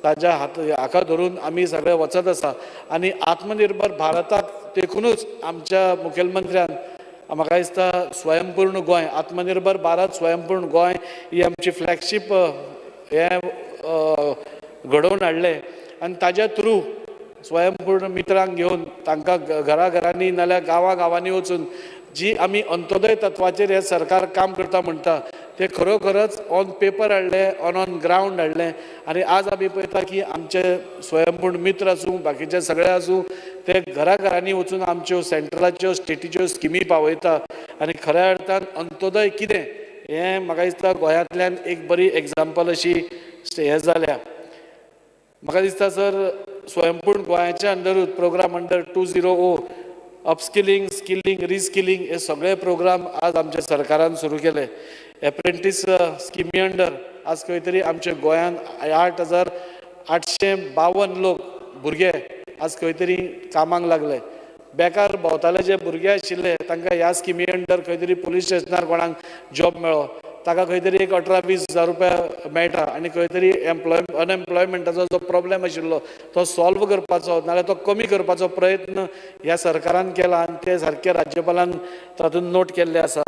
ताज्या हाका धरून आमी सगळे वचत आसा. आनी आत्मनिर्भर भारताक देखूनच आमच्या मुखेलमंत्र्यान म्हाका दिसता स्वयंपूर्ण गोंय, आत्मनिर्भर भारत स्वयंपूर्ण गोंय ही आमची फ्लॅगशीप हे घडोवन हाडले. आनी ताज्या थ्रू स्वयंपूर्ण मित्रांक घेवन तांकां घराघरांनी नाल्यार गांवांनी वचून जी आमी अंत्योदय तत्वाचेर हे सरकार काम करता म्हणटा ते खरोखरच ऑन पेपर हाडले, ऑन ग्रावंड हाडले. आनी आज आमी पळयता की आमचे स्वयंपूर्ण मित्र आसूं, बाकीचे सगळे आसूं, ते घराघरांनी वचून आमच्यो सेंट्रलाच्यो स्टेटीच्यो स्किमी पावयता. आनी खऱ्या अर्थान अंत्योदय कितें हें म्हाका दिसता गोंयांतल्यान एक बरी एग्जाम्पल अशी हे जाल्या. म्हाका दिसता सर स्वयंपूर्ण गोंयाच्या अंडरूच programme under 200 upskilling, skilling, reskilling हे सगळे प्रोग्राम आज आमच्या सरकारान सुरू केले. एप्रेंटीस स्किमी अंडर आज खंय तरी आमच्या गोंयान 8,852 लोक भुरगे आज खंय तरी कामाक लागले. बेकार भोंवताले जे भुरगे आशिल्ले तांकां ह्या स्किमी अंडर खंय तरी पुलीस स्टेशनार कोणाक जॉब मेळ्ळो, ताका खंय तरी एक 18-20 हजार रुपया मेळटा. आनी खंय तरी अनएम्प्लॉयमेंटाचो जो प्रॉब्लेम आशिल्लो तो सॉल्व करपाचो नाल्यार तो कमी करपाचो प्रयत्न ह्या सरकारान केला. आनी ते सारके राज्यपालान तातूंत नोट केल्ले आसा.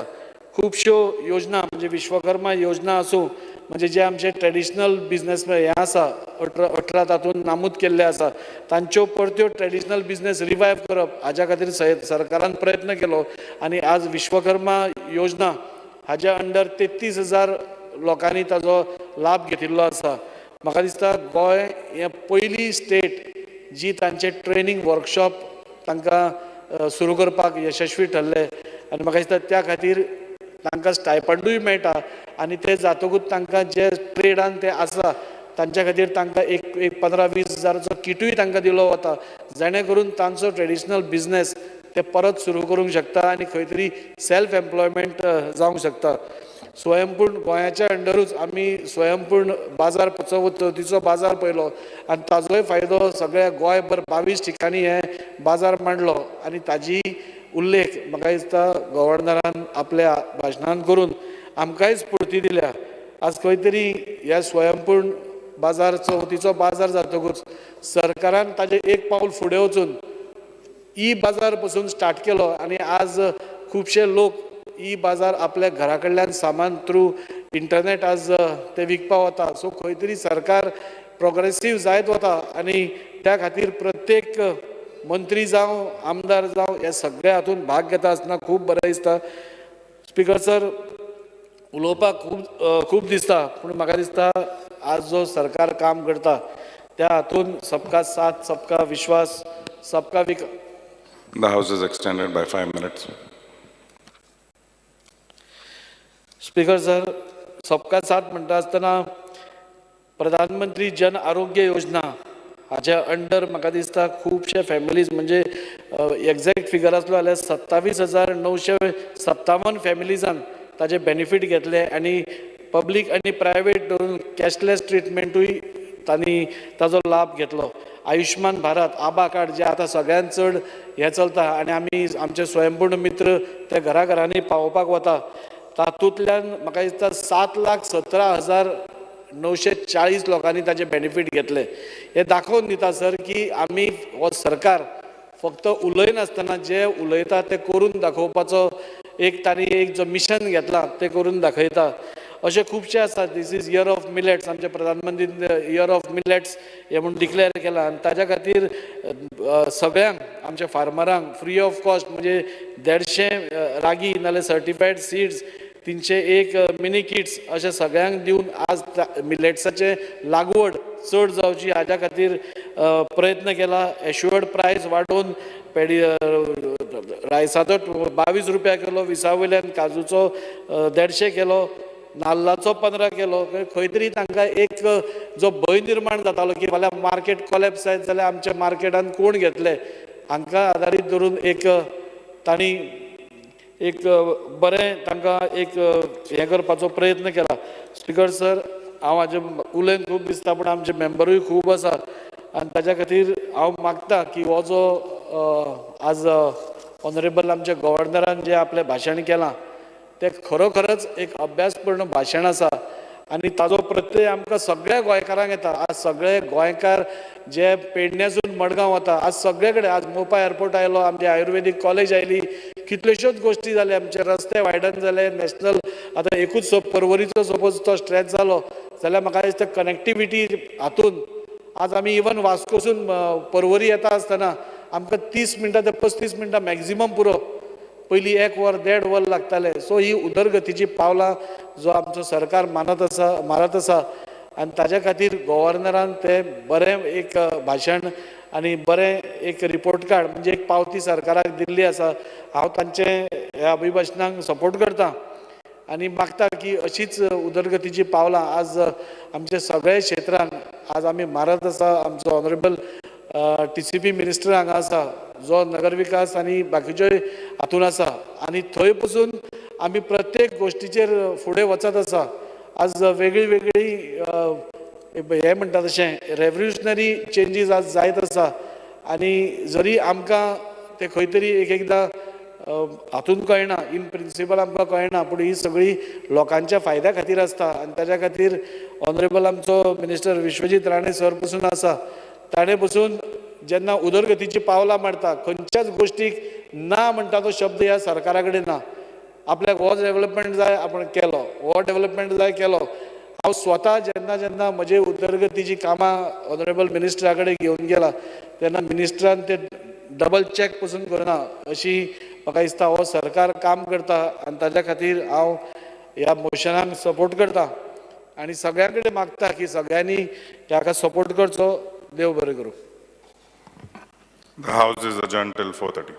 खुबश्यो योजना म्हणजे विश्वकर्मा योजना आसूं, म्हणजे जे आमचे ट्रेडिशनल बिझनेस हे आसा 18 तातूंत नामूद केल्ले आसा, तांच्यो परत्यो ट्रेडिशनल बिझनेस रिवायव करप हाज्या खातीर सरकारान प्रयत्न केलो. आनी आज विश्वकर्मा योजना हाज्या अंडर 33,000 लोकांनी ताजो लाभ घेतिल्लो आसा. म्हाका दिसता गोंय हें पयली स्टेट जी तांचे ट्रेनिंग वर्कशॉप तांकां सुरू करपाक यशस्वी ठरले. आनी म्हाका दिसता त्या खातीर तांकां स्टायपंडूय मेळटा. आनी ते जातकूच तांकां जे ट्रेडान ते आसा तांच्या खातीर तांकां एक 15-20 हजाराचो किटूय तांकां दिलो वता, जेणे करून तांचो ट्रेडिशनल बिझनेस ते परत सुरू करूंक शकता आनी खंय तरी सेल्फ एम्प्लॉयमेंट जावंक शकता. स्वयंपूर्ण गोंयाच्या अंडरूच आमी स्वयंपूर्ण बाजार चवथीचो बाजार पळयलो आनी ताजोय फायदो सगळ्या गोंयभर 22 ठिकाणी हे बाजार मांडलो. आनी ताजी उल्लेख म्हाका दिसता गव्हर्नरान आपल्या भाशणान करून आमकांय स्फूर्ती दिल्या. आज खंय तरी ह्या स्वयंपूर्ण बाजार चवथीचो बाजार जातकूच सरकारान ताजे एक पावल फुडें वचून ई बाजार पासून स्टार्ट केलो. आनी आज खुबशे लोक ई बाजार आपल्या घरा कडल्यान सामान थ्रू इंटरनेट आज ते विकपा वता. सो खंय तरी सरकार प्रोग्रेसीव जायत वता. आनी त्या खातीर प्रत्येक मंत्री जावं आमदार जावं हे सगळे हातूंत भाग घेता आसतना खूब बरें दिसता. स्पिकर सर उलोवपाक खूब दिसता, पूण म्हाका दिसता आज जो सरकार काम करता त्या हातूंत सबका साथ, सबका विश्वास, सबका विकास. The House is extended by 5 minutes. Speaker sir, सबका साथ म्हणटा आसतना प्रधानमंत्री जन आरोग्य योजना हाच्या अंडर म्हाका दिसता खुबशे फॅमिलीज म्हणजे एक्झॅक्ट फिगर आसलो जाल्यार 27,957 फॅमिलीजान ताजे बेनिफीट घेतले. आनी पब्लीक आनी प्रायवेट धरून कॅशलेस ट्रिटमेंटूय तांणी ताजो लाभ घेतलो. आयुष्मान भारत आबा कार्ड जे आतां सगळ्यांत चड हे चलता आनी आमी आमचे स्वयंपूर्ण मित्र ते घराघरांनी पावोवपाक वता, तातूंतल्यान म्हाका दिसता 7,17,940 लोकांनी ताजे बेनिफीट घेतले. हे दाखोवन दिता सर की आमी हो सरकार फक्त उलयनासतना जे उलयता ते करून दाखोवपाचो एक तांणी एक जो मिशन घेतला ते करून दाखयता. अशे खुबशे आसा. This is year of millets, आमचे प्रधानमंत्री इयर ऑफ मिलेट्स हे म्हणून डिक्लेअर केला. आनी ताज्या खातीर सगळ्यांक आमच्या फार्मरांक फ्री ऑफ कॉस्ट म्हणजे 150 रागी नाल्यार सर्टिफायड सीड्स 301 मिनी किट्स अशे सगळ्यांक दिवन आज मिलेट्साचे लागवड चड जावची हाज्या खातीर प्रयत्न केला. एश्युअर्ड प्रायस वाडोवन रायसाचो 22 रुपया केलो, विसा वयल्यान काजूचो 150 केलो, नाल्लाचो 15 केलो. खंय तरी तांकां एक जो भंय निर्माण जातालो की फाल्यां मार्केट कॉलेप्स जायत जाल्यार आमच्या मार्केटान कोण घेतले, हांकां आदारीत धरून एक तांणी एक बरें तांकां एक हें करपाचो प्रयत्न केला. स्पीकर सर, हांव हाजे उलयन खूब दिसता पूण आमचे मेंबरूय खूब आसा आनी ताच्या खातीर हांव मागतां की हो जो आज ऑनरेबल आमच्या गव्हर्नरान जे आपलें भाशण केलां ते खरोखरच एक अभ्यासपूर्ण भाशण आसा आणि ताजो प्रत्यय आमकां सगळ्या गोंयकारांक येता. आज सगळे गोंयकार जे पेडण्यासून मडगांव वता, आज सगळे कडेन, आज मोपा एअरपोर्ट आयलो, आमची आयुर्वेदीक कॉलेज आयली, कितल्योश्योच गोश्टी जाल्या, आमचे रस्ते वायडन जाले, नॅशनल आतां एकूच पर्वरीचो सपोज तो स्ट्रेच जालो जाल्यार म्हाका दिसता कनेक्टिविटी हातून आज आमी इवन वास्कोसून पर्वरी येता आसतना आमकां 30 मिनटां ते 35 मिनटां मॅक्झिमम पुरो, पयलीं 1 वर 1.5 वर लागताले. सो ही उदरगतीची पावलां जो आमचो सरकार मारत आसा आनी ताज्या खातीर गव्हर्नरान ते बरें एक भाशण आनी बरें एक रिपोर्ट कार्ड म्हणजे एक पावती सरकाराक दिल्ली आसा. हांव तांचे ह्या अभिभाशणाक सपोर्ट करतां आनी मागता की अशीच उदरगतीची पावलां आज आमचे सगळे क्षेत्रांत आज आमी मारत आसा. आमचो ऑनरेबल TCP मिनिस्टर हांगा आसा जो नगर विकास आनी बाकीच्योय हातून आसा आनी थंय पसून आमी प्रत्येक गोश्टीचेर फुडें वचत आसा. आज वेगळी वेगळी हे म्हणटा तशें रेव्होल्युशनरी चेंजीस आज जायत आसा आनी जरी आमकां ते खंय तरी एक एकदां हातून कळना, इन प्रिंसिपल आमकां कळना, पूण ही सगळी लोकांच्या फायद्या खातीर आसता आनी ताज्या खातीर ऑनरेबल आमचो मिनिस्टर विश्वजीत राणे सर पसून आसा, ताणे पसून जेन्ना उदरगतीची पावलां मारता खंयच्याच गोश्टीक ना म्हणटा तो शब्द ह्या सरकारा कडेन ना. आपल्याक हो डेव्हलपमेंट जाय आपण केलो, हो डेव्हलपमेंट जाय केलो. हांव स्वता जेन्ना जेन्ना म्हजे उदरगतीची कामां ऑनरेबल मिनिस्टरा कडेन घेवन गेला तेन्ना मिनिस्टरान ते डबल चॅक पसून करना अशी म्हाका दिसता हो सरकार काम करता आनी ताज्या खातीर हांव ह्या मोशनाक सपोर्ट करता आनी सगळ्यां कडेन मागता की सगळ्यांनी ह्याका सपोर्ट करचो. देव बरें करूं. The House is adjourned till 4:30.